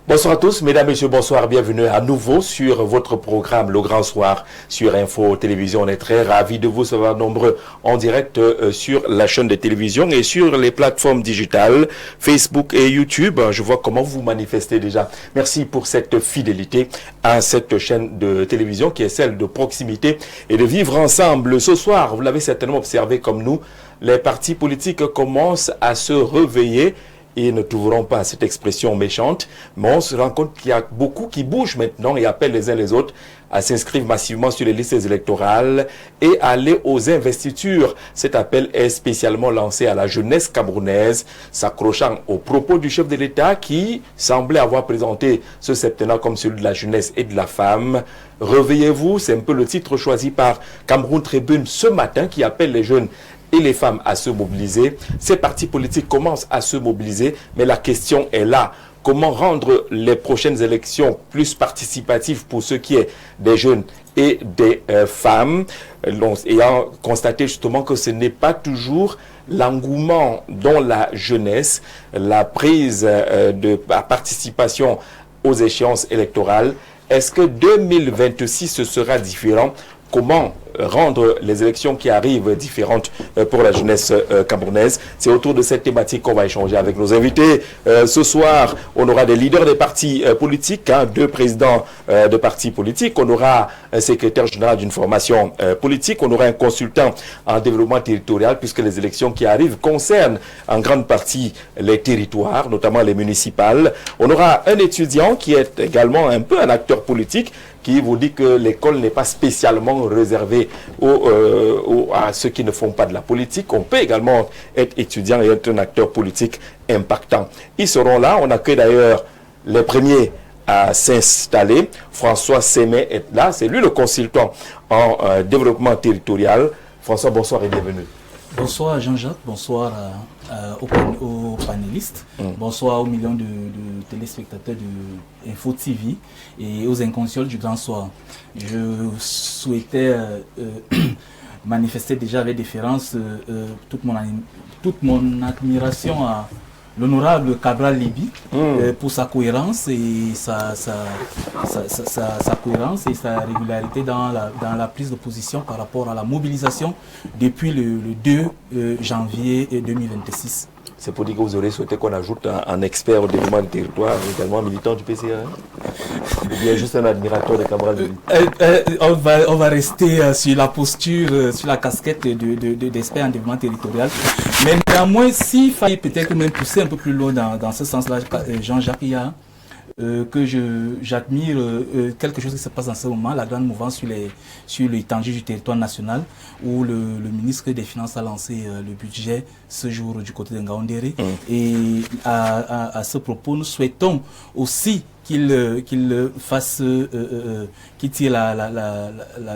Bonsoir à tous, mesdames, messieurs, bonsoir, bienvenue à nouveau sur votre programme Le Grand Soir sur Info Télévision. On est très ravis de vous savoir nombreux en direct sur la chaîne de télévision et sur les plateformes digitales, Facebook et YouTube. Je vois comment vous manifestez déjà. Merci pour cette fidélité à cette chaîne de télévision qui est celle de proximité et de vivre ensemble. Ce soir, vous l'avez certainement observé comme nous, les partis politiques commencent à se réveiller. Et ne trouveront pas cette expression méchante, mais on se rend compte qu'il y a beaucoup qui bougent maintenant et appellent les uns les autres à s'inscrire massivement sur les listes électorales et à aller aux investitures. Cet appel est spécialement lancé à la jeunesse camerounaise, s'accrochant aux propos du chef de l'État qui semblait avoir présenté ce septennat comme celui de la jeunesse et de la femme. Réveillez-vous, c'est un peu le titre choisi par Cameroun Tribune ce matin qui appelle les jeunes et les femmes à se mobiliser. Ces partis politiques commencent à se mobiliser, mais la question est là. Comment rendre les prochaines élections plus participatives pour ce qui est des jeunes et des femmes, ayant constaté justement que ce n'est pas toujours l'engouement dont la jeunesse, la prise de participation aux échéances électorales. Est-ce que 2026 ce sera différent? Comment rendre les élections qui arrivent différentes pour la jeunesse camerounaise? C'est autour de cette thématique qu'on va échanger avec nos invités. Ce soir, on aura des leaders des partis politiques, deux présidents de partis politiques. On aura un secrétaire général d'une formation politique. On aura un consultant en développement territorial, puisque les élections qui arrivent concernent en grande partie les territoires, notamment les municipales. On aura un étudiant qui est également un peu un acteur politique, qui vous dit que l'école n'est pas spécialement réservée à ceux qui ne font pas de la politique. On peut également être étudiant et être un acteur politique impactant. Ils seront là. On accueille d'ailleurs les premiers à s'installer. François Sémé est là. C'est lui le consultant en développement territorial. François, bonsoir et bienvenue. Bonsoir Jean-Jacques, bonsoir aux panélistes, bonsoir aux millions de téléspectateurs de Info TV et aux inconscients du Grand Soir. Je souhaitais manifester déjà avec déférence toute mon admiration à l'honorable Cabral Libi pour sa cohérence et sa cohérence et sa régularité dans la prise de position par rapport à la mobilisation depuis le 2 janvier 2026. C'est pour dire que vous aurez souhaité qu'on ajoute un expert au développement du territoire, également militant du PCA, ou bien juste un admirateur de Cabral Libi? On va rester sur la posture, sur la casquette d'expert en développement territorial. Mais néanmoins, s'il fallait peut-être même pousser un peu plus loin dans ce sens-là, Jean-Jacques, il y a que j'admire quelque chose qui se passe en ce moment, la grande mouvance sur l'étendue du territoire national, où le ministre des Finances a lancé le budget ce jour du côté de Ngaoundéré. Et à ce propos, nous souhaitons aussi qu'il fasse, qu'il tire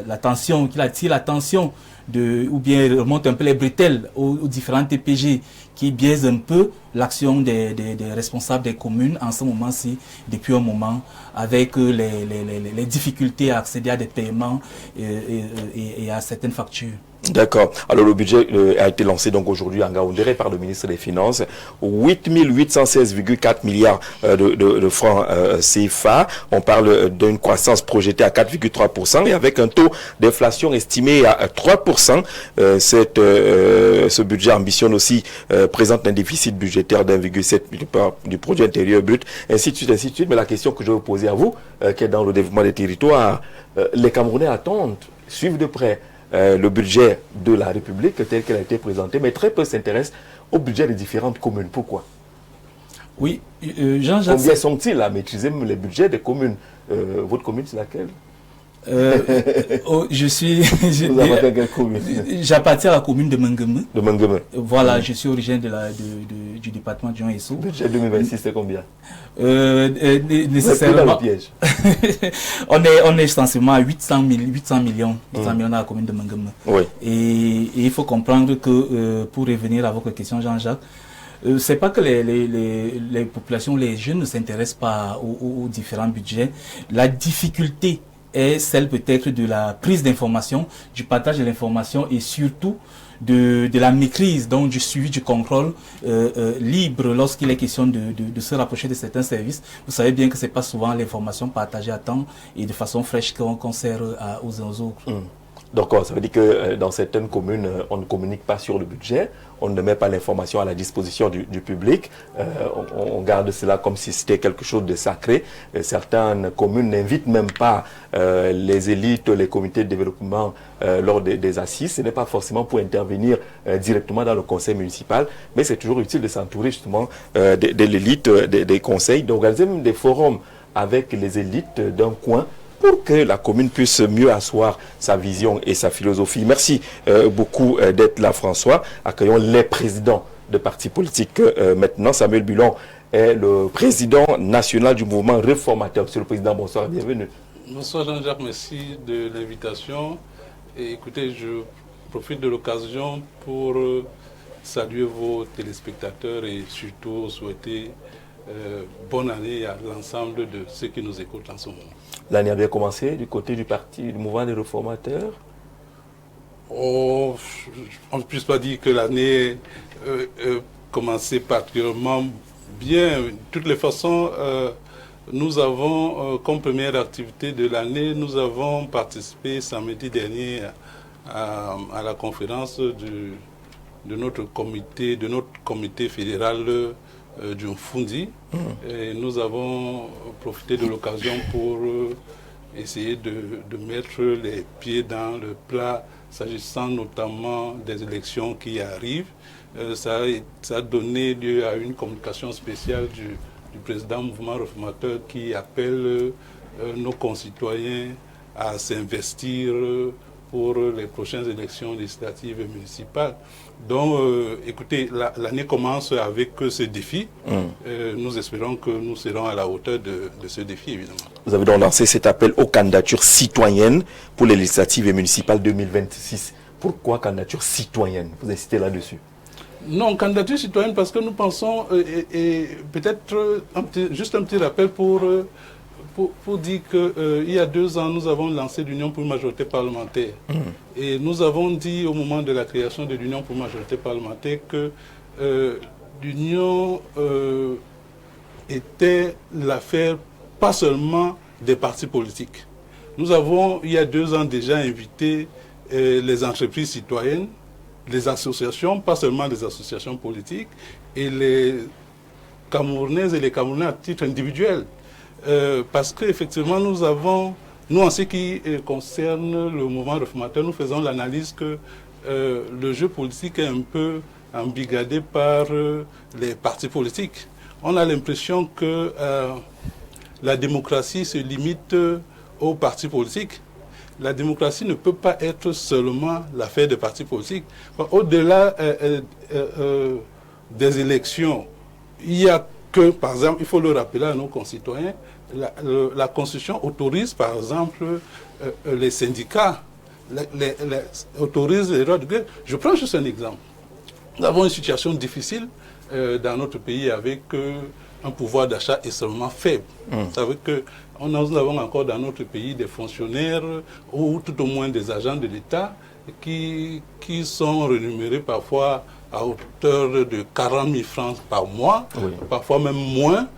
l'attention, qu'il attire l'attention ou bien remonte un peu les bretelles aux différents TPG qui biaisent un peu l'action des responsables des communes en ce moment-ci, depuis un moment, avec les difficultés à accéder à des paiements et à certaines factures. D'accord. Alors le budget a été lancé donc aujourd'hui en Ngaoundéré par le ministre des Finances. 8 816,4 milliards de francs CFA. On parle d'une croissance projetée à 4,3% et avec un taux d'inflation estimé à 3%. Ce budget ambitionne aussi, présente un déficit budgétaire d'1,7 du produit intérieur brut, ainsi de suite, ainsi de suite. Mais la question que je vais vous poser à vous, qui est dans le développement des territoires, les Camerounais attendent, suivent de près le budget de la République tel qu'elle a été présentée, mais très peu s'intéressent au budget des différentes communes. Pourquoi? Oui, Jean-Jacques... Combien sont-ils à maîtriser les budgets des communes? Votre commune, c'est laquelle? J'appartiens à la commune de Mengeme. De Mengeme. Voilà, je suis originaire du département de Jean Esso. Budget 2026, c'est combien? Nécessairement. Dans le piège. on est essentiellement à 800 millions dans la commune de Mengeme. Oui. Et il faut comprendre que, pour revenir à votre question, Jean-Jacques, c'est pas que les populations, les jeunes ne s'intéressent pas aux différents budgets. La difficulté est celle peut-être de la prise d'information, du partage de l'information et surtout de la maîtrise, donc du suivi, du contrôle libre lorsqu'il est question de se rapprocher de certains services. Vous savez bien que c'est pas souvent l'information partagée à temps et de façon fraîche qu'on sert aux uns aux autres. Donc, ça veut dire que dans certaines communes, on ne communique pas sur le budget, on ne met pas l'information à la disposition du public, on garde cela comme si c'était quelque chose de sacré. Certaines communes n'invitent même pas les élites, les comités de développement lors des assises. Ce n'est pas forcément pour intervenir directement dans le conseil municipal, mais c'est toujours utile de s'entourer justement de l'élite, des conseils, d'organiser même des forums avec les élites d'un coin, pour que la commune puisse mieux asseoir sa vision et sa philosophie. Merci beaucoup d'être là, François. Accueillons les présidents de partis politiques. Maintenant, Samuel Bulon est le président national du mouvement réformateur. Monsieur le Président, bonsoir, bienvenue. Bonsoir Jean-Jacques, merci de l'invitation. Et écoutez, je profite de l'occasion pour saluer vos téléspectateurs et surtout souhaiter bonne année à l'ensemble de ceux qui nous écoutent en ce moment. L'année a bien commencé du côté du parti, du mouvement des réformateurs. On ne puisse pas dire que l'année commençait particulièrement bien. De toutes les façons, nous avons, comme première activité de l'année, nous avons participé samedi dernier à la conférence de notre comité fédéral du Fundi. Et nous avons profité de l'occasion pour essayer de mettre les pieds dans le plat, s'agissant notamment des élections qui arrivent. Ça a donné lieu à une communication spéciale du président mouvement réformateur qui appelle nos concitoyens à s'investir pour les prochaines élections législatives et municipales. Donc, écoutez, l'année commence avec ce défi. Nous espérons que nous serons à la hauteur de ce défi, évidemment. Vous avez donc lancé cet appel aux candidatures citoyennes pour les législatives et municipales 2026. Pourquoi candidature citoyenne? Vous insistez là-dessus? Non, candidature citoyenne parce que nous pensons, et peut-être juste un petit rappel pour dire qu'il y a 2 ans, nous avons lancé l'Union pour une majorité parlementaire. Et nous avons dit au moment de la création de l'Union pour une majorité parlementaire que l'Union était l'affaire pas seulement des partis politiques. Nous avons, il y a 2 ans déjà, invité les entreprises citoyennes, les associations, pas seulement les associations politiques, et les Camerounaises et les Camerounais à titre individuel. Parce qu'effectivement, nous en ce qui concerne le mouvement réformateur, nous faisons l'analyse que le jeu politique est un peu embrigadé par les partis politiques. On a l'impression que la démocratie se limite aux partis politiques. La démocratie ne peut pas être seulement l'affaire des partis politiques. Au-delà des élections, il y a que, par exemple, il faut le rappeler à nos concitoyens, la Constitution autorise, par exemple, les syndicats, autorise les droits de grève. Je prends juste un exemple. Nous avons une situation difficile dans notre pays avec un pouvoir d'achat extrêmement faible. Ça veut dire que nous avons encore dans notre pays des fonctionnaires ou tout au moins des agents de l'État qui sont rémunérés parfois à hauteur de 40 000 francs par mois, parfois même moins.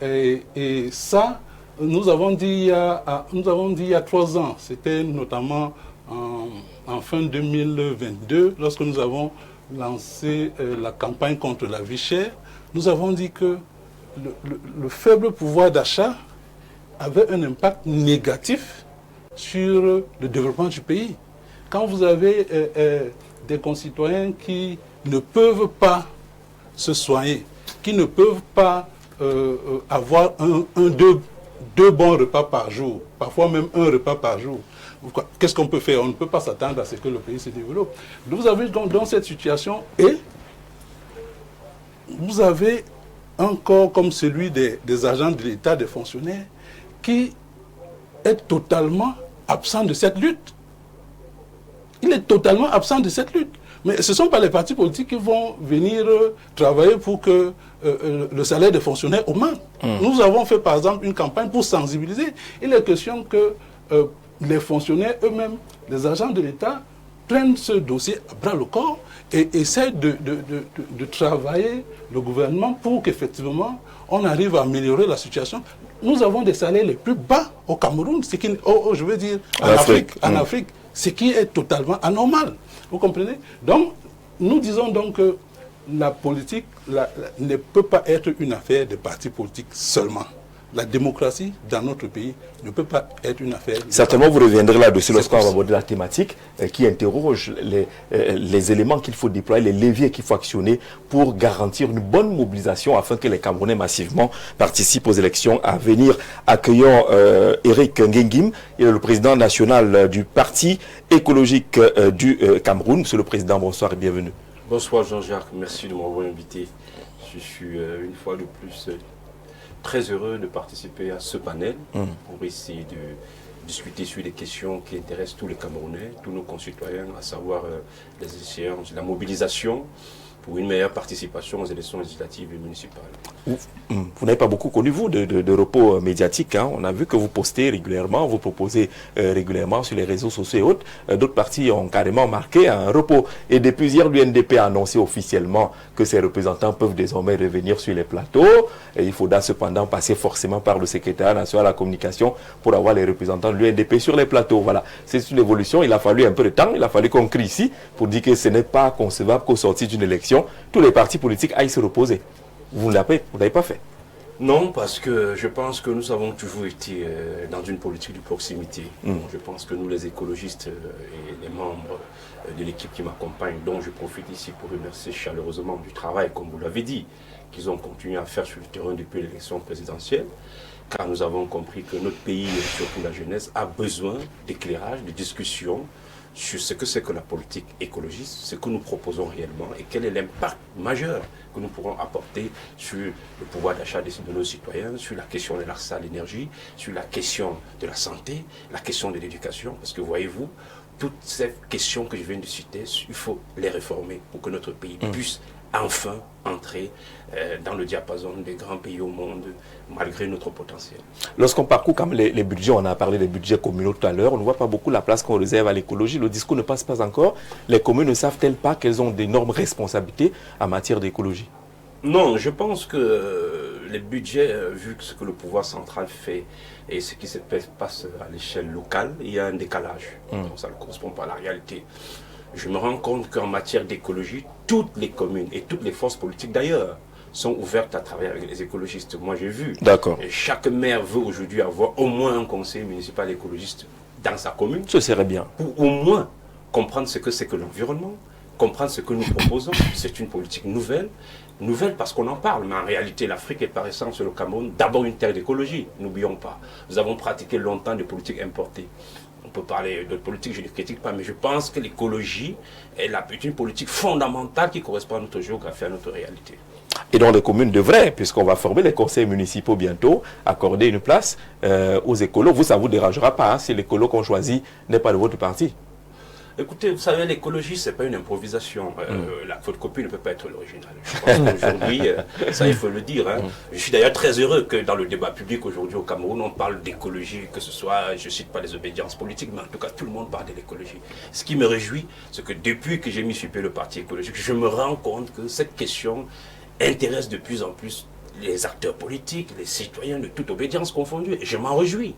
Et ça, nous avons dit il y a 3 ans, c'était notamment en fin 2022, lorsque nous avons lancé la campagne contre la vie chère, nous avons dit que le faible pouvoir d'achat avait un impact négatif sur le développement du pays. Quand vous avez des concitoyens qui ne peuvent pas se soigner, qui ne peuvent pas avoir deux bons repas par jour, parfois même un repas par jour, qu'est-ce qu'on peut faire? On ne peut pas s'attendre à ce que le pays se développe. Vous avez donc dans cette situation, et vous avez un corps comme celui des agents de l'État, des fonctionnaires, qui est totalement absent de cette lutte. Il est totalement absent de cette lutte. Mais ce ne sont pas les partis politiques qui vont venir travailler pour que le salaire des fonctionnaires augmente. Nous avons fait par exemple une campagne pour sensibiliser. Il est question que les fonctionnaires eux-mêmes, les agents de l'État, prenne ce dossier à bras le corps et essaie de travailler le gouvernement pour qu'effectivement on arrive à améliorer la situation. Nous avons des salaires les plus bas au Cameroun, je veux dire en Afrique, ce qui est totalement anormal. Vous comprenez? Donc, nous disons donc que la politique ne peut pas être une affaire de partis politiques seulement. La démocratie dans notre pays ne peut pas être une affaire... Certainement, vous reviendrez là-dessus lorsqu'on va aborder la thématique qui interroge les éléments qu'il faut déployer, les leviers qu'il faut actionner pour garantir une bonne mobilisation afin que les Camerounais massivement participent aux élections à venir. Accueillons Eric Ngengim, il est le président national du Parti écologique du Cameroun. Monsieur le Président, bonsoir et bienvenue. Bonsoir Jean-Jacques, merci de m'avoir invité. Je suis une fois de plus... très heureux de participer à ce panel pour essayer de discuter sur des questions qui intéressent tous les Camerounais, tous nos concitoyens, à savoir les échéances, la mobilisation pour une meilleure participation aux élections législatives et municipales. Vous n'avez pas beaucoup connu, vous, de repos médiatiques. Hein. On a vu que vous postez régulièrement, vous proposez régulièrement sur les réseaux sociaux et autres. D'autres partis ont carrément marqué un repos. Et depuis hier, l'UNDP a annoncé officiellement que ses représentants peuvent désormais revenir sur les plateaux. Et il faudra cependant passer forcément par le secrétariat national à la communication pour avoir les représentants de l'UNDP sur les plateaux. Voilà, c'est une évolution. Il a fallu un peu de temps, il a fallu qu'on crie ici pour dire que ce n'est pas concevable qu'au sortir d'une élection, tous les partis politiques aillent se reposer. Vous ne l'avez pas fait? Non, parce que je pense que nous avons toujours été dans une politique de proximité. Je pense que nous, les écologistes et les membres de l'équipe qui m'accompagne, dont je profite ici pour remercier chaleureusement du travail, comme vous l'avez dit, qu'ils ont continué à faire sur le terrain depuis l'élection présidentielle, car nous avons compris que notre pays, et surtout la jeunesse, a besoin d'éclairage, de discussion sur ce que c'est que la politique écologiste, ce que nous proposons réellement et quel est l'impact majeur que nous pourrons apporter sur le pouvoir d'achat de nos citoyens, sur la question de l'accès à l'énergie, sur la question de la santé, la question de l'éducation. Parce que voyez-vous, toutes ces questions que je viens de citer, il faut les réformer pour que notre pays puisse enfin entrer dans le diapason des grands pays au monde, malgré notre potentiel. Lorsqu'on parcourt comme les budgets, on a parlé des budgets communaux tout à l'heure, on ne voit pas beaucoup la place qu'on réserve à l'écologie. Le discours ne passe pas encore. Les communes ne savent-elles pas qu'elles ont d'énormes responsabilités en matière d'écologie? Non, je pense que les budgets, vu ce que le pouvoir central fait et ce qui se passe à l'échelle locale, il y a un décalage. Donc ça ne correspond pas à la réalité. Je me rends compte qu'en matière d'écologie, toutes les communes et toutes les forces politiques d'ailleurs sont ouvertes à travailler avec les écologistes. Moi j'ai vu. D'accord. Et chaque maire veut aujourd'hui avoir au moins un conseiller municipal écologiste dans sa commune. Ce serait bien. Pour au moins comprendre ce que c'est que l'environnement, comprendre ce que nous proposons. C'est une politique nouvelle. Nouvelle parce qu'on en parle, mais en réalité l'Afrique est par essence le Cameroun d'abord une terre d'écologie, n'oublions pas. Nous avons pratiqué longtemps des politiques importées. On peut parler d'autres politiques, je ne les critique pas, mais je pense que l'écologie est une politique fondamentale qui correspond à notre géographie, à notre réalité. Et donc les communes devraient, puisqu'on va former les conseils municipaux bientôt, accorder une place aux écolos. Vous, ça ne vous dérangera pas hein, si l'écolo qu'on choisit n'est pas de votre parti? Écoutez, vous savez, l'écologie, ce n'est pas une improvisation. La photocopie ne peut pas être l'original. Je pense qu'aujourd'hui, ça il faut le dire. Hein. Je suis d'ailleurs très heureux que dans le débat public aujourd'hui au Cameroun, on parle d'écologie, que ce soit, je ne cite pas les obédiences politiques, mais en tout cas, tout le monde parle de l'écologie. Ce qui me réjouit, c'est que depuis que j'ai mis sur pied le parti écologique, je me rends compte que cette question intéresse de plus en plus les acteurs politiques, les citoyens de toute obédience confondue. Et je m'en réjouis.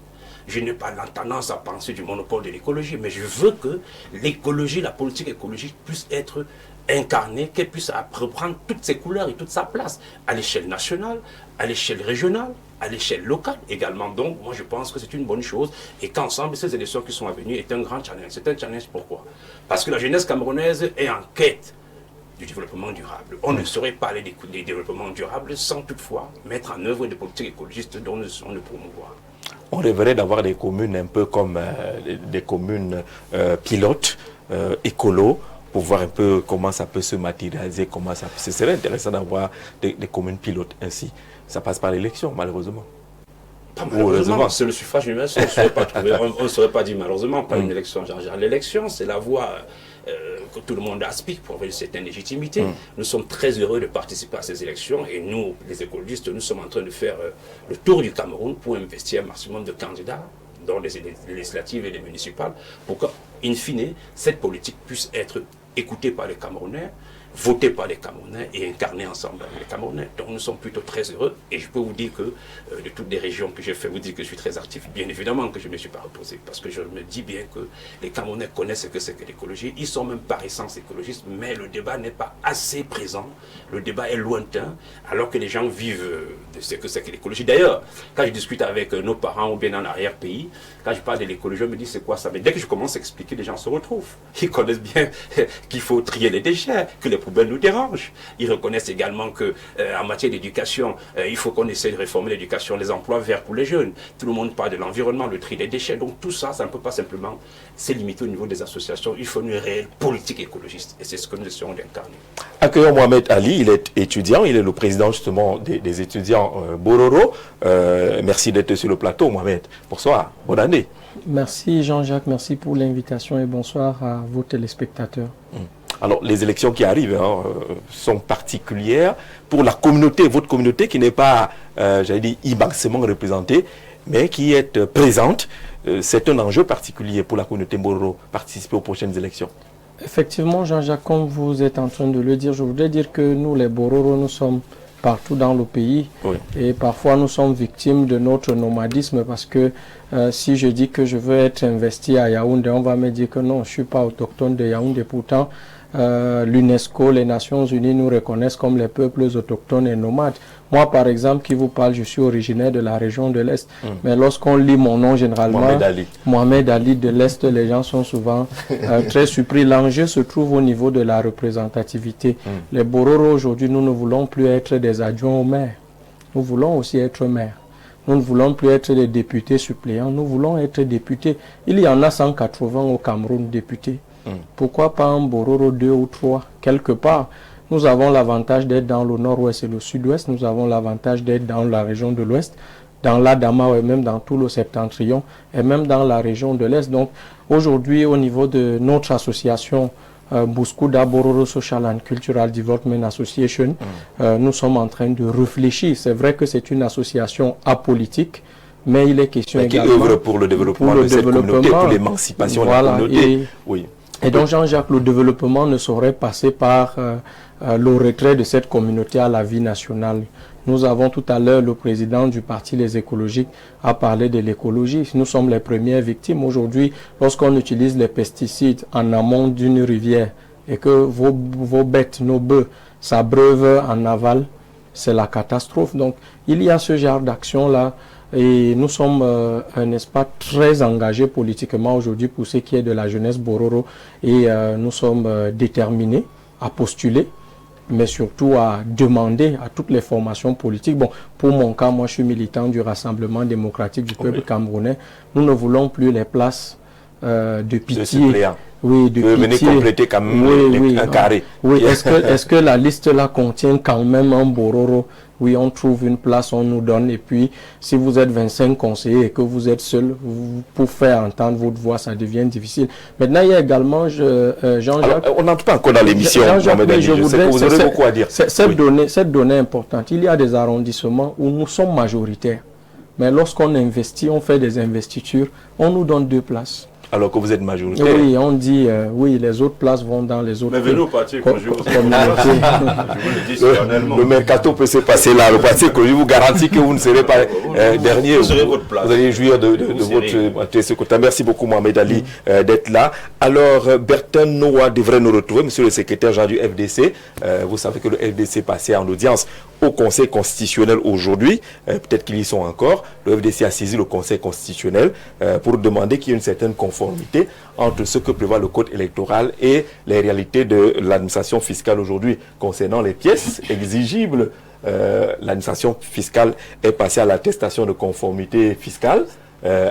Je n'ai pas la tendance à penser du monopole de l'écologie, mais je veux que l'écologie, la politique écologique puisse être incarnée, qu'elle puisse reprendre toutes ses couleurs et toute sa place à l'échelle nationale, à l'échelle régionale, à l'échelle locale également. Donc, moi, je pense que c'est une bonne chose et qu'ensemble, ces élections qui sont à venir est un grand challenge. C'est un challenge pourquoi? Parce que la jeunesse camerounaise est en quête du développement durable. On ne saurait parler des développements durables sans toutefois mettre en œuvre des politiques écologistes dont nous sommes le promouvoir. On rêverait d'avoir des communes un peu comme des communes pilotes, écolos, pour voir un peu comment ça peut se matérialiser, ce serait intéressant d'avoir des communes pilotes ainsi. Ça passe par l'élection, malheureusement. Pas malheureusement, c'est le suffrage universel, on ne saurait pas dire malheureusement, pas une élection. L'élection, c'est la voie que tout le monde aspire pour avoir une certaine légitimité. Nous sommes très heureux de participer à ces élections et nous, les écologistes, nous sommes en train de faire le tour du Cameroun pour investir un maximum de candidats dans les législatives et les municipales pour in fine, cette politique puisse être écoutée par les Camerounais, voté par les Camerounais et incarné ensemble avec les Camerounais. Donc nous sommes plutôt très heureux et je peux vous dire que de toutes les régions que j'ai fait, vous dire que je suis très actif. Bien évidemment que je ne me suis pas reposé parce que je me dis bien que les Camerounais connaissent ce que c'est que l'écologie. Ils sont même par essence écologistes, mais le débat n'est pas assez présent. Le débat est lointain alors que les gens vivent de ce que c'est que l'écologie. D'ailleurs, quand je discute avec nos parents ou bien dans l'arrière-pays, quand je parle de l'écologie, je me dis c'est quoi ça? Mais dès que je commence à expliquer, les gens se retrouvent. Ils connaissent bien qu'il faut trier les déchets, que les poubelles nous dérangent. Ils reconnaissent également que en matière d'éducation, il faut qu'on essaie de réformer l'éducation, les emplois verts pour les jeunes. Tout le monde parle de l'environnement, le tri des déchets. Donc tout ça, ça ne peut pas simplement se limiter au niveau des associations. Il faut une réelle politique écologiste. Et c'est ce que nous essayons d'incarner. Accueillons Mohamed Ali, il est étudiant, il est le président justement des étudiants Bororo. Merci d'être sur le plateau, Mohamed. Bonsoir, bonne année. Merci Jean-Jacques, merci pour l'invitation et bonsoir à vos téléspectateurs. Alors, les élections qui arrivent sont particulières pour la communauté, votre communauté qui n'est pas, j'allais dire, immensément représentée, mais qui est présente. C'est un enjeu particulier pour la communauté Bororo, participer aux prochaines élections. Effectivement, Jean-Jacques, comme vous êtes en train de le dire, je voudrais dire que nous, les Bororo, nous sommes partout dans le pays. Oui. Et parfois, nous sommes victimes de notre nomadisme parce que si je dis que je veux être investi à Yaoundé, on va me dire que non, je ne suis pas autochtone de Yaoundé. Pourtant, l'UNESCO, les Nations Unies nous reconnaissent comme les peuples autochtones et nomades. Moi, par exemple, qui vous parle, je suis originaire de la région de l'Est. Mais lorsqu'on lit mon nom, généralement, Mohamed Ali de l'Est, les gens sont souvent très surpris. L'enjeu se trouve au niveau de la représentativité. Les Bororo, aujourd'hui, nous ne voulons plus être des adjoints au maire. Nous voulons aussi être maires. Nous ne voulons plus être des députés suppléants. Nous voulons être députés. Il y en a 180 au Cameroun, députés. Pourquoi pas un Bororo 2 ou 3 quelque part? Nous avons l'avantage d'être dans le nord-ouest et le sud-ouest. Nous avons l'avantage d'être dans la région de l'ouest, dans l'Adama et même dans tout le septentrion et même dans la région de l'est. Donc aujourd'hui, au niveau de notre association Buskouda Bororo Social and Cultural Development Association, nous sommes en train de réfléchir. C'est vrai que c'est une association apolitique, mais il est question également... qui œuvre pour le développement de cette communauté, pour l'émancipation de la communauté. Et donc Jean-Jacques, le développement ne saurait passer par le retrait de cette communauté à la vie nationale. Nous avons tout à l'heure, le président du parti Les Écologiques a parlé de l'écologie. Nous sommes les premières victimes. Aujourd'hui, lorsqu'on utilise les pesticides en amont d'une rivière et que vos bêtes, nos bœufs, s'abreuvent en aval, c'est la catastrophe. Donc il y a ce genre d'action-là. Et nous sommes, n'est-ce pas, très engagés politiquement aujourd'hui pour ce qui est de la jeunesse Bororo. Et nous sommes déterminés à postuler, mais surtout à demander à toutes les formations politiques. Bon, pour mon cas, moi je suis militant du Rassemblement démocratique du peuple camerounais. Nous ne voulons plus les places de pitié. Oui, de pitié. Venez compléter quand même un carré. Oui, est-ce que la liste là contient quand même un Bororo? Oui, on trouve une place, on nous donne. Et puis, si vous êtes 25 conseillers et que vous êtes seul, pour faire entendre votre voix, ça devient difficile. Maintenant, il y a également Jean-Jacques... On n'entre pas encore dans l'émission, Mohamed Ali. Je sais que vous aurez beaucoup à dire. Cette donnée importante, il y a des arrondissements où nous sommes majoritaires. Mais lorsqu'on investit, on fait des investitures, on nous donne 2 places. Alors que vous êtes majoritaire. Oui, on dit, oui, les autres places vont dans les autres. Mais venez au parti écologique. Le mercato peut se passer là. Le parti écologique vous garantit que vous ne serez pas dernier. Vous allez jouir de votre quota. Merci beaucoup, Mohamed Ali, d'être là. Alors, Bertin Noah devrait nous retrouver, monsieur le secrétaire général du FDC. Vous savez que le FDC passait en audience au Conseil constitutionnel aujourd'hui. Peut-être qu'ils y sont encore. Le FDC a saisi le Conseil constitutionnel pour demander qu'il y ait une certaine conformité entre ce que prévoit le code électoral et les réalités de l'administration fiscale aujourd'hui. Concernant les pièces exigibles, l'administration fiscale est passée à l'attestation de conformité fiscale,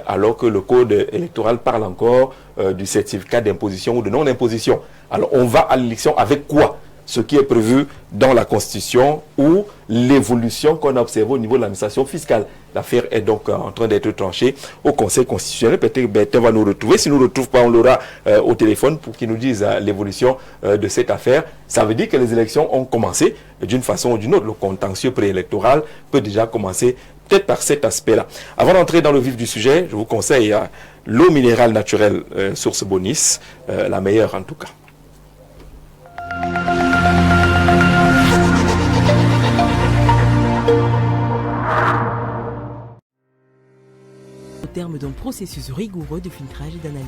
alors que le code électoral parle encore du certificat d'imposition ou de non-imposition. Alors on va à l'élection avec quoi? Ce qui est prévu dans la Constitution ou l'évolution qu'on a observée au niveau de l'administration fiscale. L'affaire est donc en train d'être tranchée au Conseil constitutionnel. Peut-être Bertin va nous retrouver. Si nous ne le retrouve pas, on l'aura au téléphone pour qu'il nous dise l'évolution de cette affaire. Ça veut dire que les élections ont commencé d'une façon ou d'une autre. Le contentieux préélectoral peut déjà commencer. peut-être par cet aspect-là. Avant d'entrer dans le vif du sujet, je vous conseille l'eau minérale naturelle Source Bonis, la meilleure en tout cas. Au terme d'un processus rigoureux de filtrage et d'analyse,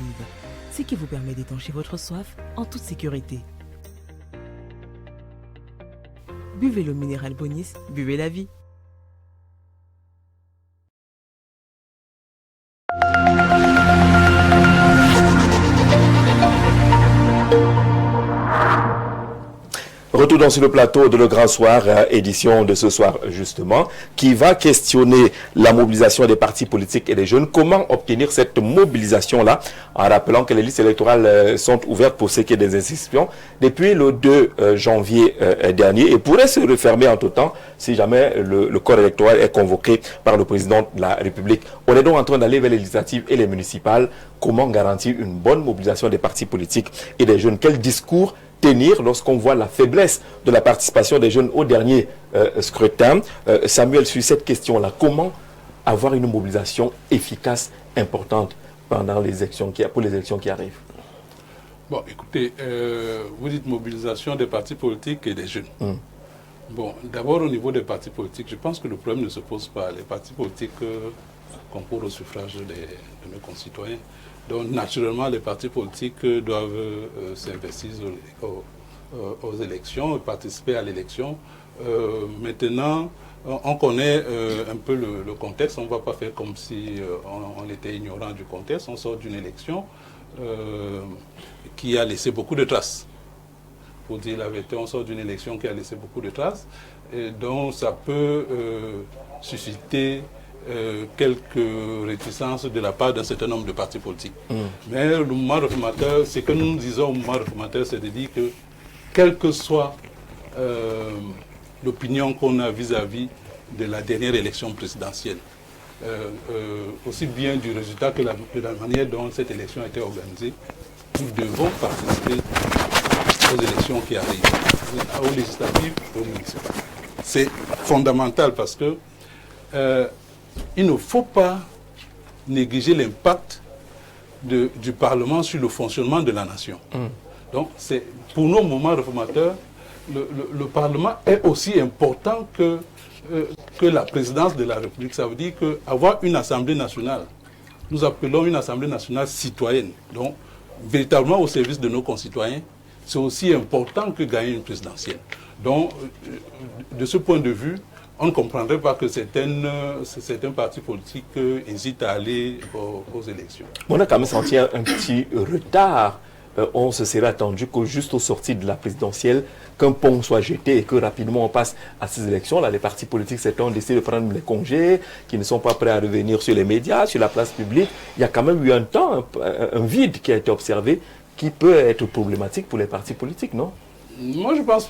ce qui vous permet d'étancher votre soif en toute sécurité. Buvez le minéral Bonis, buvez la vie. Retour dans sur le plateau de Le Grand Soir, édition de ce soir justement, qui va questionner la mobilisation des partis politiques et des jeunes. Comment obtenir cette mobilisation-là, en rappelant que les listes électorales sont ouvertes pour ce qui est des inscriptions depuis le 2 janvier dernier et pourraient se refermer en tout temps si jamais le corps électoral est convoqué par le président de la République. On est donc en train d'aller vers les législatives et les municipales. Comment garantir une bonne mobilisation des partis politiques et des jeunes? Quel discours tenir lorsqu'on voit la faiblesse de la participation des jeunes au dernier scrutin? Samuel, sur cette question-là, comment avoir une mobilisation efficace, importante pendant les élections pour les élections qui arrivent? Bon, écoutez, vous dites mobilisation des partis politiques et des jeunes. Bon, d'abord au niveau des partis politiques, je pense que le problème ne se pose pas. Les partis politiques concourent au suffrage de nos concitoyens. Donc, naturellement, les partis politiques doivent s'investir aux élections, participer à l'élection. Maintenant, on connaît un peu le contexte. On ne va pas faire comme si on était ignorant du contexte. On sort d'une élection qui a laissé beaucoup de traces. Pour dire la vérité, on sort d'une élection qui a laissé beaucoup de traces. Et donc, ça peut susciter quelques réticences de la part d'un certain nombre de partis politiques. Mais le mouvement réformateur, ce que nous disons au mouvement réformateur, c'est de dire que quelle que soit l'opinion qu'on a vis-à-vis de la dernière élection présidentielle, aussi bien du résultat que de la manière dont cette élection a été organisée, nous devons participer aux élections qui arrivent, aux législatives et aux municipales. C'est fondamental parce que il ne faut pas négliger l'impact du Parlement sur le fonctionnement de la nation. Donc, pour nos mouvements réformateurs, le Parlement est aussi important que la présidence de la République. Ça veut dire qu'avoir une Assemblée nationale, nous appelons une Assemblée nationale citoyenne, donc véritablement au service de nos concitoyens, c'est aussi important que gagner une présidentielle. Donc, de ce point de vue, on ne comprendrait pas que certains partis politiques hésitent à aller aux élections. On a quand même senti un petit retard. On se serait attendu que juste au sorti de la présidentielle, qu'un pont soit jeté et que rapidement on passe à ces élections-là. Les partis politiques, certains ont décidé de prendre les congés, qui ne sont pas prêts à revenir sur les médias, sur la place publique. Il y a quand même eu un temps, un vide qui a été observé, qui peut être problématique pour les partis politiques, non? Moi, je pense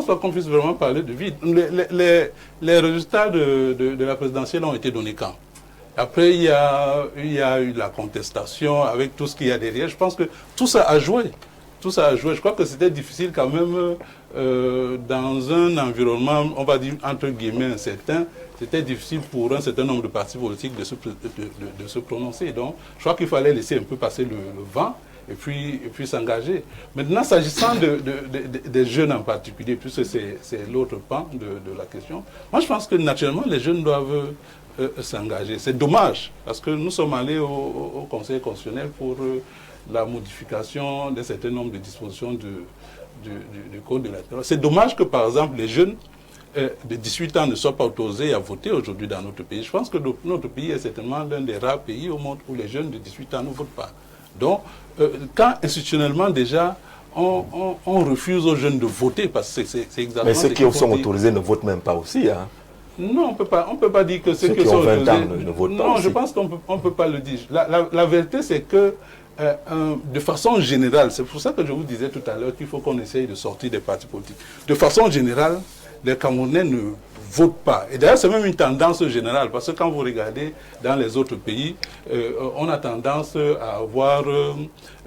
pas qu'on puisse vraiment parler de vide. Les résultats de la présidentielle ont été donnés quand? Après, il y a eu la contestation avec tout ce qu'il y a derrière. Je pense que tout ça a joué. Tout ça a joué. Je crois que c'était difficile quand même dans un environnement, on va dire, entre guillemets, incertain. C'était difficile pour un certain nombre de partis politiques de se prononcer. Donc, je crois qu'il fallait laisser un peu passer le vent. Et puis s'engager. Maintenant, s'agissant des jeunes en particulier, puisque c'est l'autre pan de la question, moi je pense que naturellement les jeunes doivent s'engager. C'est dommage, parce que nous sommes allés au Conseil constitutionnel pour la modification d'un certain nombre de dispositions du Code électoral. C'est dommage que, par exemple, les jeunes de 18 ans ne soient pas autorisés à voter aujourd'hui dans notre pays. Je pense que notre pays est certainement l'un des rares pays au monde où les jeunes de 18 ans ne votent pas. Donc, quand institutionnellement déjà, on refuse aux jeunes de voter, parce que c'est exactement... Mais ceux qui sont autorisés ne votent même pas aussi, hein? Non, on peut pas dire que ceux qui sont autorisés... ne votent pas non, aussi. Je pense qu'on ne peut pas le dire. La vérité, c'est que, de façon générale, c'est pour ça que je vous disais tout à l'heure qu'il faut qu'on essaye de sortir des partis politiques. De façon générale, les Camerounais ne votent pas. Et d'ailleurs, c'est même une tendance générale, parce que quand vous regardez dans les autres pays, on a tendance à avoir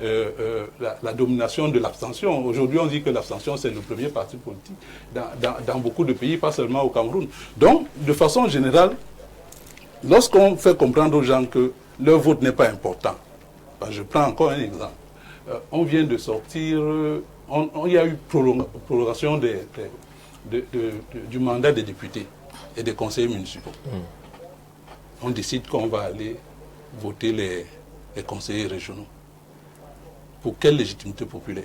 la domination de l'abstention. Aujourd'hui, on dit que l'abstention, c'est le premier parti politique dans beaucoup de pays, pas seulement au Cameroun. Donc, de façon générale, lorsqu'on fait comprendre aux gens que leur vote n'est pas important, je prends encore un exemple. On vient de sortir, il y a eu prolongation du mandat des députés et des conseillers municipaux. On décide qu'on va aller voter les conseillers régionaux. Pour quelle légitimité populaire?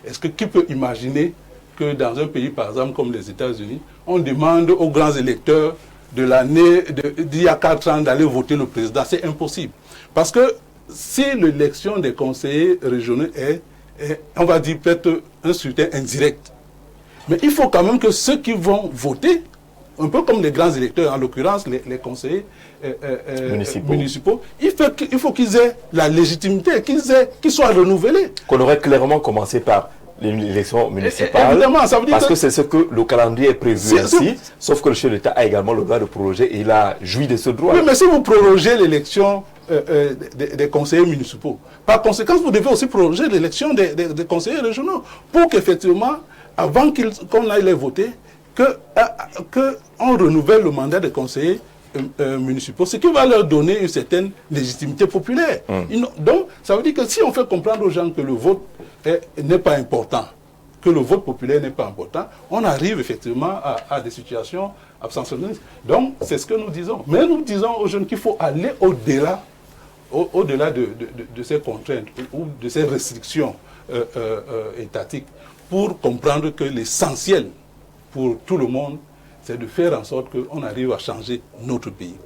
Est-ce que qui peut imaginer que dans un pays, par exemple, comme les États-Unis, on demande aux grands électeurs de l'année d'il y a 4 ans d'aller voter le président? C'est impossible. Parce que si l'élection des conseillers régionaux est, on va dire, peut-être un scrutin indirect, mais il faut quand même que ceux qui vont voter, un peu comme les grands électeurs, en l'occurrence les conseillers municipaux, il faut qu'ils aient la légitimité, qu'ils soient renouvelés. Qu'on aurait clairement commencé par l'élection municipale, évidemment, ça veut dire parce que c'est ce que le calendrier est prévu ainsi, sauf que le chef d'État a également le droit de proroger et il a joui de ce droit. Oui, mais si vous prorogez l'élection des conseillers municipaux, par conséquent, vous devez aussi proroger l'élection des conseillers régionaux, pour qu'effectivement, avant qu'on aille les voter, qu'on renouvelle le mandat des conseillers municipaux, ce qui va leur donner une certaine légitimité populaire. Donc, ça veut dire que si on fait comprendre aux gens que le vote n'est pas important, que le vote populaire n'est pas important, on arrive effectivement à des situations abstentionnistes. Donc, c'est ce que nous disons. Mais nous disons aux jeunes qu'il faut aller au-delà de ces contraintes ou de ces restrictions étatiques pour comprendre que l'essentiel pour tout le monde, c'est de faire en sorte qu'on arrive à changer notre pays.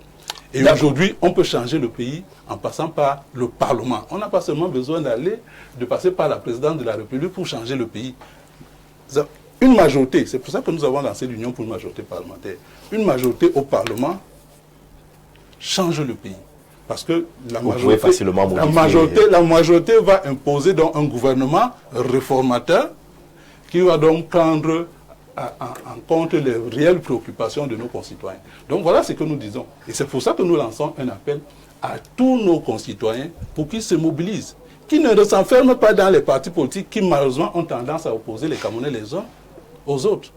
Et aujourd'hui, on peut changer le pays en passant par le Parlement. On n'a pas seulement besoin de passer par la présidence de la République pour changer le pays. Une majorité, c'est pour ça que nous avons lancé l'Union pour une majorité parlementaire. Une majorité au Parlement change le pays. Parce que la majorité va imposer donc un gouvernement réformateur qui va donc prendre en compte les réelles préoccupations de nos concitoyens. Donc voilà ce que nous disons. Et c'est pour ça que nous lançons un appel à tous nos concitoyens pour qu'ils se mobilisent, qu'ils ne s'enferment pas dans les partis politiques qui malheureusement ont tendance à opposer les Camerounais les uns aux autres.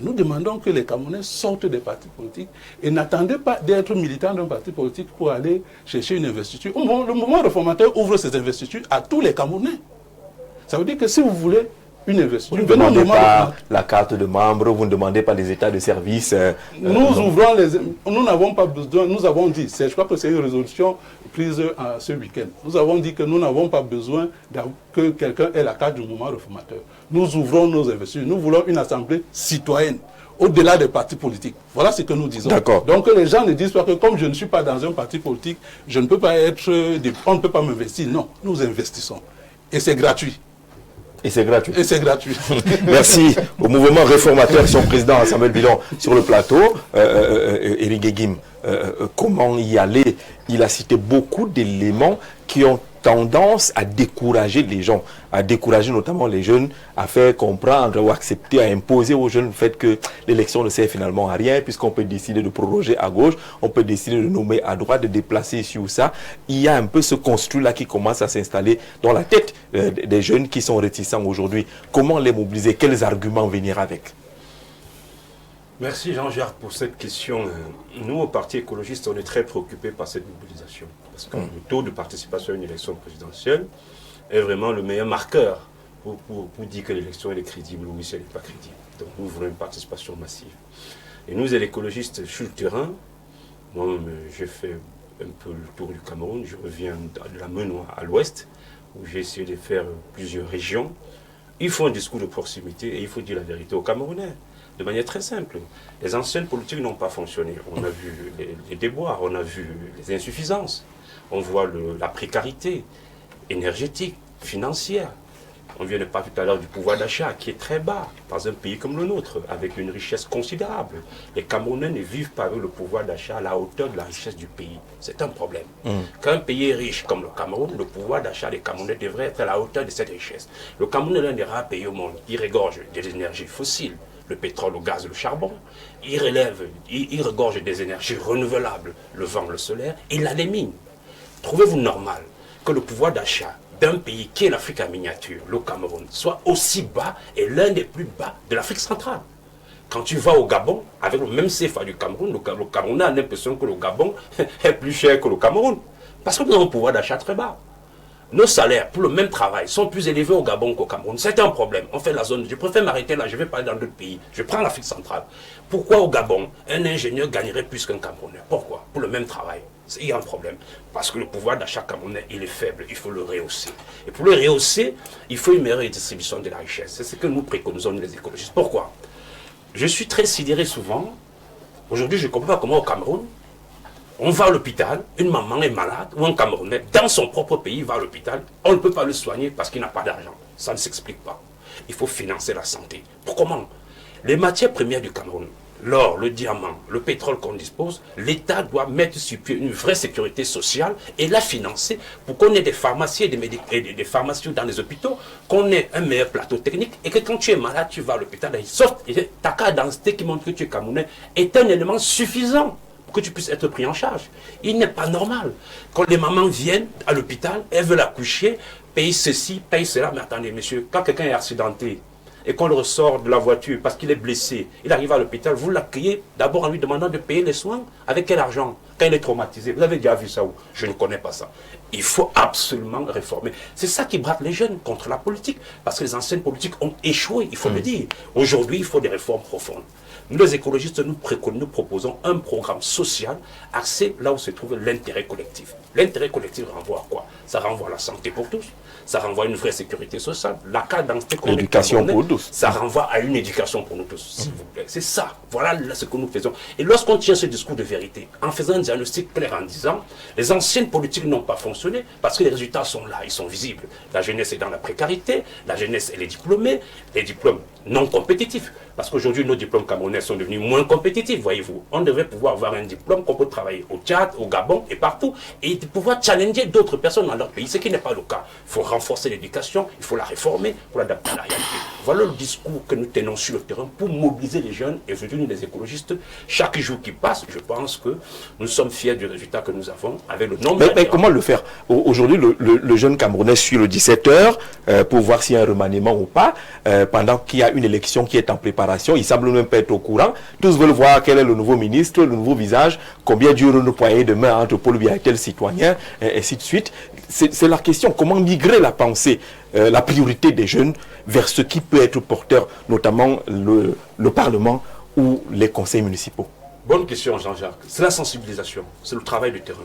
Nous demandons que les Camerounais sortent des partis politiques et n'attendez pas d'être militants d'un parti politique pour aller chercher une investiture. Le mouvement réformateur ouvre ses investitures à tous les Camerounais. Ça veut dire que si vous voulez une investiture, vous ne demandez pas la carte de membre, vous ne demandez pas les états de service. Nous n'avons pas besoin, nous avons dit, je crois que c'est une résolution prise ce week-end. Nous avons dit que nous n'avons pas besoin que quelqu'un ait la carte du mouvement réformateur. Nous ouvrons nos investitures. Nous voulons une assemblée citoyenne, au-delà des partis politiques. Voilà ce que nous disons. Donc les gens ne disent pas que comme je ne suis pas dans un parti politique, je ne peux pas on ne peut pas m'investir. Non, nous investissons. Et c'est gratuit. Et c'est gratuit. Et c'est gratuit. Merci au mouvement réformateur, son président Samuel Bilon sur le plateau. Éric Guéguim, comment y aller? Il a cité beaucoup d'éléments qui ont tendance à décourager les gens, à décourager notamment les jeunes, à faire comprendre ou accepter, à imposer aux jeunes le fait que l'élection ne sert finalement à rien, puisqu'on peut décider de proroger à gauche, on peut décider de nommer à droite, de déplacer ici ou ça. Il y a un peu ce construit-là qui commence à s'installer dans la tête des jeunes qui sont réticents aujourd'hui. Comment les mobiliser? Quels arguments venir avec? Merci Jean-Jacques pour cette question. Nous, au Parti écologiste, on est très préoccupés par cette mobilisation. Parce que le taux de participation à une élection présidentielle est vraiment le meilleur marqueur pour dire que l'élection est crédible ou si elle n'est pas crédible. Donc nous voulons une participation massive. Et nous, les écologistes, sur le terrain, moi, j'ai fait un peu le tour du Cameroun. Je reviens de la Menoie à l'ouest, où j'ai essayé de faire plusieurs régions. Il faut un discours de proximité et il faut dire la vérité aux Camerounais. De manière très simple. Les anciennes politiques n'ont pas fonctionné. On a vu les déboires, on a vu les insuffisances, on voit la précarité énergétique, financière. On vient de parler tout à l'heure du pouvoir d'achat qui est très bas dans un pays comme le nôtre, avec une richesse considérable. Les Camerounais ne vivent pas avec le pouvoir d'achat à la hauteur de la richesse du pays. C'est un problème. Quand un pays est riche comme le Cameroun, le pouvoir d'achat des Camerounais devrait être à la hauteur de cette richesse. Le Cameroun est l'un des rares pays au monde qui regorge des énergies fossiles, le pétrole, le gaz, le charbon. Il regorge des énergies renouvelables, le vent, le solaire, et il a des mines. Trouvez-vous normal que le pouvoir d'achat d'un pays qui est l'Afrique en miniature, le Cameroun, soit aussi bas et l'un des plus bas de l'Afrique centrale? Quand tu vas au Gabon, avec le même CFA du Cameroun, le Camerounais a l'impression que le Gabon est plus cher que le Cameroun. Parce que nous avons un pouvoir d'achat très bas. Nos salaires pour le même travail sont plus élevés au Gabon qu'au Cameroun. C'est un problème. On fait la zone. Je préfère m'arrêter là. Je vais parler dans d'autres pays. Je prends l'Afrique centrale. Pourquoi au Gabon, un ingénieur gagnerait plus qu'un Camerounais? Pourquoi? Pour le même travail. Il y a un problème. Parce que le pouvoir d'achat camerounais, il est faible. Il faut le rehausser. Et pour le rehausser, il faut une meilleure redistribution de la richesse. C'est ce que nous préconisons, nous, les écologistes. Pourquoi? Je suis très sidéré souvent. Aujourd'hui, je ne comprends pas comment au Cameroun, on va à l'hôpital, une maman est malade, ou un Camerounais, dans son propre pays, va à l'hôpital, on ne peut pas le soigner parce qu'il n'a pas d'argent. Ça ne s'explique pas. Il faut financer la santé. Comment? Les matières premières du Cameroun, l'or, le diamant, le pétrole qu'on dispose, l'État doit mettre sur pied une vraie sécurité sociale et la financer pour qu'on ait des pharmacies et des pharmacies dans les hôpitaux, qu'on ait un meilleur plateau technique et que quand tu es malade, tu vas à l'hôpital. Sauf ta carte d'identité qui montre que tu es Camerounais est un élément suffisant que tu puisses être pris en charge. Il n'est pas normal. Quand les mamans viennent à l'hôpital, elles veulent accoucher, paye ceci, paye cela. Mais attendez, monsieur, quand quelqu'un est accidenté et qu'on le ressort de la voiture parce qu'il est blessé, il arrive à l'hôpital, vous l'accueillez d'abord en lui demandant de payer les soins. Avec quel argent? Quand il est traumatisé. Vous avez déjà vu ça où? Je ne connais pas ça. Il faut absolument réformer. C'est ça qui braque les jeunes contre la politique. Parce que les anciennes politiques ont échoué, il faut le dire. Aujourd'hui, il faut des réformes profondes. Nous, les écologistes, nous proposons un programme social axé là où se trouve l'intérêt collectif. L'intérêt collectif renvoie à quoi? Ça renvoie à la santé pour tous, ça renvoie à une vraie sécurité sociale, la carte d'identité, l'éducation pour tous. Ça renvoie à une éducation pour nous tous, s'il vous plaît. C'est ça, voilà ce que nous faisons. Et lorsqu'on tient ce discours de vérité, en faisant un diagnostic clair en disant, les anciennes politiques n'ont pas fonctionné parce que les résultats sont là, ils sont visibles. La jeunesse est dans la précarité, la jeunesse elle est diplômée, les diplômes non compétitifs. Parce qu'aujourd'hui, nos diplômes camerounais sont devenus moins compétitifs, voyez-vous. On devrait pouvoir avoir un diplôme qu'on peut travailler au Tchad, au Gabon et partout, et de pouvoir challenger d'autres personnes dans leur pays, ce qui n'est pas le cas. Il faut renforcer l'éducation, il faut la réformer pour l'adapter à la réalité. Voilà le discours que nous tenons sur le terrain pour mobiliser les jeunes et aujourd'hui, nous, les écologistes. Chaque jour qui passe, je pense que nous sommes fiers du résultat que nous avons avec le nombre. Mais comment le faire? Aujourd'hui, le jeune Camerounais suit le 17h pour voir s'il y a un remaniement ou pas, pendant qu'il y a une élection qui est en préparation. Il semble même pas être au courant. Tous veulent voir quel est le nouveau ministre, le nouveau visage, combien dure une poignée de main entre Paul Biya et tel citoyen, et ainsi de suite. C'est la question. Comment migrer la pensée, la priorité des jeunes vers ce qui peut être porteur, notamment le Parlement ou les conseils municipaux? Bonne question, Jean-Jacques. C'est la sensibilisation, c'est le travail de terrain.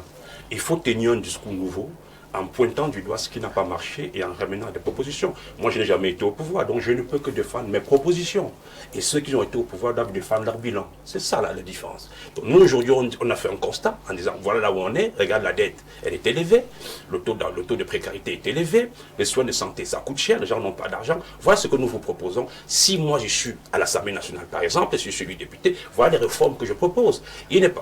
Il faut tenir un discours nouveau en pointant du doigt ce qui n'a pas marché et en ramenant des propositions. Moi, je n'ai jamais été au pouvoir, donc je ne peux que défendre mes propositions. Et ceux qui ont été au pouvoir doivent défendre leur bilan. C'est ça, là, la différence. Donc, nous, aujourd'hui, on a fait un constat en disant, voilà là où on est, regarde la dette, elle est élevée, le taux de précarité est élevé, les soins de santé, ça coûte cher, les gens n'ont pas d'argent. Voilà ce que nous vous proposons. Si moi, je suis à l'Assemblée nationale, par exemple, et si je suis député, voilà les réformes que je propose.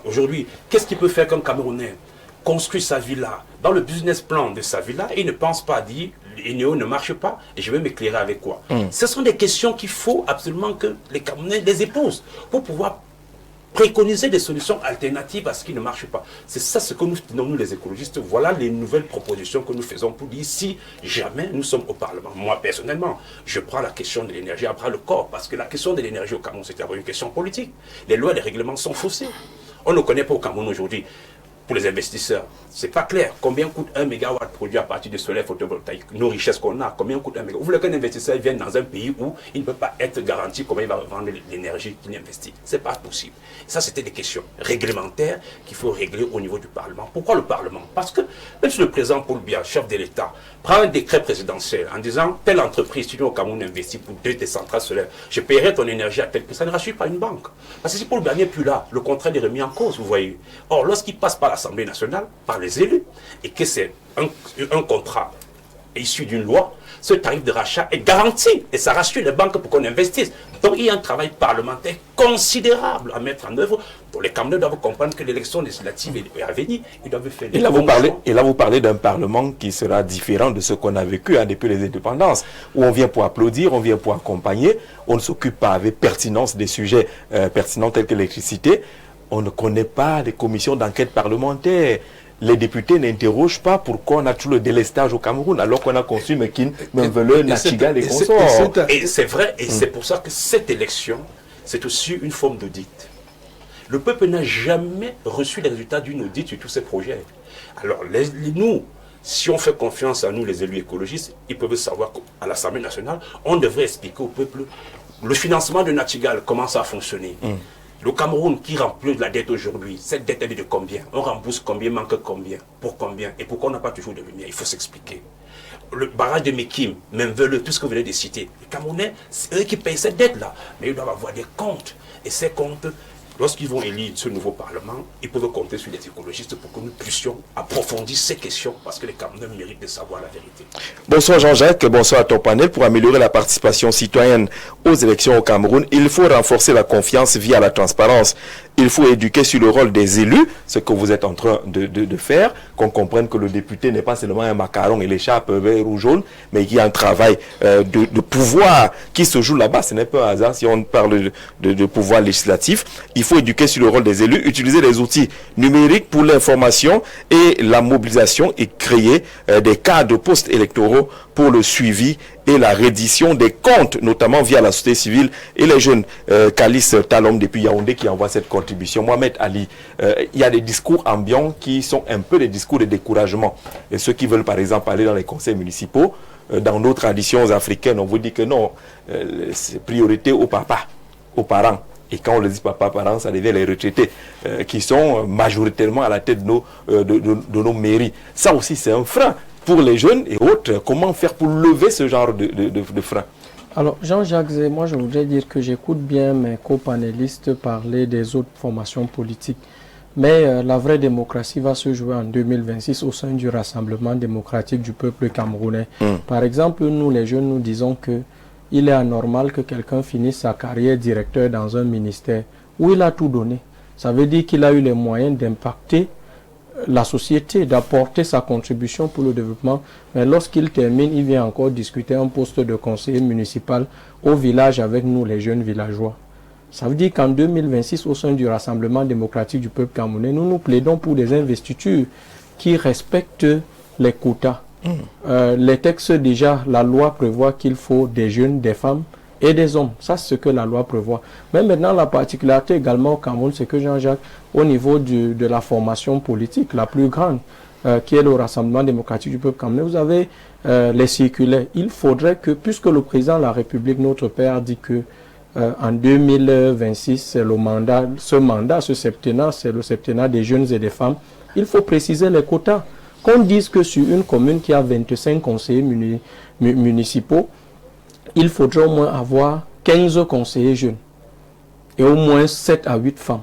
Aujourd'hui, qu'est-ce qu'il peut faire comme Camerounais? Construire sa villa, dans le business plan de sa villa, il ne pense pas à dire l'INEO ne marche pas et je vais m'éclairer avec quoi. Ce sont des questions qu'il faut absolument que les Camerounais les épousent pour pouvoir préconiser des solutions alternatives à ce qui ne marche pas. C'est ça ce que nous tenons, nous les écologistes. Voilà les nouvelles propositions que nous faisons pour dire si jamais nous sommes au Parlement. Moi, personnellement, je prends la question de l'énergie à bras le corps parce que la question de l'énergie au Cameroun, c'est d'abord une question politique. Les lois et les règlements sont faussés. On ne connaît pas au Cameroun aujourd'hui. Pour les investisseurs, c'est pas clair. Combien coûte 1 mégawatt produit à partir du soleil photovoltaïque? Nos richesses qu'on a, combien coûte 1 mégawatt? Vous voulez qu'un investisseur vienne dans un pays où il ne peut pas être garanti comment il va vendre l'énergie qu'il investit? C'est pas possible. Ça, c'était des questions réglementaires qu'il faut régler au niveau du Parlement. Pourquoi le Parlement? Parce que même si le président Paul Biya, chef de l'État, prend un décret présidentiel en disant telle entreprise, si tu es au Cameroun investit pour 2 des centrales solaires, je paierai ton énergie à tel prix. Ça ne rassure pas une banque. Parce que si Paul Biya n'est plus là, le contrat est remis en cause, vous voyez. Or, lorsqu'il passe par l'Assemblée nationale, par les élus, et que c'est un contrat issu d'une loi, ce tarif de rachat est garanti et ça rassure les banques pour qu'on investisse. Donc il y a un travail parlementaire considérable à mettre en œuvre. Donc les Camerounais doivent comprendre que l'élection législative est à venir. Ils doivent faire des et là vous parlez d'un Parlement qui sera différent de ce qu'on a vécu depuis les indépendances, où on vient pour applaudir, on vient pour accompagner, on ne s'occupe pas avec pertinence des sujets pertinents tels que l'électricité. On ne connaît pas les commissions d'enquête parlementaire. Les députés n'interrogent pas pourquoi on a tout le délestage au Cameroun, alors qu'on a conçu Mekin, Menveleux, Nachigal et consorts. Et c'est vrai, et c'est pour ça que cette élection, c'est aussi une forme d'audit. Le peuple n'a jamais reçu les résultats d'une audit sur tous ces projets. Alors, nous, si on fait confiance à nous, les élus écologistes, ils peuvent savoir qu'à l'Assemblée nationale, on devrait expliquer au peuple le financement de Nachtigal, comment ça a fonctionné. Le Cameroun qui remplit de la dette aujourd'hui, cette dette elle est de combien? On rembourse combien, manque combien? Pour combien? Et pourquoi on n'a pas toujours de lumière? Il faut s'expliquer. Le barrage de Mekim, même Veleux, tout ce que vous venez de citer, les Camerounais, c'est eux qui payent cette dette-là. Mais ils doivent avoir des comptes. Et ces comptes, lorsqu'ils vont élire ce nouveau Parlement, ils peuvent compter sur les écologistes pour que nous puissions approfondir ces questions, parce que les Camerounais méritent de savoir la vérité. Bonsoir Jean-Jacques, bonsoir à ton panel. Pour améliorer la participation citoyenne aux élections au Cameroun, il faut renforcer la confiance via la transparence. Il faut éduquer sur le rôle des élus, ce que vous êtes en train de faire, qu'on comprenne que le député n'est pas seulement un macaron et l'écharpe vert ou jaune, mais qu'il y a un travail de pouvoir qui se joue là-bas. Ce n'est pas un hasard si on parle de pouvoir législatif. Il faut éduquer sur le rôle des élus, utiliser les outils numériques pour l'information et la mobilisation et créer des cadres de postes électoraux pour le suivi et la reddition des comptes, notamment via la société civile et les jeunes. Calice Talom depuis Yaoundé qui envoie cette contribution. Mohamed Ali, il y a des discours ambiants qui sont un peu des discours de découragement. Et ceux qui veulent par exemple aller dans les conseils municipaux, dans nos traditions africaines, on vous dit que non, c'est priorité au papa, aux parents. Et quand on le dit papa, parents, ça devient les retraités qui sont majoritairement à la tête de nos mairies. Ça aussi, c'est un frein pour les jeunes et autres. Comment faire pour lever ce genre de frein? Alors, Jean-Jacques Zé, moi je voudrais dire que j'écoute bien mes copanélistes parler des autres formations politiques. Mais la vraie démocratie va se jouer en 2026 au sein du Rassemblement démocratique du peuple camerounais. Par exemple, nous les jeunes, nous disons que il est anormal que quelqu'un finisse sa carrière directeur dans un ministère où il a tout donné. Ça veut dire qu'il a eu les moyens d'impacter la société, d'apporter sa contribution pour le développement. Mais lorsqu'il termine, il vient encore discuter un poste de conseiller municipal au village avec nous, les jeunes villageois. Ça veut dire qu'en 2026, au sein du Rassemblement démocratique du peuple camerounais, nous nous plaidons pour des investitures qui respectent les quotas. Les textes déjà, la loi prévoit qu'il faut des jeunes, des femmes et des hommes. Ça, c'est ce que la loi prévoit. Mais maintenant, la particularité également au Cameroun, c'est que Jean-Jacques, au niveau de la formation politique, la plus grande, qui est le Rassemblement démocratique du peuple camerounais, vous avez les circulaires. Il faudrait que, puisque le président de la République, notre père, dit que en 2026, c'est le mandat, ce septennat, c'est le septennat des jeunes et des femmes, il faut préciser les quotas. Qu'on dise que sur une commune qui a 25 conseillers municipaux, il faudrait au moins avoir 15 conseillers jeunes et au moins 7 à 8 femmes.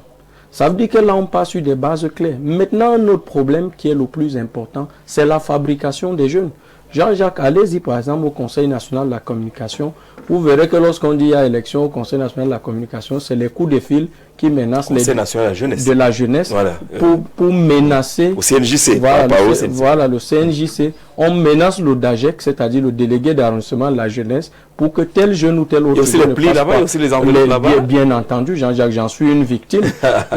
Ça veut dire que là, on passe sur des bases claires. Maintenant, notre problème qui est le plus important, c'est la fabrication des jeunes. Jean-Jacques, allez-y par exemple au Conseil national de la communication. Vous verrez que lorsqu'on dit il y a élection au Conseil national de la communication, c'est les coups de fil qui menacent de la jeunesse voilà. pour menacer au CNJC. Voilà, le CNJC. On menace le DAGEC, c'est-à-dire le délégué d'arrondissement de la jeunesse, pour que tel jeune ou tel autre... Il y a aussi les plis là-bas, il y a aussi les enveloppes là-bas. Bien entendu, Jean-Jacques, j'en suis une victime.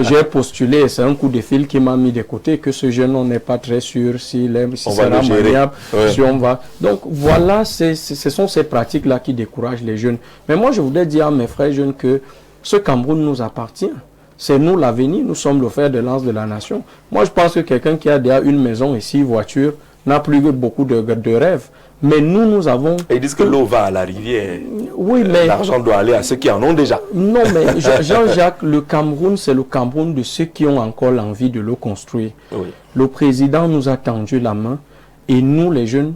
J'ai postulé, c'est un coup de fil qui m'a mis de côté, que ce jeune, on n'est pas très sûr si sera maniable, si on va... Donc voilà, ce sont ces pratiques-là qui découragent les jeunes. Mais moi, je voudrais dire à mes frères jeunes que ce Cameroun nous appartient. C'est nous l'avenir, nous sommes le fer de lance de la nation. Moi, je pense que quelqu'un qui a déjà une maison et 6 voitures n'a plus beaucoup de rêves. Mais nous avons... Et ils disent que l'eau va à la rivière. Oui, mais... L'argent doit aller à ceux qui en ont déjà. Non, mais Jean-Jacques, le Cameroun, c'est le Cameroun de ceux qui ont encore l'envie de le construire. Oui. Le président nous a tendu la main et nous, les jeunes,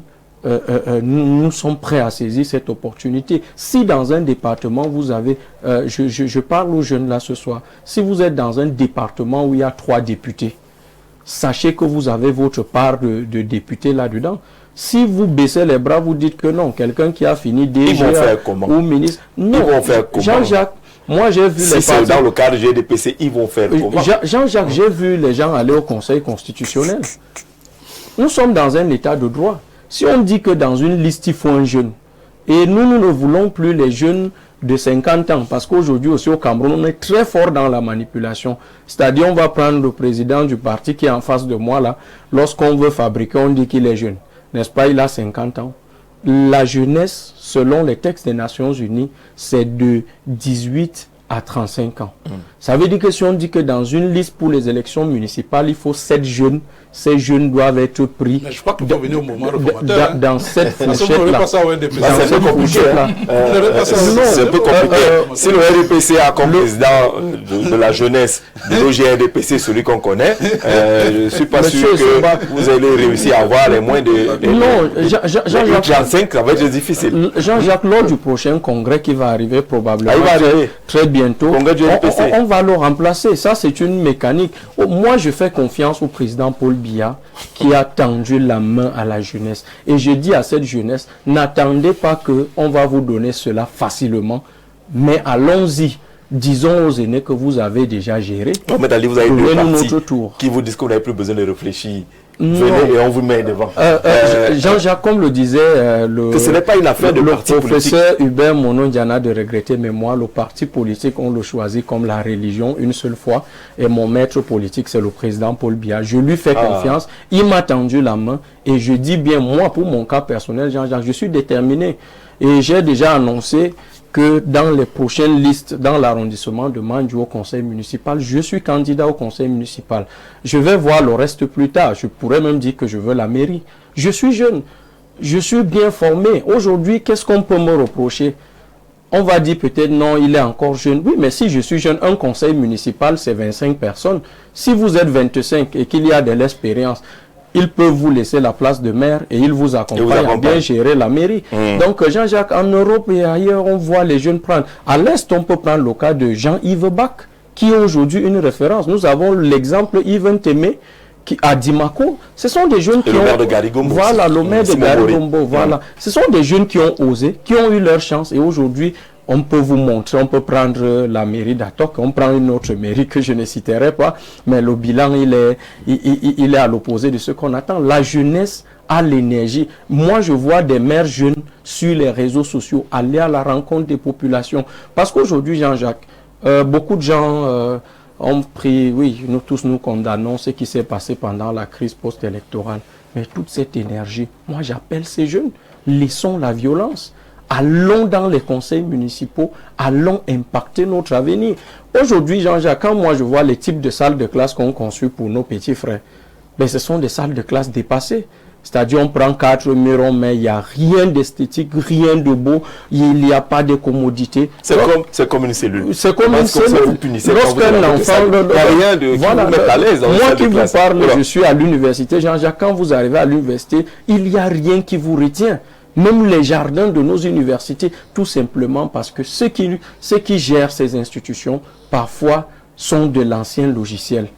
nous sommes prêts à saisir cette opportunité. Si dans un département, vous avez... je parle aux jeunes là ce soir. Si vous êtes dans un département où il y a 3 députés, sachez que vous avez votre part de députés là-dedans. Si vous baissez les bras, vous dites que non, quelqu'un qui a fini DG ou ministre... Non, ils vont faire comment? Jean-Jacques, moi j'ai vu les partis... dans le cadre GDPC, ils vont faire comment? Jean-Jacques, j'ai vu les gens aller au Conseil constitutionnel. Nous sommes dans un état de droit. Si on dit que dans une liste, il faut un jeune, et nous ne voulons plus les jeunes de 50 ans, parce qu'aujourd'hui aussi au Cameroun, on est très fort dans la manipulation. C'est-à-dire, on va prendre le président du parti qui est en face de moi, là. Lorsqu'on veut fabriquer, on dit qu'il est jeune. N'est-ce pas? Il a 50 ans. La jeunesse, selon les textes des Nations Unies, c'est de 18 à 35 ans. Ça veut dire que si on dit que dans une liste pour les élections municipales, il faut 7 jeunes, ces jeunes doivent être pris. Mais je crois qu'il faut venir au moment réformateur. Dans cette Parce qu'on ne fourchette-là. veut pas ça au RDPC. C'est un peu compliqué. C'est un peu compliqué. Si le RDPC a comme président de la jeunesse de l'OGRDPC, celui qu'on connaît, je ne suis pas sûr que vous allez réussir à avoir les moins de... Non, Jean-Jacques, 35, ça va être difficile. Jean-Jacques, lors du prochain congrès qui va arriver probablement très bientôt, on va le remplacer. Ça, c'est une mécanique. Moi, je fais confiance au président Paul Biya qui a tendu la main à la jeunesse. Et je dis à cette jeunesse, n'attendez pas qu'on va vous donner cela facilement, mais allons-y. Disons aux aînés que vous avez déjà géré. Mais Dali, vous avez deux partis tour. qui vous disent que vous n'avez plus besoin de réfléchir. Venez et on vous met devant. Jean-Jacques, comme le disait que ce n'est pas une affaire de parti politique. Le professeur Hubert Monon-Diana de regretter, mais moi, le parti politique, on le choisit comme la religion une seule fois. Et mon maître politique, c'est le président Paul Biya. Je lui fais confiance. Il m'a tendu la main. Et je dis bien, moi, pour mon cas personnel, Jean-Jacques, je suis déterminé. Et j'ai déjà annoncé que dans les prochaines listes, dans l'arrondissement de Mandjou au conseil municipal, je suis candidat au conseil municipal. Je vais voir le reste plus tard. Je pourrais même dire que je veux la mairie. Je suis jeune. Je suis bien formé. Aujourd'hui, qu'est-ce qu'on peut me reprocher? On va dire peut-être non, il est encore jeune. Oui, mais si je suis jeune, un conseil municipal, c'est 25 personnes. Si vous êtes 25 et qu'il y a de l'expérience, ils peuvent vous laisser la place de maire et ils vous accompagnent à bien gérer la mairie. Donc, Jean-Jacques, en Europe et ailleurs, on voit les jeunes prendre. À l'Est, on peut prendre le cas de Jean-Yves Bach, qui est aujourd'hui une référence. Nous avons l'exemple Yves Témé, qui à Dimako. Ce sont des jeunes qui ont... Voilà, le maire de Garigombo. Voilà. Ce sont des jeunes qui ont osé, qui ont eu leur chance. Et aujourd'hui, on peut vous montrer, on peut prendre la mairie d'Atok, on prend une autre mairie que je ne citerai pas, mais le bilan, il est à l'opposé de ce qu'on attend. La jeunesse a l'énergie. Moi, je vois des maires jeunes sur les réseaux sociaux aller à la rencontre des populations. Parce qu'aujourd'hui, Jean-Jacques, beaucoup de gens ont pris, oui, nous tous nous condamnons ce qui s'est passé pendant la crise post-électorale. Mais toute cette énergie, moi j'appelle ces jeunes, laissons la violence. Allons dans les conseils municipaux, allons impacter notre avenir. Aujourd'hui, Jean-Jacques, quand moi je vois les types de salles de classe qu'on construit pour nos petits frères, ben, ce sont des salles de classe dépassées. C'est-à-dire, on prend 4 murs, mais il n'y a rien d'esthétique, rien de beau, il n'y a pas de commodité. C'est comme une cellule. C'est comme une cellule. Lorsqu'un enfant, rien de voilà, qui vous met à l'aise. Moi qui vous parle, je suis à l'université. Jean-Jacques, quand vous arrivez à l'université, il n'y a rien qui vous retient. Même les jardins de nos universités, tout simplement parce que ceux qui gèrent ces institutions, parfois, sont de l'ancien logiciel.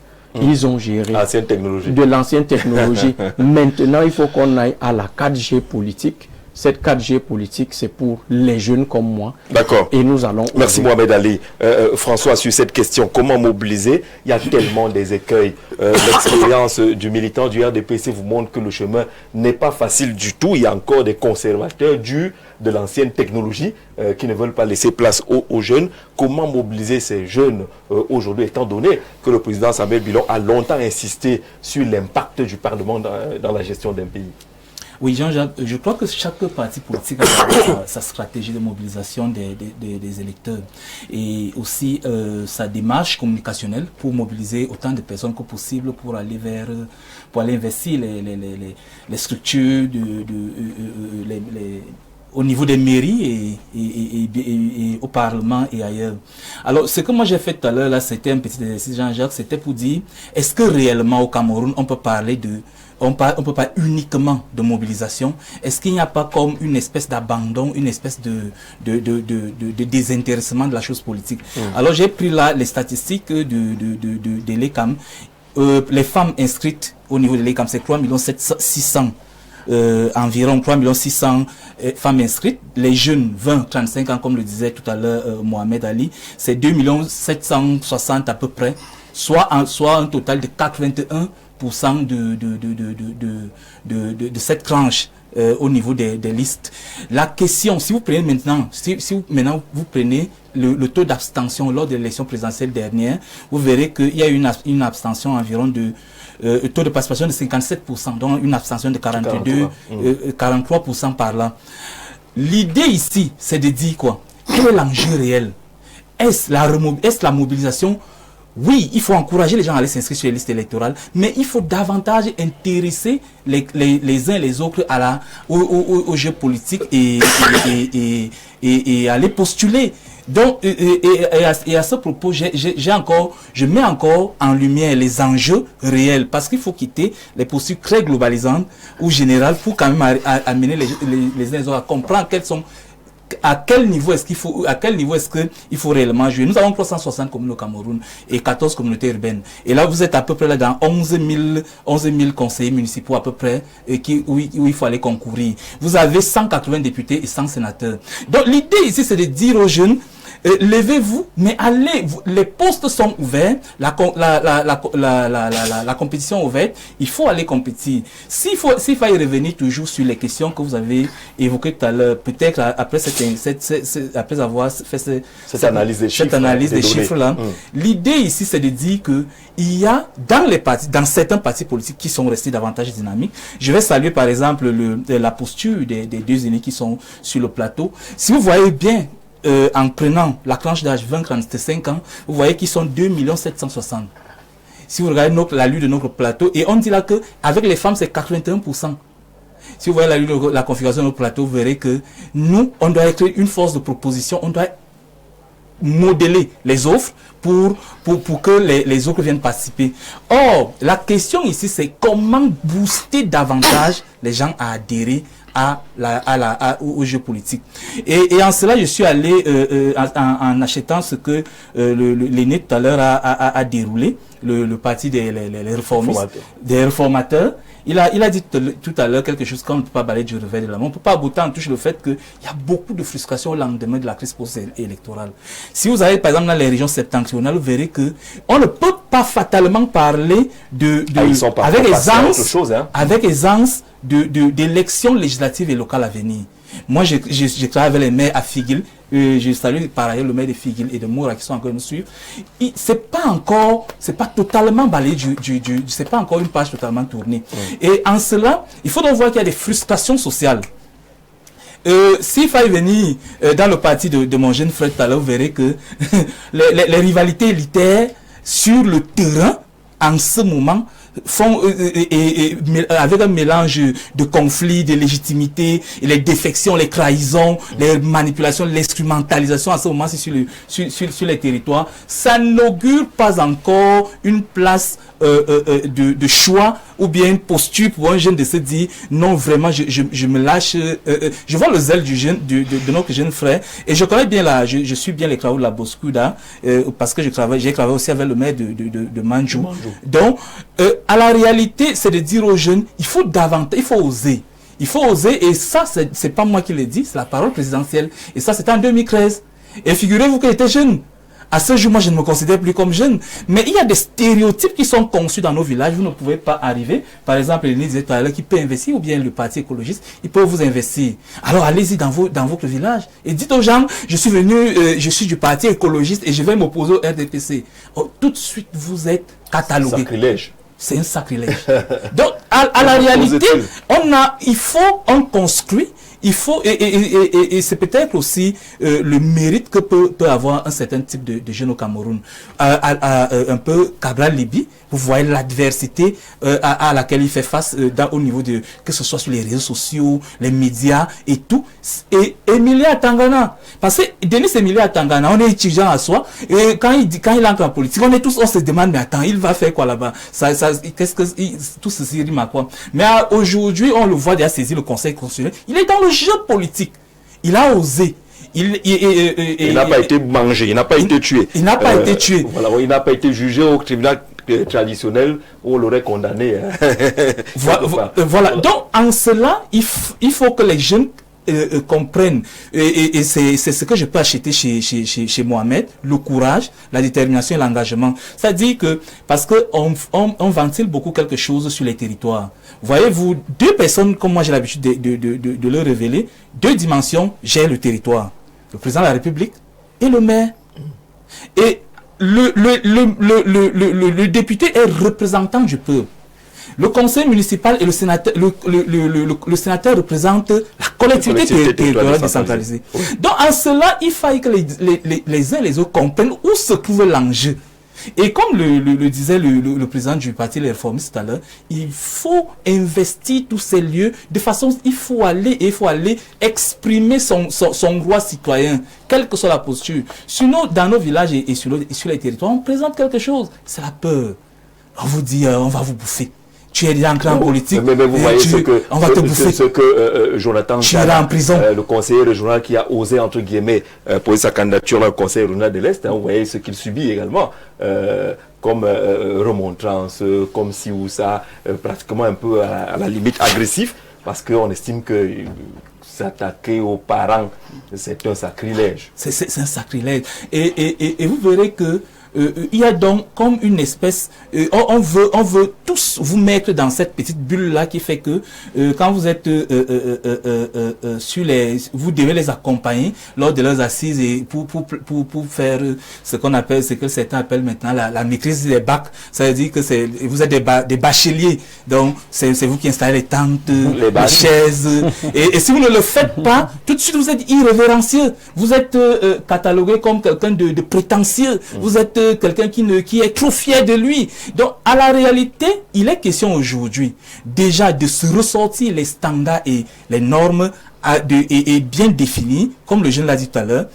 Ils ont géré de l'ancienne technologie. Maintenant, il faut qu'on aille à la 4G politique. Cette 4G politique, c'est pour les jeunes comme moi. D'accord. Et nous allons... Merci Mohamed Ali. François, sur cette question, comment mobiliser? Il y a tellement des écueils. L'expérience du militant du RDPC vous montre que le chemin n'est pas facile du tout. Il y a encore des conservateurs dus de l'ancienne technologie qui ne veulent pas laisser place aux jeunes. Comment mobiliser ces jeunes aujourd'hui, étant donné que le président Samuel Bilon a longtemps insisté sur l'impact du Parlement dans la gestion d'un pays? Oui, Jean-Jacques, je crois que chaque parti politique a sa stratégie de mobilisation des électeurs et aussi sa démarche communicationnelle pour mobiliser autant de personnes que possible pour aller investir les structures au niveau des mairies et au Parlement et ailleurs. Alors, ce que moi j'ai fait tout à l'heure, là, c'était un petit exercice, Jean-Jacques, c'était pour dire, est-ce que réellement au Cameroun, on peut parler on peut pas uniquement de mobilisation? Est-ce qu'il n'y a pas comme une espèce d'abandon, une espèce de désintéressement de la chose politique? Alors, j'ai pris là les statistiques de l'ECAM. Les femmes inscrites au niveau de l'ECAM, c'est 3 600 environ 3 600 femmes inscrites. Les jeunes 20-35 ans, comme le disait tout à l'heure Mohamed Ali, c'est 2 760 à peu près, soit un total de 81% de cette tranche au niveau des listes. La question, si vous prenez maintenant, vous prenez le taux d'abstention lors de l'élection présidentielle dernière, vous verrez qu'il y a une abstention environ taux de participation de 57%, donc une abstention de 43% par là. L'idée ici, c'est de dire quoi? Quel est l'enjeu réel? est-ce la mobilisation? Oui, il faut encourager les gens à aller s'inscrire sur les listes électorales, mais il faut davantage intéresser les uns et les autres au jeu politique et aller postuler. Donc, et à ce propos, je mets encore en lumière les enjeux réels, parce qu'il faut quitter les postures très globalisantes ou générales pour quand même amener les uns et les autres à comprendre à quel niveau est-ce qu'il faut réellement jouer. Nous avons 360 communes au Cameroun et 14 communautés urbaines. Et là, vous êtes à peu près là dans 11 000 conseillers municipaux à peu près où il faut aller concourir. Vous avez 180 députés et 100 sénateurs. Donc, l'idée ici, c'est de dire aux jeunes, levez-vous, mais allez, les postes sont ouverts, la compétition est ouverte, il faut aller compétir. S'il faut y revenir toujours sur les questions que vous avez évoquées tout à l'heure, peut-être après avoir fait cette analyse des chiffres là, l'idée ici c'est de dire que il y a dans certains partis politiques qui sont restés davantage dynamiques. Je vais saluer par exemple la posture des deux aînés qui sont sur le plateau. Si vous voyez bien, en prenant la tranche d'âge 20-35 ans, vous voyez qu'ils sont 2 760 000. Si vous regardez la lutte de notre plateau, et on dit là que avec les femmes, c'est 81%. Si vous voyez la configuration de notre plateau, vous verrez que nous, on doit être une force de proposition, on doit modeler les offres pour que les autres viennent participer. Or, la question ici, c'est comment booster davantage les gens à adhérer au jeu politique. Et en cela, je suis allé en achetant ce que l'aîné tout à l'heure a déroulé, le parti des réformistes, des réformateurs. Il a dit tout à l'heure quelque chose qu'on ne peut pas balayer du revers de la main. On ne peut pas botter en touche le fait qu'il y a beaucoup de frustration au lendemain de la crise post-électorale. Si vous allez par exemple dans les régions septentrionales, vous verrez que on ne peut pas fatalement parler avec aisance d'élections législatives et locales à venir. Moi, je travaille avec les maires à Figuil. Je salue par ailleurs le maire de Figuil et de Moura qui sont encore nous suivre. C'est pas totalement balayé c'est pas encore une page totalement tournée. Et en cela, il faut donc voir qu'il y a des frustrations sociales. S'il fallait venir dans le parti de mon jeune frère tout à l'heure, vous verrez que les rivalités élitaires sur le terrain, en ce moment, font avec un mélange de conflits, de légitimité, et les défections, les trahisons, les manipulations, l'instrumentalisation à ce moment sur les territoires, ça n'augure pas encore une place de choix ou bien une posture pour un jeune de se dire non vraiment je me lâche. Je vois le zèle de notre jeune frère et je connais bien je suis bien les travaux de la Boscuda parce que j'ai travaillé aussi avec le maire de Manjou. Donc à la réalité c'est de dire aux jeunes il faut oser. Il faut oser et ça c'est pas moi qui le dis, c'est la parole présidentielle et ça c'était en 2013 et figurez-vous qu'il était jeune. À ce jour, moi, je ne me considère plus comme jeune. Mais il y a des stéréotypes qui sont conçus dans nos villages. Vous ne pouvez pas arriver. Par exemple, il disait tout à l'heure qui peut investir, ou bien le parti écologiste, il peut vous investir. Alors, allez-y dans votre village. Et dites aux gens, je suis du parti écologiste et je vais m'opposer au RDPC. Oh, tout de suite, vous êtes catalogué. Sacrilège. C'est un sacrilège. Donc, à la réalité, on construit. Il faut, et c'est peut-être aussi le mérite que peut avoir un certain type de jeunes au Cameroun. Un peu Cabral Libye, vous voyez l'adversité à laquelle il fait face au niveau que ce soit sur les réseaux sociaux, les médias et tout. Et Emilia Tangana, parce que Denis Emilia Tangana, on est étudiant à soi, et quand il entre en politique, on se demande, mais attends, il va faire quoi là-bas? Tout ceci rime à quoi? Mais aujourd'hui, on le voit déjà saisir le Conseil constitutionnel. Il est dans le jeu politique. Il a osé. Il n'a pas été mangé, il n'a pas été tué. Il n'a pas été tué. Voilà, il n'a pas été jugé au tribunal traditionnel où on l'aurait condamné. Voilà. Donc, en cela, il faut que les jeunes comprennent, et c'est ce que je peux acheter chez Mohamed, le courage, la détermination et l'engagement. C'est-à-dire que, parce que on ventile beaucoup quelque chose sur les territoires. Voyez-vous, deux personnes, comme moi j'ai l'habitude de le révéler, deux dimensions gèrent le territoire. Le président de la République et le maire. Et le député est représentant du peuple. Le conseil municipal et le sénateur, le sénateur représente la collectivité territoriale décentralisée. Oui. Donc en cela, il faille que les uns et les autres comprennent où se trouve l'enjeu. Et comme le disait le président du parti Les Réformistes tout à l'heure, il faut investir tous ces lieux de façon, il faut aller exprimer son droit citoyen, quelle que soit la posture. Sinon, dans nos villages et sur les territoires, on présente quelque chose, c'est la peur. On vous dit, on va vous bouffer. Tu es déjà entré en politique, mais vous voyez on va te bouffer. Ce que Jonathan tu iras en prison. Le conseiller régional qui a osé, entre guillemets, poser sa candidature au conseil régional de l'Est, vous voyez ce qu'il subit également, comme remontrance, comme si ou ça, pratiquement un peu à la limite agressif, parce qu'on estime que s'attaquer aux parents, c'est un sacrilège. C'est un sacrilège. Et vous verrez que il y a donc comme une espèce, on veut tous vous mettre dans cette petite bulle là qui fait que quand vous êtes vous devez les accompagner lors de leurs assises et pour faire ce qu'on appelle, ce que certains appellent maintenant la maîtrise des bacs. Ça veut dire que vous êtes des bacheliers, donc c'est vous qui installez les tentes, les chaises, et si vous ne le faites pas, tout de suite vous êtes irrévérencieux, vous êtes catalogué comme quelqu'un de prétentieux, vous êtes quelqu'un qui est trop fier de lui. Donc, à la réalité, il est question aujourd'hui déjà de se ressortir les standards et les normes et bien définis, comme le jeune l'a dit tout à l'heure.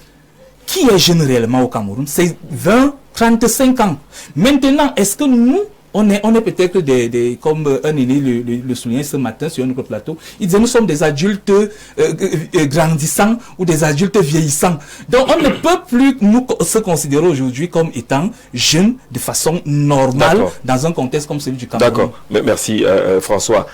Qui est jeune réellement au Cameroun? C'est 20, 35 ans. Maintenant, est-ce que nous, on est peut-être comme un aîné le soulignait ce matin sur notre plateau, il disait nous sommes des adultes grandissants ou des adultes vieillissants. Donc on ne peut plus nous se considérer aujourd'hui comme étant jeunes de façon normale dans un contexte comme celui du Cameroun. D'accord, merci François.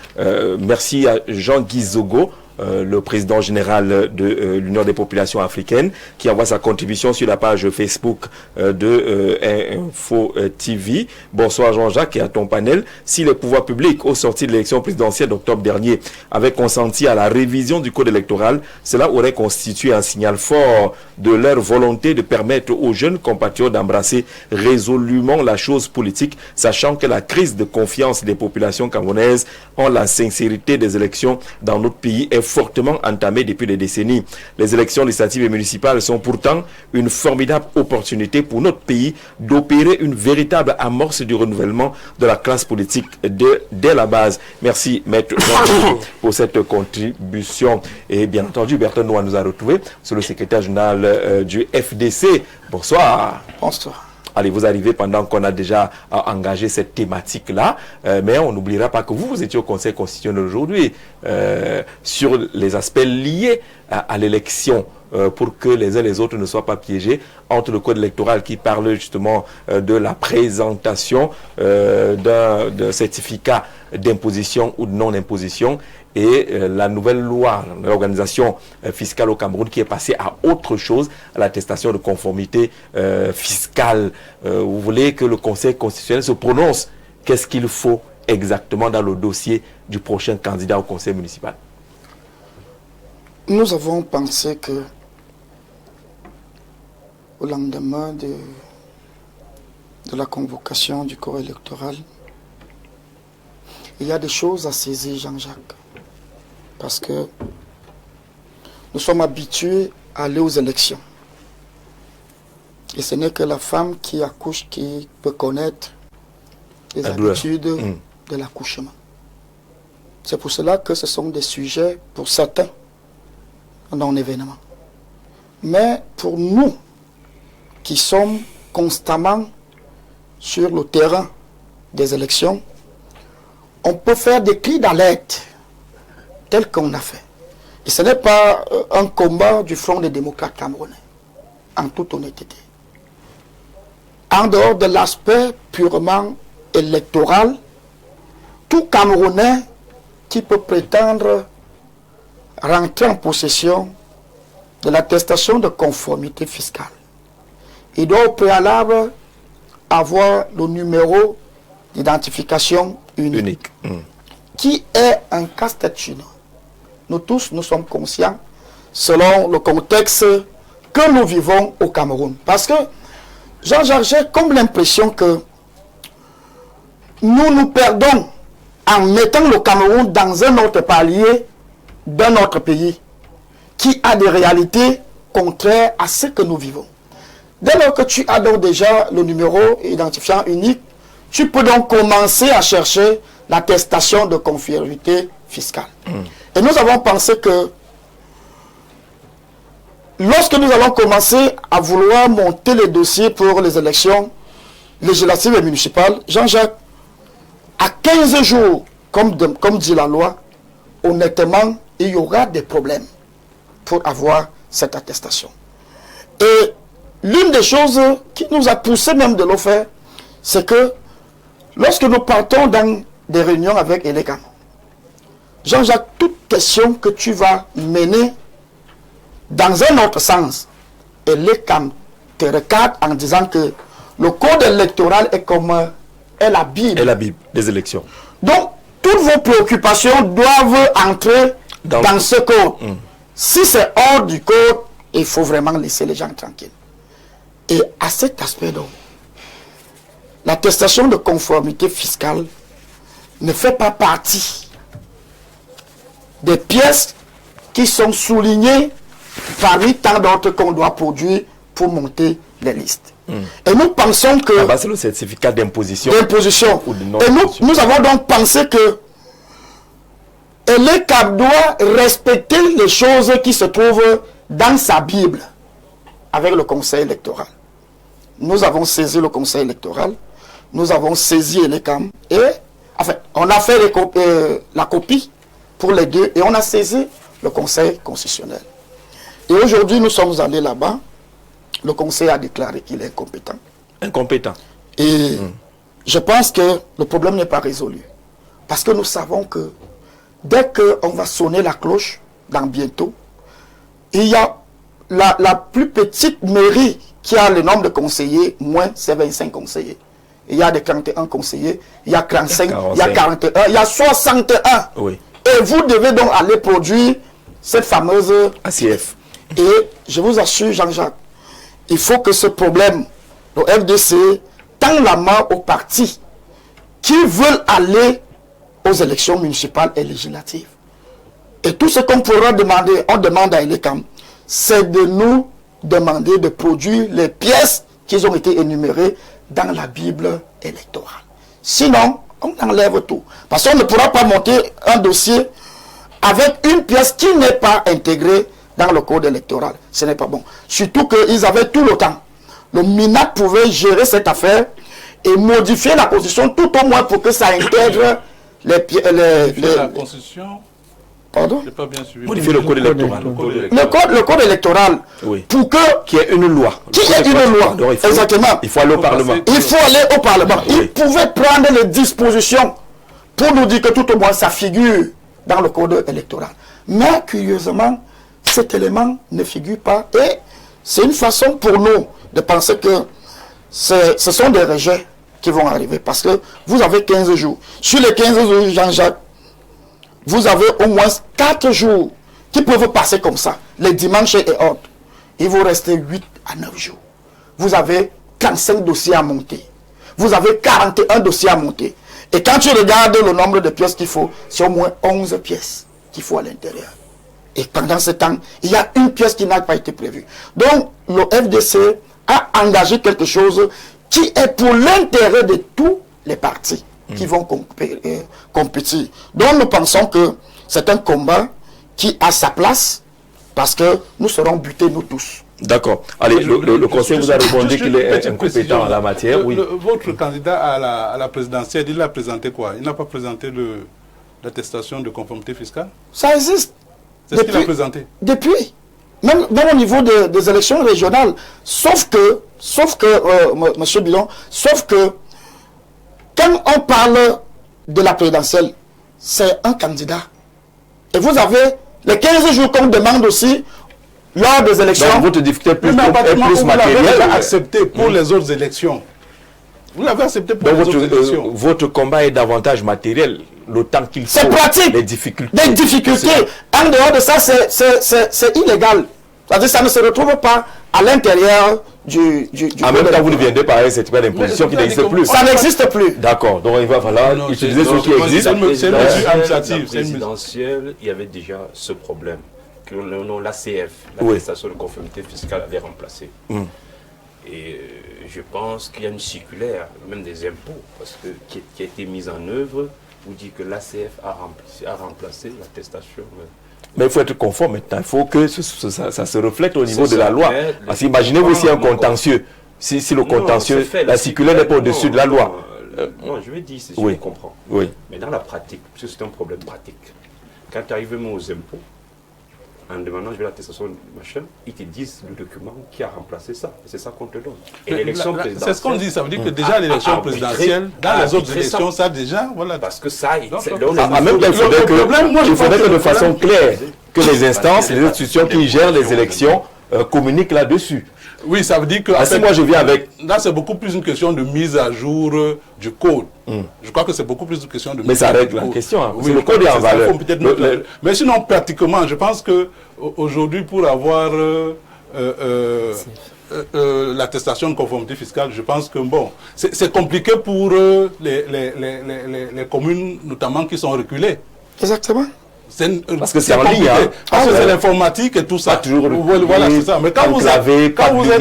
Merci à Jean-Guy Zogo, le président général de l'Union des populations africaines, qui envoie sa contribution sur la page Facebook de Info TV. Bonsoir Jean-Jacques et à ton panel. Si les pouvoirs publics, au sorti de l'élection présidentielle d'octobre dernier, avaient consenti à la révision du code électoral, cela aurait constitué un signal fort de leur volonté de permettre aux jeunes compatriotes d'embrasser résolument la chose politique, sachant que la crise de confiance des populations camerounaises en la sincérité des élections dans notre pays est fortement entamée depuis des décennies. Les élections législatives et municipales sont pourtant une formidable opportunité pour notre pays d'opérer une véritable amorce du renouvellement de la classe politique dès la base. Merci Maître Jean pour cette contribution. Et bien entendu, Bertrand Noah nous a retrouvés sur le secrétaire général du FDC. Bonsoir. Bonsoir. Allez, vous arrivez pendant qu'on a déjà engagé cette thématique-là, mais on n'oubliera pas que vous étiez au Conseil constitutionnel aujourd'hui sur les aspects liés à l'élection pour que les uns et les autres ne soient pas piégés entre le code électoral qui parle justement de la présentation d'un certificat d'imposition ou de non-imposition et la nouvelle loi, l'organisation fiscale au Cameroun qui est passée à autre chose, à l'attestation de conformité fiscale. Vous voulez que le Conseil constitutionnel se prononce? Qu'est-ce qu'il faut exactement dans le dossier du prochain candidat au Conseil municipal? Nous avons pensé que au lendemain de la convocation du corps électoral, il y a des choses à saisir, Jean-Jacques. Parce que nous sommes habitués à aller aux élections. Et ce n'est que la femme qui accouche qui peut connaître les habitudes de l'accouchement. C'est pour cela que ce sont des sujets, pour certains, non événement. Mais pour nous, qui sommes constamment sur le terrain des élections, on peut faire des cris d'alerte tel qu'on a fait. Et ce n'est pas un combat du Front des démocrates camerounais, en toute honnêteté. En dehors de l'aspect purement électoral, tout Camerounais qui peut prétendre rentrer en possession de l'attestation de conformité fiscale, il doit au préalable avoir le numéro d'identification unique. Qui est un casse-tête chinois. Nous tous, nous sommes conscients, selon le contexte que nous vivons au Cameroun. Parce que, Jean-Jacques, j'ai comme l'impression que nous perdons en mettant le Cameroun dans un autre palier d'un autre pays. qui a des réalités contraires à ce que nous vivons. Dès lors que tu as donc déjà le numéro identifiant unique, tu peux donc commencer à chercher l'attestation de conformité fiscale. Et nous avons pensé que lorsque nous allons commencer à vouloir monter les dossiers pour les élections législatives et municipales, Jean-Jacques, à 15 jours, comme dit la loi, honnêtement, il y aura des problèmes pour avoir cette attestation. Et l'une des choses qui nous a poussé même de le faire, c'est que lorsque nous partons dans des réunions avec Elecam, Jean-Jacques, toute question que tu vas mener dans un autre sens, Elecam te recadre en disant que le code électoral est comme est la Bible. Et la Bible des élections. Donc, toutes vos préoccupations doivent entrer dans ce code. Si c'est hors du code, il faut vraiment laisser les gens tranquilles. Et à cet aspect, donc, l'attestation de conformité fiscale ne fait pas partie des pièces qui sont soulignées parmi tant d'autres qu'on doit produire pour monter les listes. Et nous pensons que... Ah bah c'est le certificat d'imposition. Et nous avons donc pensé que l'ECAP doit respecter les choses qui se trouvent dans sa Bible avec le conseil électoral. Nous avons saisi le conseil électoral, nous avons saisi l'ECAM et enfin, on a fait la copie pour les deux et on a saisi le conseil constitutionnel. Et aujourd'hui, nous sommes allés là-bas. Le conseil a déclaré qu'il est incompétent. Incompétent. Et je pense que le problème n'est pas résolu. Parce que nous savons que dès qu'on va sonner la cloche, dans bientôt, il y a la plus petite mairie qui a le nombre de conseillers, moins c'est 25 conseillers. Il y a des 41 conseillers, il y a 45, il y a 41, il y a 61. Oui. Et vous devez donc aller produire cette fameuse ACF. Et je vous assure, Jean-Jacques, il faut que ce problème, le FDC, tend la main aux partis qui veulent aller aux élections municipales et législatives. Et tout ce qu'on pourra demander, on demande à Elecam, c'est de nous demander de produire les pièces qui ont été énumérées dans la Bible électorale. Sinon, on enlève tout. Parce qu'on ne pourra pas monter un dossier avec une pièce qui n'est pas intégrée dans le code électoral. Ce n'est pas bon. Surtout qu'ils avaient tout le temps. Le MINAC pouvait gérer cette affaire et modifier la Constitution tout au moins pour que ça intègre la Constitution. Pardon? Je n'ai pas bien suivi. Modifier le code électoral. Le code électoral. Oui. Pour que... Qui est une loi. Qui est une loi. Exactement. Il faut aller au Parlement. Il faut aller au Parlement. Oui. Il pouvait prendre les dispositions pour nous dire que tout au moins ça figure dans le code électoral. Mais curieusement, cet élément ne figure pas. Et c'est une façon pour nous de penser que ce sont des rejets qui vont arriver. Parce que vous avez 15 jours. Sur les 15 jours, Jean-Jacques, vous avez au moins 4 jours qui peuvent passer comme ça. Les dimanches et autres. Il vous reste 8 à 9 jours. Vous avez 35 dossiers à monter. Vous avez 41 dossiers à monter. Et quand tu regardes le nombre de pièces qu'il faut, c'est au moins 11 pièces qu'il faut à l'intérieur. Et pendant ce temps, il y a une pièce qui n'a pas été prévue. Donc, le FDC a engagé quelque chose qui est pour l'intérêt de tous les partis qui vont compétir. Donc, nous pensons que c'est un combat qui a sa place parce que nous serons butés, nous tous. D'accord. Allez, le Conseil vous a répondu qu'il est incompétent en la matière. Oui. Votre candidat à la présidentielle, il a présenté quoi? Il n'a pas présenté l'attestation de conformité fiscale? Ça existe. C'est ce qu'il a présenté? Depuis. Même au niveau des élections régionales. Sauf que M. Bilon, sauf que quand on parle de la présidentielle, c'est un candidat. Et vous avez les 15 jours qu'on demande aussi lors des élections. Donc, votre difficulté est plus vous matérielle. l'avez accepté pour les autres élections. Vous l'avez accepté pour les autres élections. Votre combat est davantage matériel. Le temps qu'il faut. C'est pratique. Les difficultés. Des difficultés. En dehors de ça, c'est illégal. C'est-à-dire ça ne se retrouve pas à l'intérieur du en même temps, vous ne viendez par un certificat d'imposition qui n'existe plus. Ça n'existe plus. D'accord. Donc il va falloir utiliser ce qui existe. C'est une mesure administrative. Présidentielle, il y avait déjà ce problème que l'ACF, l'attestation de conformité fiscale, avait remplacé. Et je pense qu'il y a une circulaire, même des impôts, qui a été mise en œuvre, où dit que l'ACF a remplacé l'attestation. Mais il faut être conforme maintenant. Il faut que ça se reflète au niveau de la loi. Parce qu'imaginez-vous s'il y a un contentieux. Si le contentieux, la circulaire n'est pas au-dessus de la loi. Non, je vais dire, c'est ce que je comprends. Oui. Mais dans la pratique, parce que c'est un problème pratique, quand tu arrives même aux impôts, en demandant, je vais l'attestation machin, ils te disent le document qui a remplacé ça. C'est ça qu'on te donne. Et l'élection présidentielle. C'est ce qu'on dit, ça veut dire que déjà l'élection présidentielle, dans les autres élections, ça déjà, voilà. Parce que ça, même il faudrait que de façon claire, que les instances, les institutions qui gèrent les élections communiquent là-dessus. Oui, ça veut dire que... Parce que moi, je viens avec... Là, c'est beaucoup plus une question de mise à jour du code. Je crois que c'est beaucoup plus une question de mise à jour. Mais ça règle la question. Hein. Oui, le code est en valeur. Mais sinon, pratiquement, je pense qu'aujourd'hui, pour avoir l'attestation de conformité fiscale, je pense que, bon, c'est compliqué pour les communes, notamment, qui sont reculées. Exactement. Parce que c'est en ligne, parce que c'est l'informatique et tout ça. Voilà, c'est ça. Mais quand vous êtes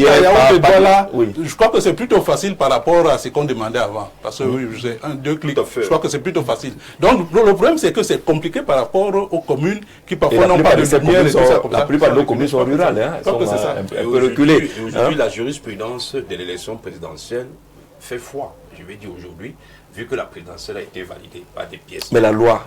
à Yaoundé, là, je crois que c'est plutôt facile par rapport à ce qu'on demandait avant. Parce que j'ai 2 clics, je crois que c'est plutôt facile. Donc le problème, c'est que c'est compliqué par rapport aux communes qui parfois n'ont pas de lumière et tout ça. La plupart de nos communes sont rurales, je crois que c'est ça. Un peu reculées. Aujourd'hui, la jurisprudence de l'élection présidentielle fait foi. Je vais dire aujourd'hui, vu que la présidentielle a été validée par des pièces. Mais la loi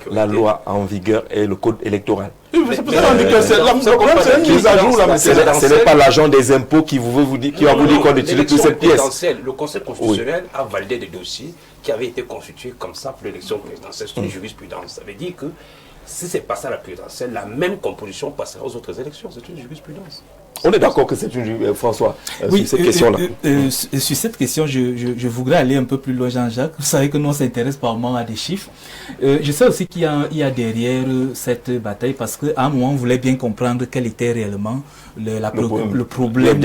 en vigueur est le code électoral. C'est pour ça qu'on dit que le problème, c'est une mise à jour. Ce n'est pas l'agent des impôts qui va vous dire qu'on utilise toute cette pièce. Le Conseil constitutionnel a validé des dossiers qui avaient été constitués comme ça pour l'élection présidentielle. C'est une jurisprudence. Ça veut dire que si c'est passé à la présidentielle, la même composition passera aux autres élections. C'est une jurisprudence. On est d'accord que c'est une... François, sur cette question-là. Sur cette question, je voudrais aller un peu plus loin, Jean-Jacques. Vous savez que nous, on s'intéresse par moment à des chiffres. Je sais aussi qu'il y a derrière cette bataille, parce qu'à un moment, on voulait bien comprendre quel était réellement le problème.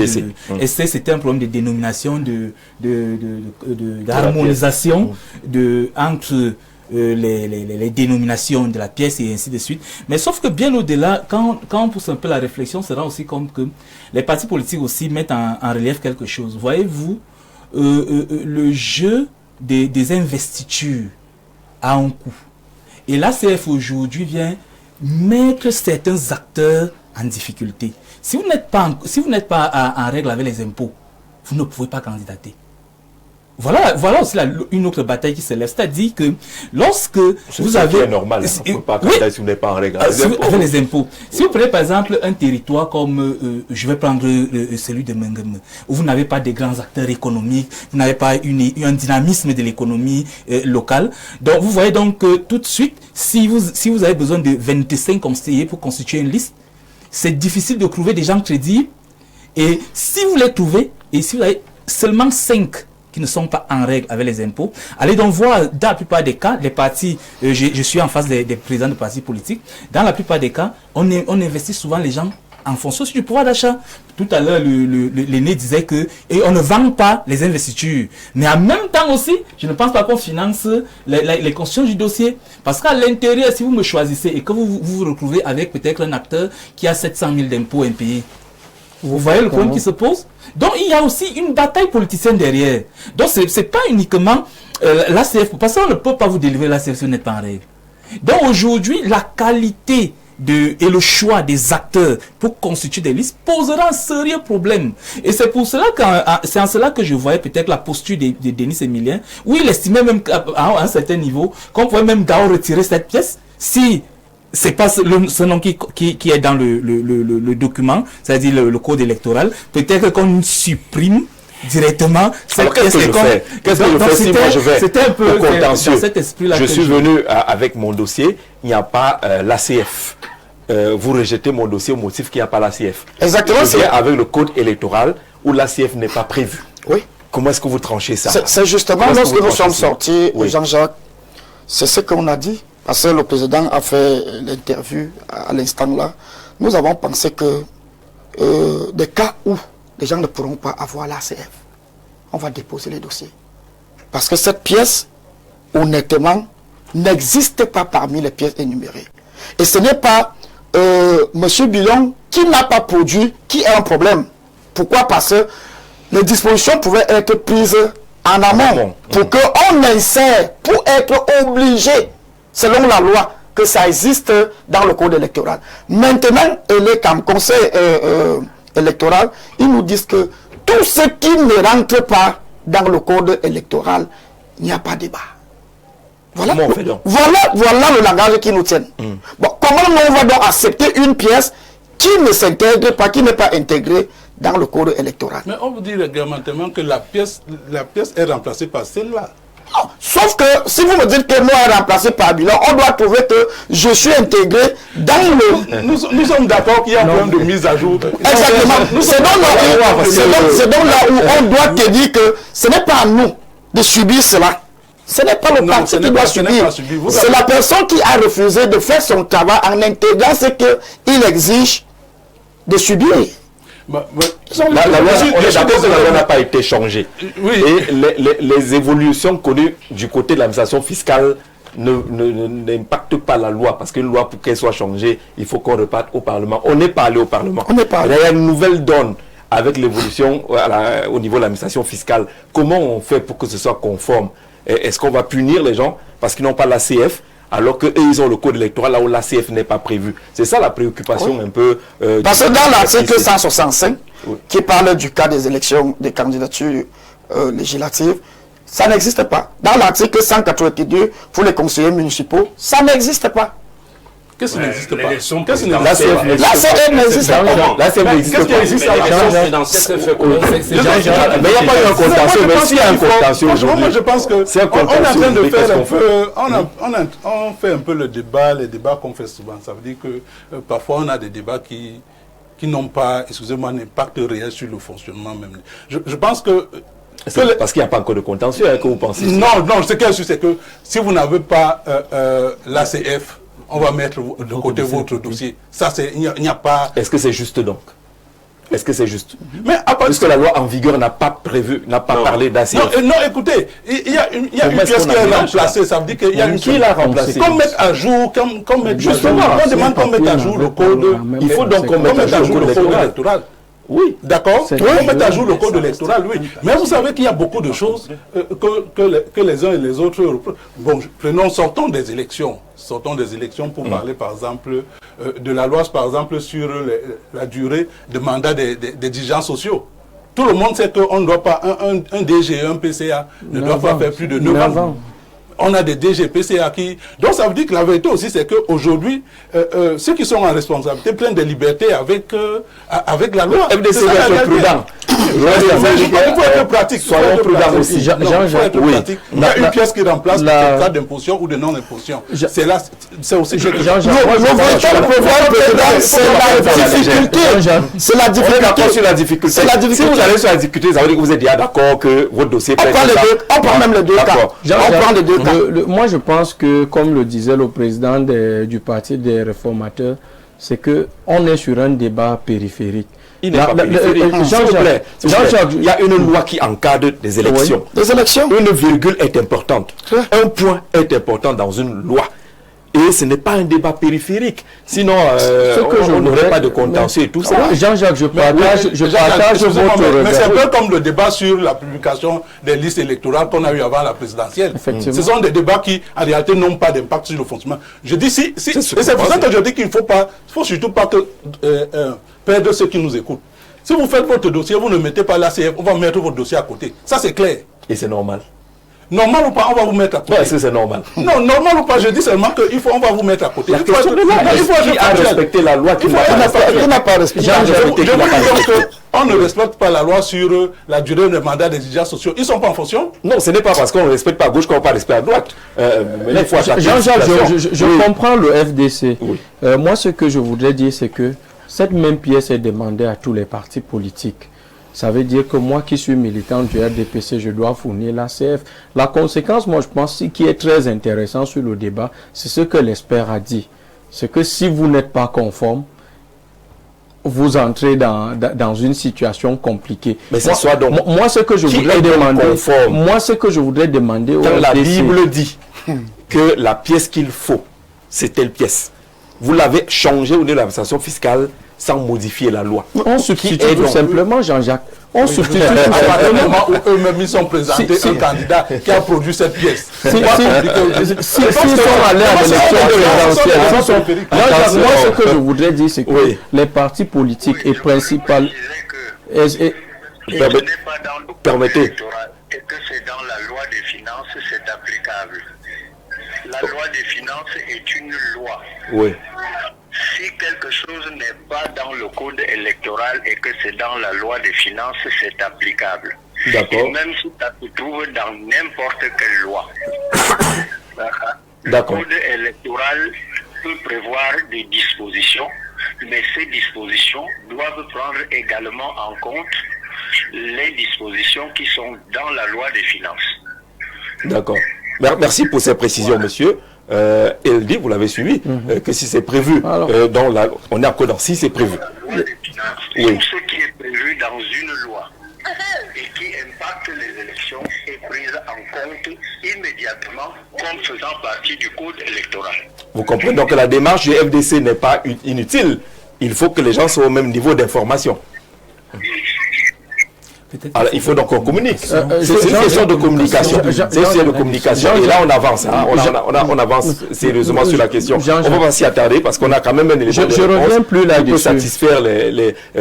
Et c'était un problème de dénomination, d'harmonisation entre... les dénominations de la pièce et ainsi de suite. Mais sauf que bien au-delà, quand on pousse un peu la réflexion, c'est aussi comme que les partis politiques aussi mettent en relief quelque chose. Voyez-vous, le jeu des investitures a un coût. Et l'ACF aujourd'hui vient mettre certains acteurs en difficulté. Si vous n'êtes pas en règle avec les impôts, vous ne pouvez pas candidater. Voilà aussi une autre bataille qui se lève. C'est-à-dire que lorsque vous avez... C'est normal, on ne peut pas candidater si vous n'êtes pas en règle avec les impôts. Si vous prenez par exemple un territoire comme, je vais prendre celui de Mengem, où vous n'avez pas de grands acteurs économiques, vous n'avez pas un dynamisme de l'économie locale. Donc vous voyez donc que tout de suite, si vous avez besoin de 25 conseillers pour constituer une liste, c'est difficile de trouver des gens crédibles. Et si vous les trouvez, et si vous avez seulement 5 qui ne sont pas en règle avec les impôts. Allez donc voir, dans la plupart des cas, les partis, je suis en face des présidents de partis politiques, dans la plupart des cas, on investit souvent les gens en fonction du pouvoir d'achat. Tout à l'heure, l'aîné disait que on ne vend pas les investitures. Mais en même temps aussi, je ne pense pas qu'on finance les constructions du dossier. Parce qu'à l'intérieur, si vous me choisissez et que vous vous retrouvez avec peut-être un acteur qui a 700 000 d'impôts impayés, vous voyez le problème qui se pose? Donc il y a aussi une bataille politicienne derrière. Donc c'est pas uniquement l'ACF, parce qu'on ne peut pas vous délivrer l'ACF si vous n'êtes pas en règle. Donc aujourd'hui, la qualité et le choix des acteurs pour constituer des listes posera un sérieux problème. Et c'est pour cela c'est en cela que je voyais peut-être la posture de Denis Emilien, où il estimait même qu'à un certain niveau qu'on pouvait même d'abord retirer cette pièce si c'est pas ce nom qui est dans le document, c'est-à-dire le code électoral. Peut-être qu'on supprime directement cette pièce. Qu'est-ce que je fais si moi je vais un peu au contentieux? dans cet esprit-là. Je suis venu avec mon dossier, il n'y a pas l'ACF. Vous rejetez mon dossier au motif qu'il n'y a pas l'ACF. Exactement. Je viens avec le code électoral où l'ACF n'est pas prévu. Oui. Comment est-ce que vous tranchez ça? C'est justement lorsque nous sommes sortis, Jean-Jacques, c'est ce qu'on a dit. Parce que le président a fait l'interview à l'instant là. Nous avons pensé que des cas où les gens ne pourront pas avoir l'ACF, on va déposer les dossiers. Parce que cette pièce, honnêtement, n'existe pas parmi les pièces énumérées. Et ce n'est pas Monsieur Billon, qui n'a pas produit, qui a un problème. Pourquoi? Parce que les dispositions pouvaient être prises en amont pour qu'on insère, pour être obligé, selon la loi, que ça existe dans le code électoral. Maintenant, les conseils électoral, ils nous disent que tout ce qui ne rentre pas dans le code électoral, il n'y a pas de débat. Voilà. Voilà le langage qui nous tient. Bon, comment on va donc accepter une pièce qui ne s'intègre pas, qui n'est pas intégrée dans le code électoral? Mais on vous dit réglementairement que la pièce est remplacée par celle-là. Sauf que si vous me dites que moi est remplacé par bilan, on doit trouver que je suis intégré dans le... Nous sommes d'accord qu'il y a un problème de mise à jour. Exactement. C'est donc là où on doit te dire que ce n'est pas à nous de subir cela. Ce n'est pas le parti qui doit subir. C'est la personne qui a refusé de faire son travail en intégrant ce qu'il exige de subir. La loi n'a pas été changée. Oui. Et les évolutions connues du côté de l'administration fiscale n'impactent pas la loi, parce qu'une loi, pour qu'elle soit changée, il faut qu'on reparte au Parlement. On n'est pas allé au Parlement. Il y a une nouvelle donne avec l'évolution au niveau de l'administration fiscale. Comment on fait pour que ce soit conforme? Est-ce qu'on va punir les gens parce qu'ils n'ont pas l'ACF, alors qu'eux, ils ont le code électoral là où l'ACF n'est pas prévu? C'est ça la préoccupation un peu... parce que dans l'article 165, qui parle du cas des élections, des candidatures législatives, ça n'existe pas. Dans l'article 182, pour les conseillers municipaux, ça n'existe pas. Qu'est-ce qui n'existe pas? L'ACF n'existe pas. L'ACF n'existe pas. Qu'est-ce qui existe? Mais il n'y a pas eu un contentieux. Mais s'il y a un contentieux aujourd'hui, moi je pense que on est en train de faire un peu, on fait un peu les débats qu'on fait souvent. Ça veut dire que parfois on a des débats qui n'ont pas, excusez-moi, un impact réel sur le fonctionnement même. Je pense que parce qu'il n'y a pas encore de contentieux, que vous pensez? Non, ce qu'il y a, c'est que si vous n'avez pas l'ACF, on va mettre de côté votre dossier. Ça, il n'y a pas... Est-ce que c'est juste donc? Est-ce que c'est juste? Mais puisque la loi en vigueur n'a pas prévu, n'a pas parlé d'ACF. Non, écoutez, il y a une pièce qui est remplacée. Ça veut dire qu'il y a une... Qui l'a remplacée? Qu'on mette à jour, justement, on demande qu'on mette à jour le code. Il faut donc qu'on mette à jour le code électoral. Oui, d'accord. On met à jour le code électoral, oui. Mais vous savez qu'il y a beaucoup de choses que les uns et les autres... Bon, sortons des élections. Sortons des élections pour parler, par exemple, de la loi, par exemple, sur la durée de mandat des dirigeants sociaux. Tout le monde sait qu'on ne doit pas... Un DG et un PCA ne doivent pas faire plus de 9 ans. On a des DG, PCA qui... Donc ça veut dire que la vérité aussi, c'est qu'aujourd'hui, ceux qui sont en responsabilité prennent des libertés avec la loi. FDC va être prudent. Il faut être pratique. Soyons prudents aussi. Il y a une pièce qui remplace le cas d'imposition ou de non-imposition. C'est là, c'est aussi... C'est la difficulté. Si vous allez sur la difficulté, ça veut dire que vous êtes déjà d'accord que votre dossier... On prend même les deux cas. On prend les deux cas. Moi, je pense que, comme le disait le président du Parti des réformateurs, c'est qu'on est sur un débat périphérique. Il n'est pas périphérique. Jean-Jacques, il y a une loi qui encadre des élections. Des élections. Une virgule est importante. Un point est important dans une loi. Et ce n'est pas un débat périphérique. Sinon, on n'aurait pas de contentieux et tout ça. Jean-Jacques, je partage votre regard. Mais c'est un peu comme le débat sur la publication des listes électorales qu'on a eu avant la présidentielle. Ce sont des débats qui, en réalité, n'ont pas d'impact sur le fonctionnement. Je dis et c'est pour ça que je dis qu'il ne faut surtout pas perdre ceux qui nous écoutent. Si vous faites votre dossier, vous ne mettez pas l'ACF, on va mettre votre dossier à côté. Ça, c'est clair. Et c'est normal. Normal ou pas, on va vous mettre à côté. Est-ce que c'est normal? Non, normal ou pas, je dis seulement qu'on va vous mettre à côté. Il faut respecter la loi. Qui n'a pas respecté la loi? On ne respecte pas la loi sur la durée de mandat des dirigeants sociaux. Ils ne sont pas en fonction? Non, ce n'est pas parce qu'on ne respecte pas à gauche qu'on ne va pas respecter à droite. Jean-Jacques, je comprends le FDC. Moi, ce que je voudrais dire, c'est que cette même pièce est demandée à tous les partis politiques. Ça veut dire que moi qui suis militant du RDPC, je dois fournir l'ACF. La conséquence, moi je pense, qui est très intéressant sur le débat, c'est ce que l'expert a dit. C'est que si vous n'êtes pas conforme, vous entrez dans une situation compliquée. Mais c'est soit donc. Moi, ce que je voudrais demander, quand la Bible dit que la pièce qu'il faut, c'est telle pièce. vous l'avez changé au niveau de l'administration fiscale sans modifier la loi. On substitue tout simplement, Jean-Jacques. On substitue tout À partir du simplement. moment où eux-mêmes ils sont présentés un candidat qui a produit cette pièce. Si ils sont allés à l'élection présidentielle, moi ce que je voudrais dire, c'est que les partis politiques et principales... Permettez. Et que c'est dans la loi des finances, c'est applicable. La loi des finances est une loi. Oui. Si quelque chose n'est pas dans le code électoral et que c'est dans la loi des finances, c'est applicable. D'accord. Et même si ça se trouve dans n'importe quelle loi. D'accord. Le code électoral peut prévoir des dispositions, mais ces dispositions doivent prendre également en compte les dispositions qui sont dans la loi des finances. D'accord. Merci pour ces précisions, monsieur. Elle dit, vous l'avez suivi, que si c'est prévu dans la... On est encore dans si c'est prévu. Oui. Tout ce qui est prévu dans une loi et qui impacte les élections est prise en compte immédiatement comme faisant partie du code électoral. Vous comprenez donc que la démarche du FDC n'est pas inutile. Il faut que les gens soient au même niveau d'information. Alors, il faut donc qu'on communique. C'est une question de communication. C'est une question de communication. Et là, on avance. Hein. On avance sérieusement sur la question. On ne va pas s'y attarder parce qu'on a quand même un élément de réponse qui peut satisfaire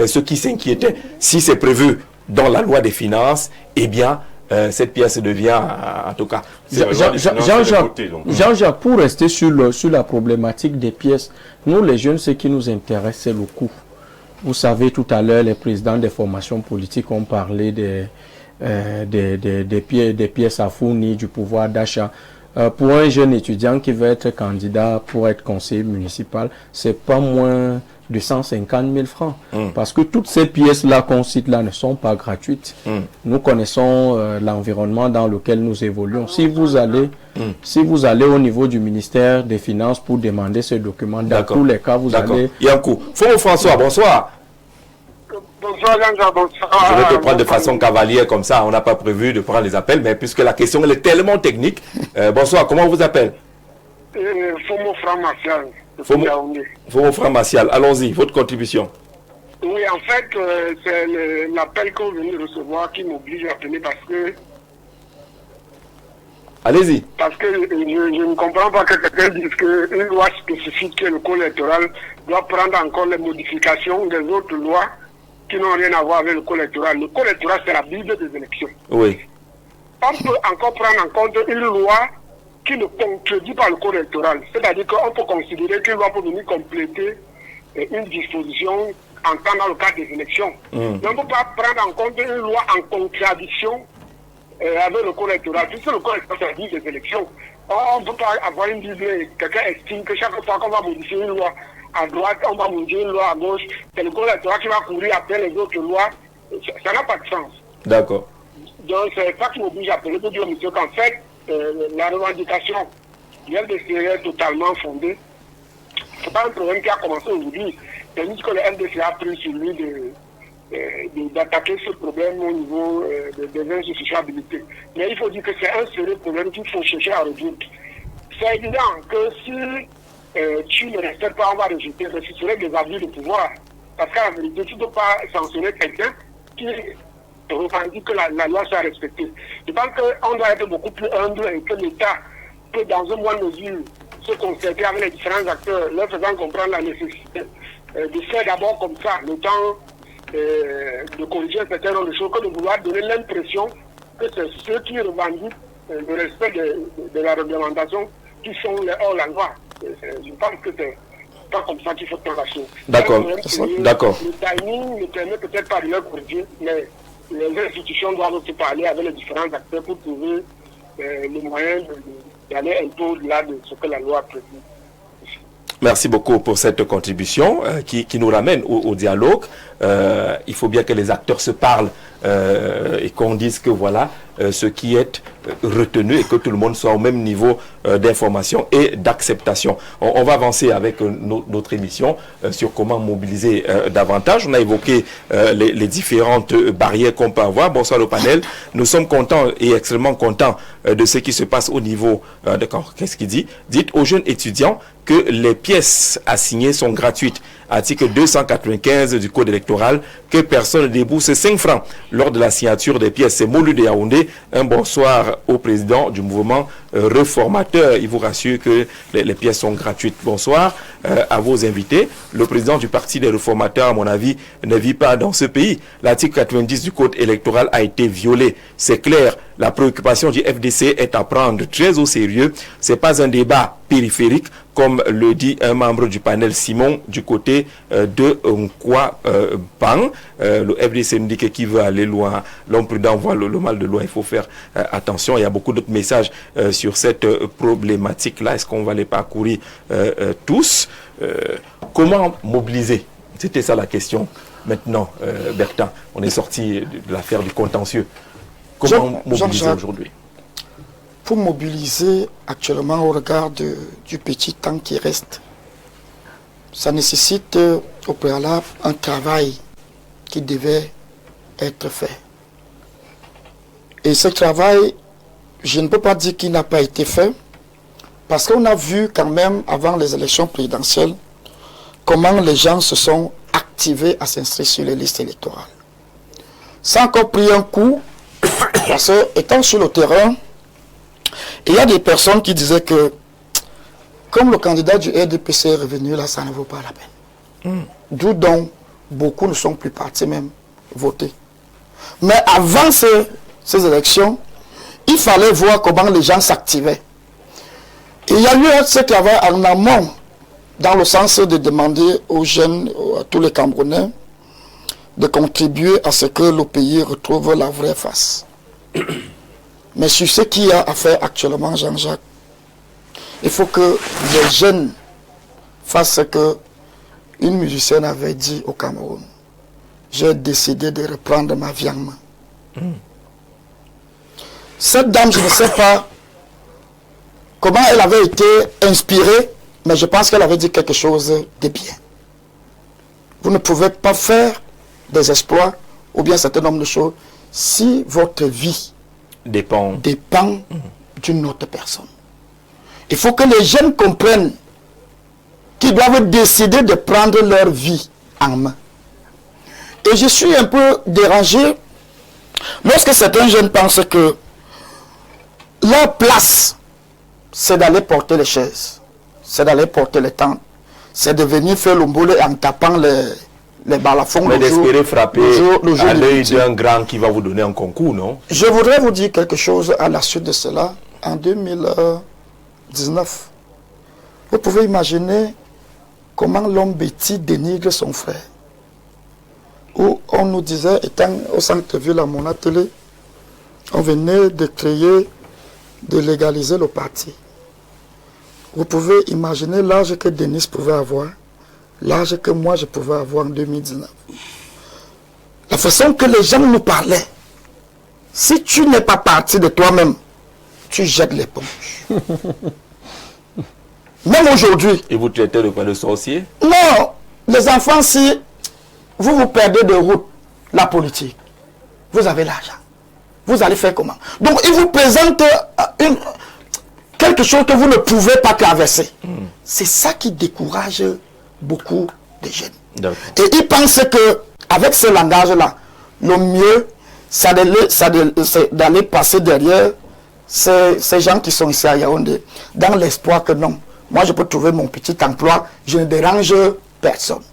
ceux qui s'inquiétaient. Si c'est prévu dans la loi des finances, eh bien, cette pièce devient, en tout cas... Jean-Jacques, pour rester sur la problématique des pièces, nous, les jeunes, ce qui nous intéresse, c'est le coût. Vous savez, tout à l'heure, les présidents des formations politiques ont parlé des pièces à fournir, du pouvoir d'achat. Pour un jeune étudiant qui veut être candidat pour être conseiller municipal, c'est pas moins de 150 000 francs. Parce que toutes ces pièces-là qu'on cite là ne sont pas gratuites. Nous connaissons l'environnement dans lequel nous évoluons. Si vous allez au niveau du ministère des Finances pour demander ces documents, dans tous les cas, vous allez... Yankou. François, bonsoir. Bonsoir, Jean-Jacques, bonsoir. Je vais te prendre de façon cavalière comme ça. On n'a pas prévu de prendre les appels, mais puisque la question elle est tellement technique. Bonsoir, comment on vous appelle? Fomo Franc-Martial. Fomo Franc-Martial, allons-y, votre contribution. Oui, en fait, c'est l'appel qu'on vient de recevoir qui m'oblige à appeler parce que... Allez-y. Parce que je ne comprends pas que quelqu'un dise qu'une loi spécifique, qui est le code électoral, doit prendre encore les modifications des autres lois qui n'ont rien à voir avec le code électoral. Le code électoral, c'est la Bible des élections. Oui. On peut encore prendre en compte une loi qui ne contredit pas le code électoral. C'est-à-dire qu'on peut considérer qu'une loi peut venir compléter une disposition entrant dans le cadre des élections. Mais on ne peut pas prendre en compte une loi en contradiction avec le code électoral. Puisque le code électoral, c'est la Bible des élections. On ne peut pas avoir une Bible et quelqu'un estime que chaque fois qu'on va modifier une loi à droite, on va modifier une loi à gauche. C'est le code électoral qui va courir après les autres lois. Ça n'a pas de sens. D'accord. Donc c'est ça qui m'oblige à appeler pour dire au monsieur qu'en fait, la revendication du FDC est totalement fondée. Ce n'est pas un problème qui a commencé aujourd'hui. C'est juste que le FDC a pris sur lui d'attaquer ce problème au niveau des insuffisances. Mais il faut dire que c'est un sérieux problème qu'il faut chercher à résoudre. C'est évident que si tu ne respectes pas, on va rejeter, mais ce serait des abus de pouvoir. Parce qu'à la vérité, tu ne peux pas sanctionner quelqu'un qui revendique que la loi soit respectée. Je pense qu'on doit être beaucoup plus humble et que l'État peut, dans une bonne mesure, se concerter avec les différents acteurs, leur faisant comprendre la nécessité de faire d'abord comme ça, le temps de corriger un certain nombre de choses, que de vouloir donner l'impression que c'est ceux qui revendiquent le respect de la réglementation qui sont hors la loi. Je pense que c'est pas comme ça qu'il faut faire la chose. D'accord. D'accord. Le timing ne permet peut-être pas de leur corriger, mais les institutions doivent se parler avec les différents acteurs pour trouver les moyens d'aller un peu au-delà de ce que la loi prévu. Merci beaucoup pour cette contribution qui nous ramène au dialogue. Il faut bien que les acteurs se parlent et qu'on dise que voilà, ce qui est retenu et que tout le monde soit au même niveau d'information et d'acceptation. On va avancer avec notre émission sur comment mobiliser davantage. On a évoqué les différentes barrières qu'on peut avoir. Bonsoir le panel. Nous sommes contents et extrêmement contents de ce qui se passe au niveau... D'accord, qu'est-ce qu'il dit? Dites aux jeunes étudiants que les pièces à signer sont gratuites. Article 295 du Code électoral, que personne ne débourse 5 francs lors de la signature des pièces. C'est Molu de Yaoundé. Un bonsoir au président du mouvement réformateur. Il vous rassure que les pièces sont gratuites. Bonsoir à vos invités. Le président du Parti des réformateurs, à mon avis, ne vit pas dans ce pays. L'article 90 du Code électoral a été violé. C'est clair. La préoccupation du FDC est à prendre très au sérieux. C'est pas un débat périphérique, comme le dit un membre du panel Simon du côté de Nkwa Bang. Le FDC nous dit que qui veut aller loin, l'homme prudent voit le mal de loin. Il faut faire attention. Il y a beaucoup d'autres messages sur cette problématique-là. Est-ce qu'on va les parcourir tous? Comment mobiliser? C'était ça la question. Maintenant, Bertin, on est sorti de l'affaire du contentieux. Comment mobiliser aujourd'hui? Pour mobiliser actuellement au regard du petit temps qui reste, ça nécessite au préalable un travail qui devait être fait. Et ce travail, je ne peux pas dire qu'il n'a pas été fait, parce qu'on a vu quand même avant les élections présidentielles comment les gens se sont activés à s'inscrire sur les listes électorales. Ça a encore pris un coup, parce que étant sur le terrain, il y a des personnes qui disaient que comme le candidat du RDPC est revenu là, ça ne vaut pas la peine. D'où donc beaucoup ne sont plus partis même voter. Mais avant ces élections, il fallait voir comment les gens s'activaient. Il y a eu ce travail en amont, dans le sens de demander aux jeunes, à tous les Camerounais, de contribuer à ce que le pays retrouve la vraie face. Mais sur ce qu'il y a à faire actuellement, Jean-Jacques, il faut que les jeunes fassent ce que une musicienne avait dit au Cameroun. J'ai décidé de reprendre ma vie en main. Cette dame, je ne sais pas comment elle avait été inspirée, mais je pense qu'elle avait dit quelque chose de bien. Vous ne pouvez pas faire des exploits ou bien un certain nombre de choses si votre vie dépend d'une autre personne. Il faut que les jeunes comprennent qu'ils doivent décider de prendre leur vie en main. Et je suis un peu dérangé lorsque certains jeunes pensent que leur place, c'est d'aller porter les chaises, c'est d'aller porter les tentes, c'est de venir faire le boulot en tapant les balafons. Mais d'espérer frapper à l'œil d'un grand qui va vous donner un concours, non? Je voudrais vous dire quelque chose à la suite de cela. En 2019, vous pouvez imaginer comment l'homme bêtis dénigre son frère. Où on nous disait, étant au centre-ville à mon atelier, on venait de créer, de légaliser le parti. Vous pouvez imaginer l'âge que Denis pouvait avoir, l'âge que moi je pouvais avoir en 2019. La façon que les gens nous parlaient, si tu n'es pas parti de toi-même, tu jettes l'éponge. Même aujourd'hui. Et vous traitez de quoi, de sorcier? Non, les enfants, si vous vous perdez de route, la politique, vous avez l'argent. Vous allez faire comment? Donc, ils vous présentent quelque chose que vous ne pouvez pas traverser. C'est ça qui décourage beaucoup de jeunes. Et ils pensent que avec ce langage-là, le mieux, c'est d'aller passer derrière ces gens qui sont ici à Yaoundé, dans l'espoir que non, moi je peux trouver mon petit emploi, je ne dérange personne.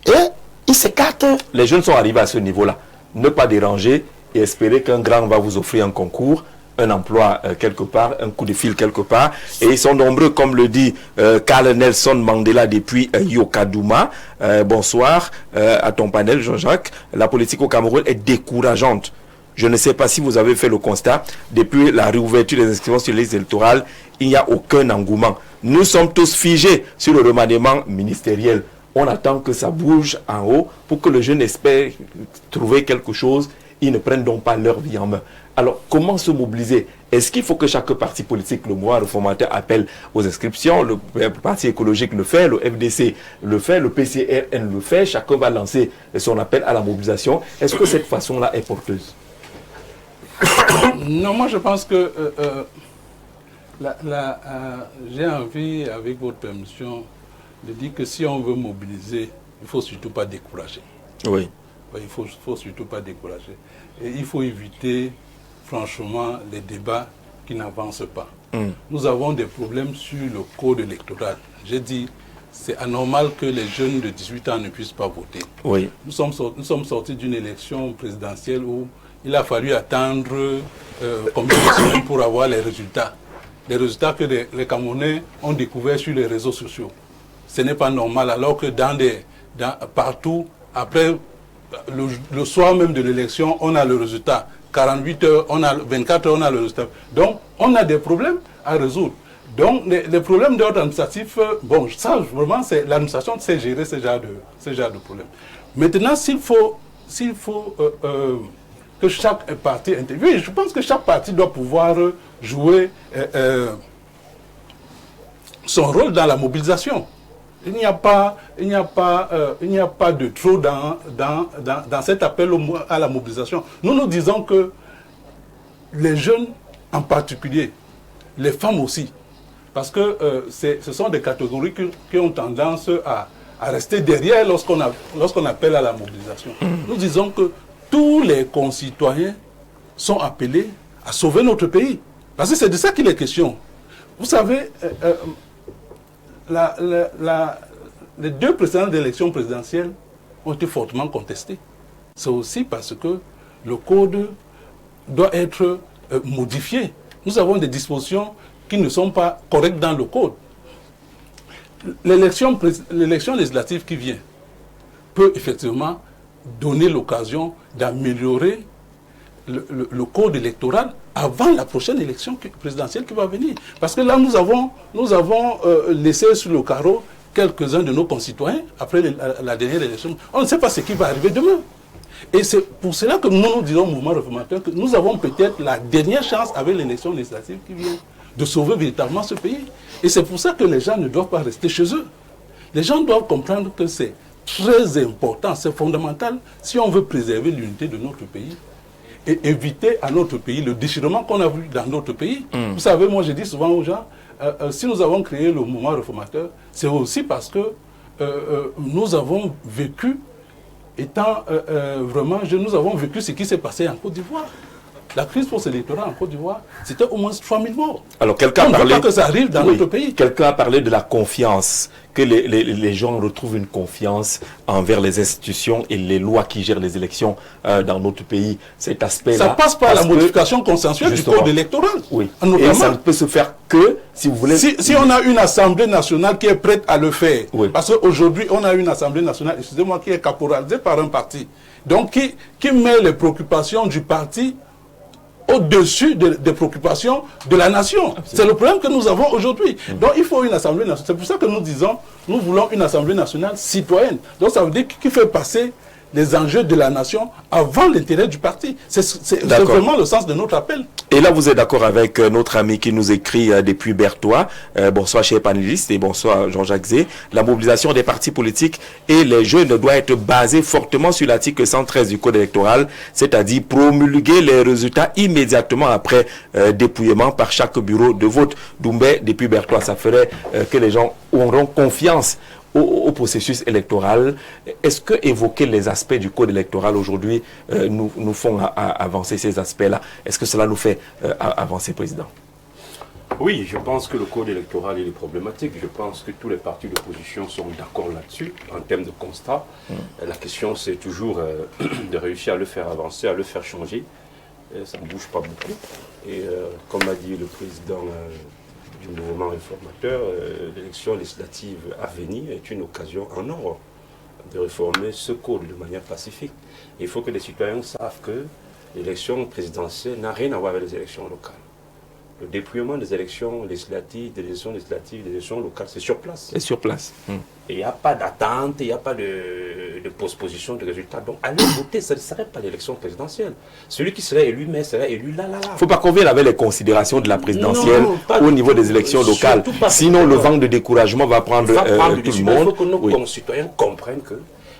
Et ils s'écartent. Les jeunes sont arrivés à ce niveau-là. Ne pas déranger et espérer qu'un grand va vous offrir un concours, un emploi quelque part, un coup de fil quelque part. Et ils sont nombreux, comme le dit Carl Nelson Mandela depuis Yokadouma. Bonsoir à ton panel, Jean-Jacques. La politique au Cameroun est décourageante. Je ne sais pas si vous avez fait le constat. Depuis la réouverture des inscriptions sur les listes électorales, il n'y a aucun engouement. Nous sommes tous figés sur le remaniement ministériel. On attend que ça bouge en haut pour que le jeune espère trouver quelque chose. ils ne prennent donc pas leur vie en main. Alors, comment se mobiliser? Est-ce qu'il faut que chaque parti politique, le mouvement réformateur, appelle aux inscriptions? Le Parti écologique le fait, le FDC le fait, le PCRN le fait. Chacun va lancer son appel à la mobilisation. Est-ce que cette façon-là est porteuse? Non, moi je pense que j'ai envie, avec votre permission, de dire que si on veut mobiliser, il ne faut surtout pas décourager. Oui. Il ne faut surtout pas décourager. Et il faut éviter, franchement, les débats qui n'avancent pas. Nous avons des problèmes sur le code électoral. J'ai dit, c'est anormal que les jeunes de 18 ans ne puissent pas voter. Oui. Nous sommes sortis d'une élection présidentielle où il a fallu attendre combien de semaines pour avoir les résultats. Les résultats que les Camerounais ont découverts sur les réseaux sociaux. Ce n'est pas normal, alors que partout, après, le soir même de l'élection, on a le résultat. 48 heures, 24 heures, on a le résultat. Donc, on a des problèmes à résoudre. Donc, les problèmes d'ordre administratif, bon, ça, vraiment, l'administration sait gérer ce genre de problème. Maintenant, s'il faut que chaque parti intervienne, oui, je pense que chaque parti doit pouvoir jouer son rôle dans la mobilisation. Il n'y a pas de trop dans cet appel à la mobilisation. Nous disons que les jeunes en particulier, les femmes aussi, parce que ce sont des catégories qui ont tendance à rester derrière lorsqu'on appelle à la mobilisation. Nous disons que tous les concitoyens sont appelés à sauver notre pays. Parce que c'est de ça qu'il est question. Vous savez, les deux précédentes élections présidentielles ont été fortement contestées. C'est aussi parce que le code doit être modifié. Nous avons des dispositions qui ne sont pas correctes dans le code. L'élection législative qui vient peut effectivement donner l'occasion d'améliorer le code électoral avant la prochaine élection présidentielle qui va venir. Parce que là, nous avons laissé sur le carreau quelques-uns de nos concitoyens après la dernière élection. On ne sait pas ce qui va arriver demain. Et c'est pour cela que nous disons au mouvement réformateur que nous avons peut-être la dernière chance avec l'élection législative qui vient de sauver véritablement ce pays. Et c'est pour ça que les gens ne doivent pas rester chez eux. Les gens doivent comprendre que c'est très important, c'est fondamental si on veut préserver l'unité de notre pays et éviter à notre pays le déchirement qu'on a vu dans notre pays. Vous savez, moi je dis souvent aux gens, si nous avons créé le mouvement réformateur, c'est aussi parce que nous avons vécu, nous avons vécu ce qui s'est passé en Côte d'Ivoire. La crise post-électorale en Côte d'Ivoire, c'était au moins 3000 morts. Alors, quelqu'un a parlé que ça arrive dans notre pays. Quelqu'un a parlé de la confiance, que les gens retrouvent une confiance envers les institutions et les lois qui gèrent les élections dans notre pays. Cet aspect-là. Ça passe par la modification consensuelle du code électoral. Oui. Et ça ne peut se faire que, si vous voulez... Si on a une Assemblée nationale qui est prête à le faire, parce qu'aujourd'hui, on a une Assemblée nationale, excusez-moi, qui est caporalisée par un parti, donc qui met les préoccupations du parti au-dessus des préoccupations de la nation. C'est le problème que nous avons aujourd'hui. Donc il faut une Assemblée nationale. C'est pour ça que nous disons, nous voulons une Assemblée nationale citoyenne. Donc ça veut dire qu'il fait passer les enjeux de la nation avant l'intérêt du parti. C'est vraiment le sens de notre appel. Et là, vous êtes d'accord avec notre ami qui nous écrit depuis Berthois. Bonsoir, chers panélistes, et bonsoir, Jean-Jacques Zé. La mobilisation des partis politiques et les jeunes doit être basée fortement sur l'article 113 du Code électoral, c'est-à-dire promulguer les résultats immédiatement après dépouillement par chaque bureau de vote. Doumbé, depuis Berthois, ça ferait que les gens auront confiance au processus électoral. Est-ce que évoquer les aspects du code électoral aujourd'hui nous font avancer ces aspects-là? Est-ce que cela nous fait avancer, Président? Oui, je pense que le code électoral est problématique. Je pense que tous les partis d'opposition sont d'accord là-dessus, en termes de constat. La question, c'est toujours de réussir à le faire avancer, à le faire changer. Ça ne bouge pas beaucoup. Et comme a dit le président du mouvement réformateur, l'élection législative à venir est une occasion en or de réformer ce code de manière pacifique. Il faut que les citoyens savent que l'élection présidentielle n'a rien à voir avec les élections locales. Le dépouillement des élections législatives, des élections locales, c'est sur place. C'est sur place. Et il n'y a pas d'attente, il n'y a pas de de postposition de résultats. Donc, aller voter, ça ne serait pas l'élection présidentielle. Celui qui serait élu, mais serait élu là. Il ne faut pas qu'on vienne avec les considérations de la présidentielle au niveau des élections locales. Sinon, le vent de découragement va prendre tout le monde. Il faut que nos concitoyens comprennent que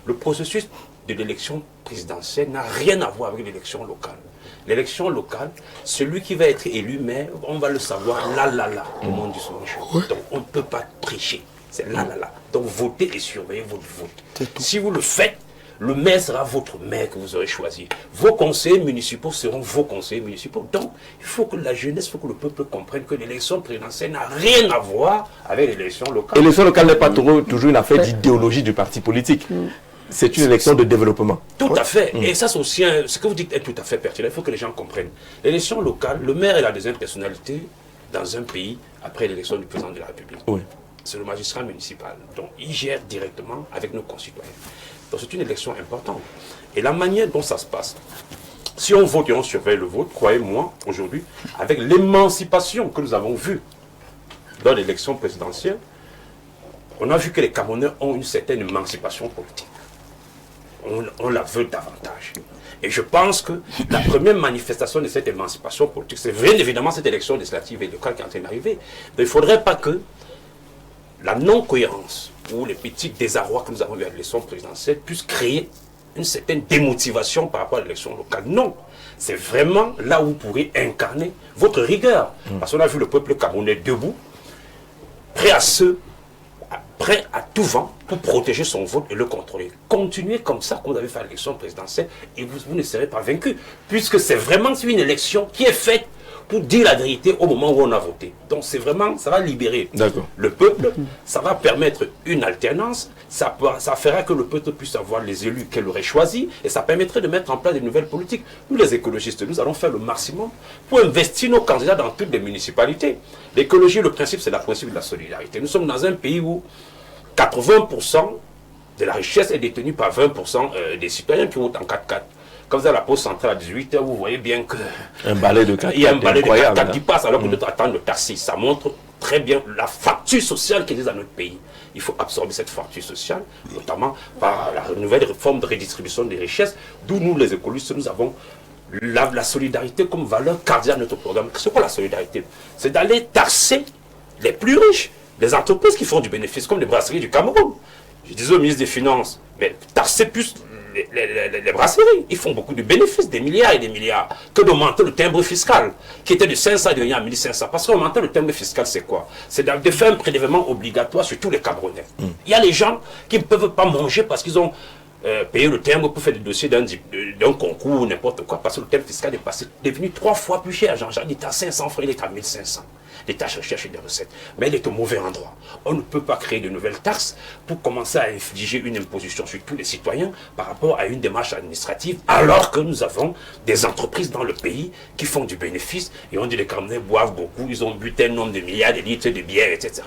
le processus de l'élection présidentielle n'a rien à voir avec l'élection locale. L'élection locale, celui qui va être élu, mais on va le savoir là, au monde du songe. Donc, on ne peut pas tricher. C'est là. Donc, votez et surveillez votre vote. Si vous le faites, le maire sera votre maire que vous aurez choisi. Vos conseillers municipaux seront vos conseillers municipaux. Donc, il faut que la jeunesse, il faut que le peuple comprenne que l'élection présidentielle n'a rien à voir avec l'élection locale. L'élection locale n'est pas toujours une affaire d'idéologie du parti politique. C'est une élection de développement. Tout à fait. Et ça, c'est aussi ce que vous dites est tout à fait pertinent. Il faut que les gens comprennent. L'élection locale, le maire est la deuxième personnalité dans un pays après l'élection du président de la République. Oui. C'est le magistrat municipal. Donc, il gère directement avec nos concitoyens. Donc, c'est une élection importante. Et la manière dont ça se passe, si on vote et on surveille le vote, croyez-moi, aujourd'hui, avec l'émancipation que nous avons vue dans l'élection présidentielle, on a vu que les Camerounais ont une certaine émancipation politique. On la veut davantage. Et je pense que la première manifestation de cette émancipation politique, c'est bien évidemment cette élection législative et locale qui est en train d'arriver. Il ne faudrait pas que la non-cohérence ou les petits désarrois que nous avons eu à l'élection présidentielle puissent créer une certaine démotivation par rapport à l'élection locale. Non, c'est vraiment là où vous pourrez incarner votre rigueur. Parce qu'on a vu le peuple camerounais debout, prêt à tout vent pour protéger son vote et le contrôler. Continuez comme ça, comme vous avez fait à l'élection présidentielle, et vous ne serez pas vaincu, puisque c'est vraiment une élection qui est faite pour dire la vérité au moment où on a voté. Donc c'est vraiment, ça va libérer le peuple, ça va permettre une alternance, ça fera que le peuple puisse avoir les élus qu'elle aurait choisis, et ça permettrait de mettre en place de nouvelles politiques. Nous les écologistes, nous allons faire le maximum pour investir nos candidats dans toutes les municipalités. L'écologie, le principe, c'est le principe de la solidarité. Nous sommes dans un pays où 80% de la richesse est détenue par 20% des citoyens qui votent en 4x4. Comme ça, la pause centrale à 18h, vous voyez bien que... Un balai de 4x4. Il y a un balai de 4x4 qui passe alors que d'autres attendent le taxi. Ça montre très bien la fracture sociale qui est dans notre pays. Il faut absorber cette fracture sociale, notamment par la nouvelle réforme de redistribution des richesses, d'où nous, les écologistes, nous avons la solidarité comme valeur cardinale de notre programme. C'est quoi la solidarité? C'est d'aller taxer les plus riches, les entreprises qui font du bénéfice, comme les brasseries du Cameroun. Je disais au ministre des Finances, mais taxer plus les brasseries, ils font beaucoup de bénéfices, des milliards et des milliards, que d'augmenter le timbre fiscal, qui était de 500 et devenir à 1500. Parce qu'augmenter le timbre fiscal, c'est quoi? C'est de faire un prélèvement obligatoire sur tous les Camerounais. Il y a les gens qui ne peuvent pas manger parce qu'ils ont payé le timbre pour faire des dossiers d'un concours ou n'importe quoi, parce que le timbre fiscal est devenu 3 fois plus cher. Jean-Jacques, il est à 500 francs, il est à 1500. L'État cherche des recettes, mais il est au mauvais endroit. On ne peut pas créer de nouvelles taxes pour commencer à infliger une imposition sur tous les citoyens par rapport à une démarche administrative, alors que nous avons des entreprises dans le pays qui font du bénéfice, et on dit les Camerounais boivent beaucoup, ils ont bu tel nombre de milliards de litres de bière, etc.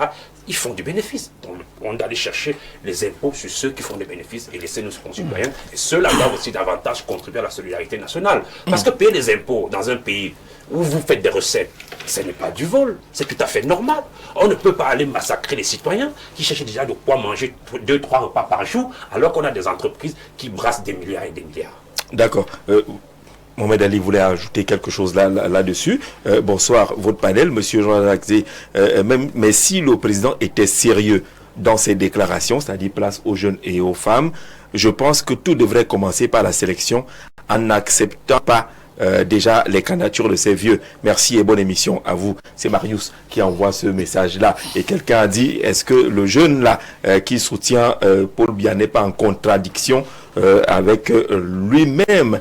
Ils font du bénéfice. Donc on doit aller chercher les impôts sur ceux qui font des bénéfices et laisser nos concitoyens, et ceux-là doivent aussi davantage contribuer à la solidarité nationale. Parce que payer des impôts dans un pays où vous faites des recettes, ce n'est pas du vol, c'est tout à fait normal. On ne peut pas aller massacrer les citoyens qui cherchent déjà de quoi manger 2-3 repas par jour, alors qu'on a des entreprises qui brassent des milliards et des milliards. D'accord. Mohamed Ali voulait ajouter quelque chose là-dessus. Bonsoir, votre panel, monsieur Jean-Jacques Zé. Mais si le président était sérieux dans ses déclarations, c'est-à-dire place aux jeunes et aux femmes, je pense que tout devrait commencer par la sélection en n'acceptant pas déjà les candidatures de ces vieux. Merci et bonne émission à vous. C'est Marius qui envoie ce message-là. Et quelqu'un a dit, est-ce que le jeune là qui soutient Paul Biya n'est pas en contradiction avec lui-même?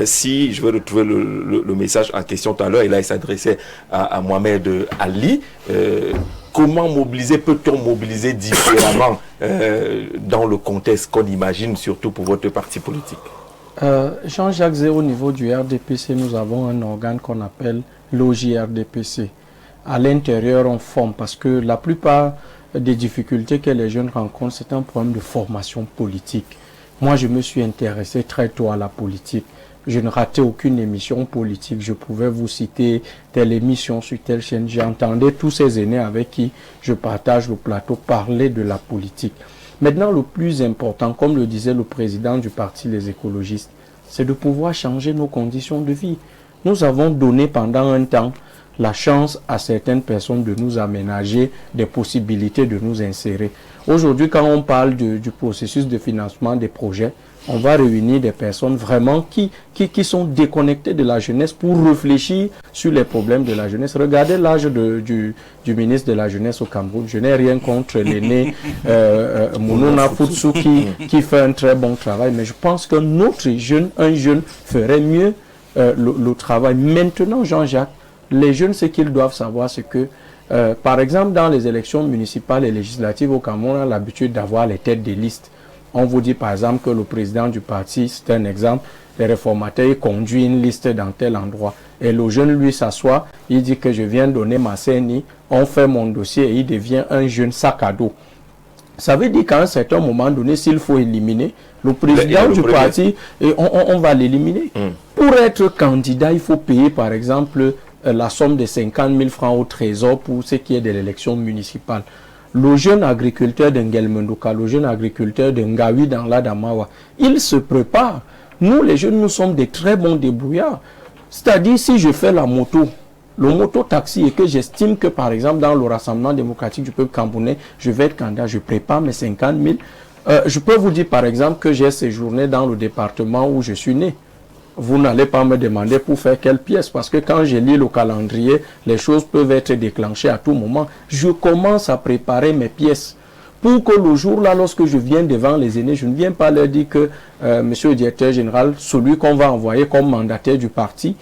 Si je vais retrouver le message en question tout à l'heure, et là il s'adressait à Mohamed Ali. Comment mobiliser, peut-on mobiliser différemment dans le contexte qu'on imagine, surtout pour votre parti politique? Jean-Jacques Zé, au niveau du RDPC, nous avons un organe qu'on appelle l'OJRDPC. À l'intérieur, on forme parce que la plupart des difficultés que les jeunes rencontrent, c'est un problème de formation politique. Moi, je me suis intéressé très tôt à la politique. Je ne ratais aucune émission politique. Je pouvais vous citer telle émission sur telle chaîne. J'entendais tous ces aînés avec qui je partage le plateau parler de la politique. Maintenant, le plus important, comme le disait le président du parti Les Écologistes, c'est de pouvoir changer nos conditions de vie. Nous avons donné pendant un temps la chance à certaines personnes de nous aménager des possibilités de nous insérer. Aujourd'hui, quand on parle du processus de financement des projets, on va réunir des personnes vraiment qui sont déconnectées de la jeunesse pour réfléchir sur les problèmes de la jeunesse. Regardez l'âge du ministre de la Jeunesse au Cameroun. Je n'ai rien contre l'aîné Mounouna Futsu qui fait un très bon travail, mais je pense que un jeune ferait mieux le travail. Maintenant, Jean-Jacques, les jeunes, ce qu'ils doivent savoir, c'est que, par exemple, dans les élections municipales et législatives au Cameroun, on a l'habitude d'avoir les têtes des listes. On vous dit par exemple que le président du parti, c'est un exemple, les réformateurs, il conduit une liste dans tel endroit. Et le jeune, lui, s'assoit, il dit que je viens donner ma CNI, on fait mon dossier et il devient un jeune sac à dos. Ça veut dire qu'à un certain moment donné, s'il faut éliminer le président du parti, on va l'éliminer. Pour être candidat, il faut payer par exemple la somme de 50 000 francs au trésor pour ce qui est de l'élection municipale. Le jeune agriculteur d'Ngelmendoka, le jeune agriculteur de Ngawi dans l'Adamawa, il se prépare. Nous, les jeunes, nous sommes des très bons débrouillards. C'est-à-dire, si je fais la moto, le moto-taxi, et que j'estime que, par exemple, dans le Rassemblement démocratique du peuple camerounais, je vais être candidat, je prépare mes 50 000. Je peux vous dire, par exemple, que j'ai séjourné dans le département où je suis né. Vous n'allez pas me demander pour faire quelle pièce, parce que quand je lis le calendrier, les choses peuvent être déclenchées à tout moment. Je commence à préparer mes pièces pour que le jour-là, lorsque je viens devant les aînés, je ne viens pas leur dire que monsieur le directeur général, celui qu'on va envoyer comme mandataire du parti,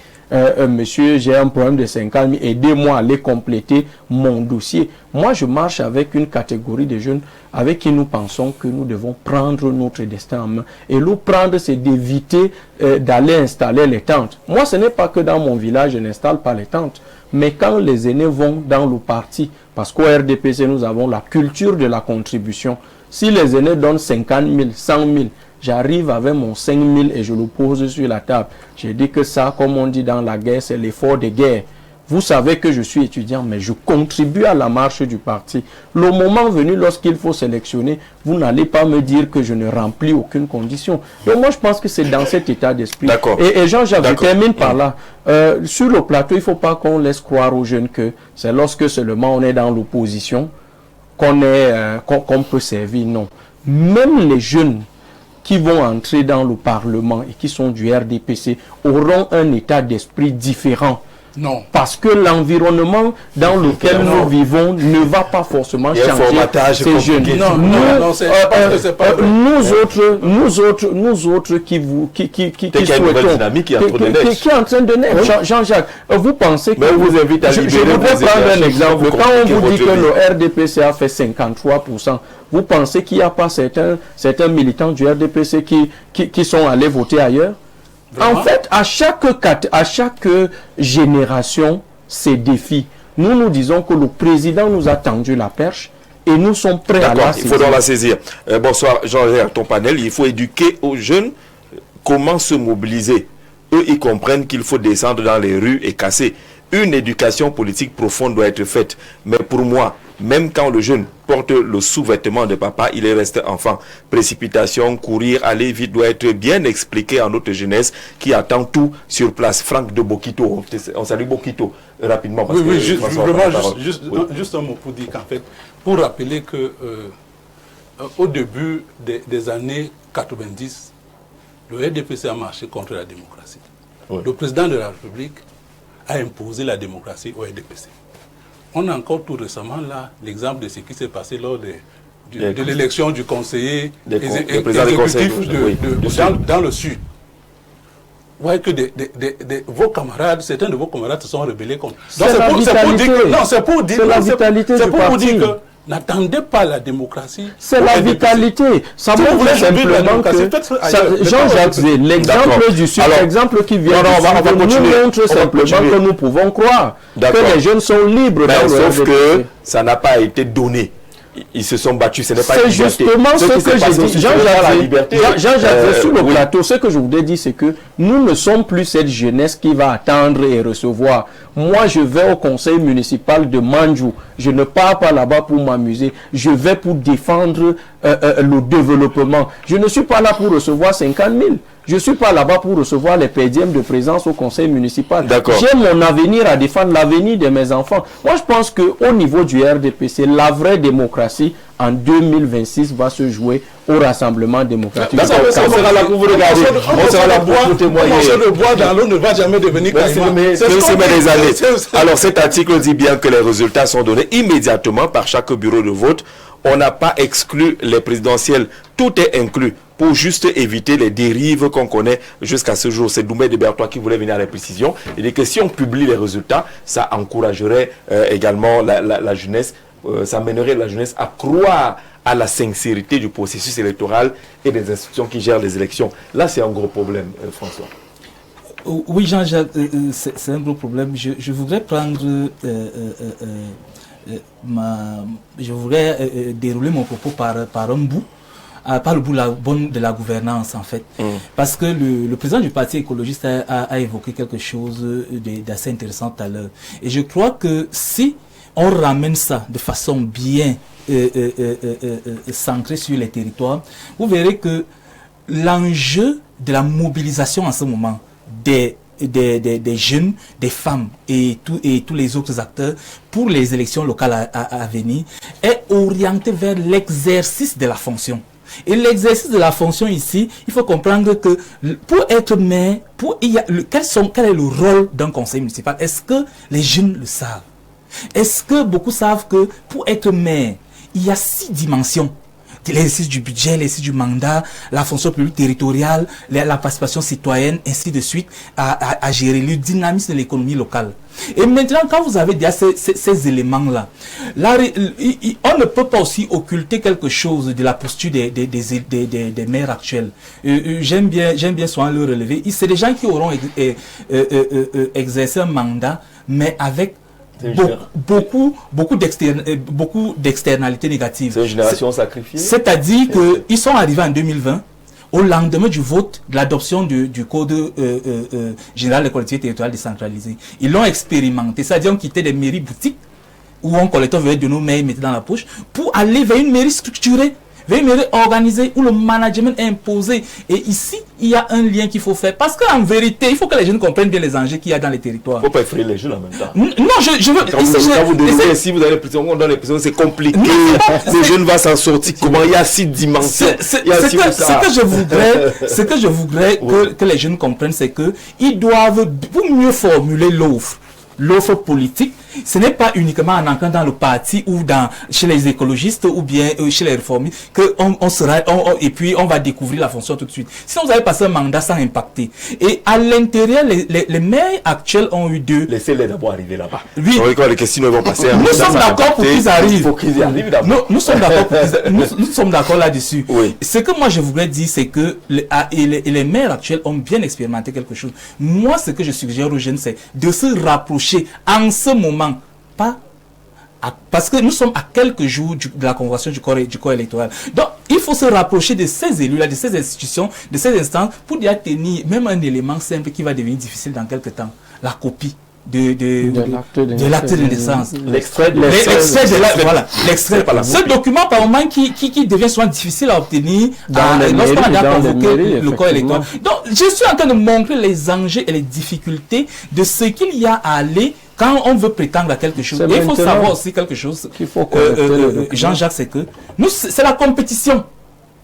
monsieur, j'ai un problème de 50 000, aidez-moi à aller compléter mon dossier. Moi, je marche avec une catégorie de jeunes avec qui nous pensons que nous devons prendre notre destin en main. Et le prendre, c'est d'éviter d'aller installer les tentes. Moi, ce n'est pas que dans mon village, je n'installe pas les tentes. Mais quand les aînés vont dans le parti, parce qu'au RDPC, nous avons la culture de la contribution. Si les aînés donnent 50 000, 100 000, j'arrive avec mon 5 000 et je le pose sur la table. J'ai dit que ça, comme on dit dans la guerre, c'est l'effort de guerre. Vous savez que je suis étudiant, mais je contribue à la marche du parti. Le moment venu, lorsqu'il faut sélectionner, vous n'allez pas me dire que je ne remplis aucune condition. Donc moi, je pense que c'est dans cet état d'esprit. Et Jean-Jacques, je termine par là. Sur le plateau, il ne faut pas qu'on laisse croire aux jeunes que c'est lorsque seulement on est dans l'opposition qu'on peut servir. Non. Même les jeunes qui vont entrer dans le Parlement et qui sont du RDPC auront un état d'esprit différent. Non. Parce que l'environnement dans lequel nous vivons ne va pas forcément changer ces jeunes. Nous autres qui souhaitons, qui est en train de naître. Jean-Jacques, vous pensez que vous invite à libérer. Je voudrais prendre un exemple. Quand on vous dit que le RDPC a fait 53%, vous pensez qu'il n'y a pas certains militants du RDPC qui sont allés voter ailleurs? Vraiment? En fait, à chaque génération, ces défis. Nous disons que le président nous a tendu la perche et nous sommes prêts à la saisir. Il faudra la saisir. Bonsoir, Jean-Jacques, ton panel. Il faut éduquer aux jeunes comment se mobiliser. Eux, ils comprennent qu'il faut descendre dans les rues et casser. Une éducation politique profonde doit être faite. Mais pour moi, même quand le jeune porte le sous-vêtement de papa, il est resté enfant. Précipitation, courir, aller vite doit être bien expliqué à notre jeunesse qui attend tout sur place. Franck de Bokito, on salue Bokito rapidement. Parce oui, juste un mot pour dire qu'en fait, pour rappeler que au début des années 90, le RDPC a marché contre la démocratie. Oui. Le président de la République a imposé la démocratie au RDPC. On a encore tout récemment là l'exemple de ce qui s'est passé lors de l'élection du conseiller exécutif dans le Sud. Vous voyez que vos camarades, certains de vos camarades se sont rebellés contre. C'est pour dire que n'attendez pas la démocratie. C'est la vitalité. Ça montre simplement que Jean-Jacques Zé, l'exemple du Sud, l'exemple qui vient nous montre simplement que nous pouvons croire que les jeunes sont libres. Sauf que ça n'a pas été donné. Ils se sont battus, ce n'est pas une liberté. C'est justement ce que j'ai dit. Jean-Jacques, sur le plateau, ce que je voudrais dire, c'est que nous ne sommes plus cette jeunesse qui va attendre et recevoir. Moi, je vais au conseil municipal de Manjou. Je ne pars pas là-bas pour m'amuser. Je vais pour défendre le développement. Je ne suis pas là pour recevoir 50 000. Je ne suis pas là-bas pour recevoir les PDM de présence au conseil municipal. J'ai mon avenir à défendre, l'avenir de mes enfants. Moi, je pense qu'au niveau du RDPC, la vraie démocratie en 2026 va se jouer au Rassemblement démocratique. On sera là pour vous regarder. On sera là pour témoigner. Le bois dans l'eau ne va jamais devenir caïman. Des années. Alors cet article dit bien que les résultats sont donnés immédiatement par chaque bureau de vote. On n'a pas exclu les présidentielles. Tout est inclus pour juste éviter les dérives qu'on connaît jusqu'à ce jour. C'est Doumé de Bertois qui voulait venir à la précision. Il dit que si on publie les résultats, ça encouragerait également la jeunesse. Ça mènerait la jeunesse à croire à la sincérité du processus électoral et des institutions qui gèrent les élections. Là, c'est un gros problème, François. Oui, Jean-Jacques, c'est un gros problème. Je voudrais prendre... je voudrais dérouler mon propos par un bout. Par le bout de la gouvernance, en fait. Parce que le président du Parti écologiste a évoqué quelque chose d'assez intéressant tout à l'heure. Et je crois que si on ramène ça de façon bien centrée sur les territoires, vous verrez que l'enjeu de la mobilisation en ce moment des jeunes, des femmes et tous les autres acteurs pour les élections locales à venir est orienté vers l'exercice de la fonction. Et l'exercice de la fonction ici, il faut comprendre que pour être maire, quel est le rôle d'un conseil municipal? Est-ce que les jeunes le savent? Est-ce que beaucoup savent que pour être maire, il y a 6 dimensions? L'exercice du budget, l'exercice du mandat, la fonction publique territoriale, la participation citoyenne, ainsi de suite, à gérer le dynamisme de l'économie locale. Et maintenant, quand vous avez déjà ces éléments-là, on ne peut pas aussi occulter quelque chose de la posture des maires actuels. J'aime bien souvent le relever. C'est des gens qui auront exercé un mandat, mais avec beaucoup d'externalités négatives. C'est une génération sacrifiée. C'est-à-dire qu'ils sont arrivés en 2020, au lendemain du vote, de l'adoption du Code général des collectivités territoriales décentralisées. Ils l'ont expérimenté. C'est-à-dire qu'ils quittaient des mairies boutiques, où un collecteur venait de nos maires mettait dans la poche, pour aller vers une mairie structurée, vers une mairie organisée, où le management est imposé. Et ici, il y a un lien qu'il faut faire. Parce qu'en vérité, il faut que les jeunes comprennent bien les enjeux qu'il y a dans les territoires. Il ne faut pas effrayer les jeunes en même temps. Non, je veux... Quand vous déroulez ici, vous avez l'impression qu'on donne l'impression que c'est compliqué. Les jeunes vont s'en sortir. Comment il y a 6 dimensions. Ce que je voudrais que les jeunes comprennent, c'est qu'ils doivent, pour mieux formuler l'offre politique, ce n'est pas uniquement en entrant dans le parti ou chez les écologistes ou bien chez les réformistes et puis on va découvrir la fonction tout de suite. Sinon vous avez passé un mandat sans impacter. Et à l'intérieur, les maires actuels ont eu deux. Laissez-les d'abord arriver là-bas. Oui. Les questions vont passer. Nous sommes d'accord pour qu'ils arrivent. Il faut qu'ils arrivent d'abord. Nous sommes d'accord nous sommes d'accord là-dessus. Oui. Ce que moi je voudrais dire, c'est que les maires actuels ont bien expérimenté quelque chose. Moi, ce que je suggère aux jeunes, c'est de se rapprocher en ce moment. Parce que nous sommes à quelques jours de la convocation du corps électoral. Donc, il faut se rapprocher de ces élus-là, de ces institutions, de ces instances, pour déjà tenir même un élément simple qui va devenir difficile dans quelques temps. La copie de l'acte de naissance. L'extrait de l'extrait. Ce document, par moment, qui devient souvent difficile à obtenir lorsqu'on a déjà convoqué le corps électoral. Donc, je suis en train de montrer les enjeux et les difficultés de ce qu'il y a à aller quand on veut prétendre à quelque chose. Et il faut savoir aussi quelque chose, Jean-Jacques, c'est que c'est la compétition.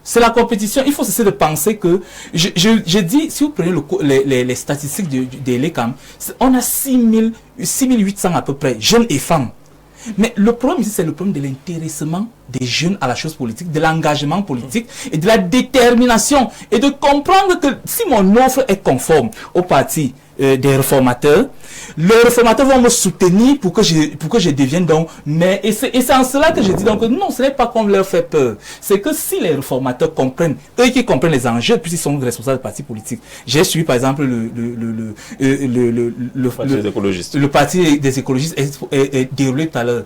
C'est la compétition. Il faut cesser de penser que... Je dis, si vous prenez les statistiques de l'ECAM, on a 6800 à peu près, jeunes et femmes. Mais le problème ici, c'est le problème de l'intéressement des jeunes à la chose politique, de l'engagement politique et de la détermination. Et de comprendre que si mon offre est conforme au parti des réformateurs, les réformateurs vont me soutenir pour que je devienne donc maire. Et c'est en cela que je dis donc non, ce n'est pas qu'on leur fait peur. C'est que si les réformateurs comprennent, eux qui comprennent les enjeux, puisqu'ils sont responsables des partis politiques. J'ai suivi par exemple le parti des écologistes est déroulé tout à l'heure.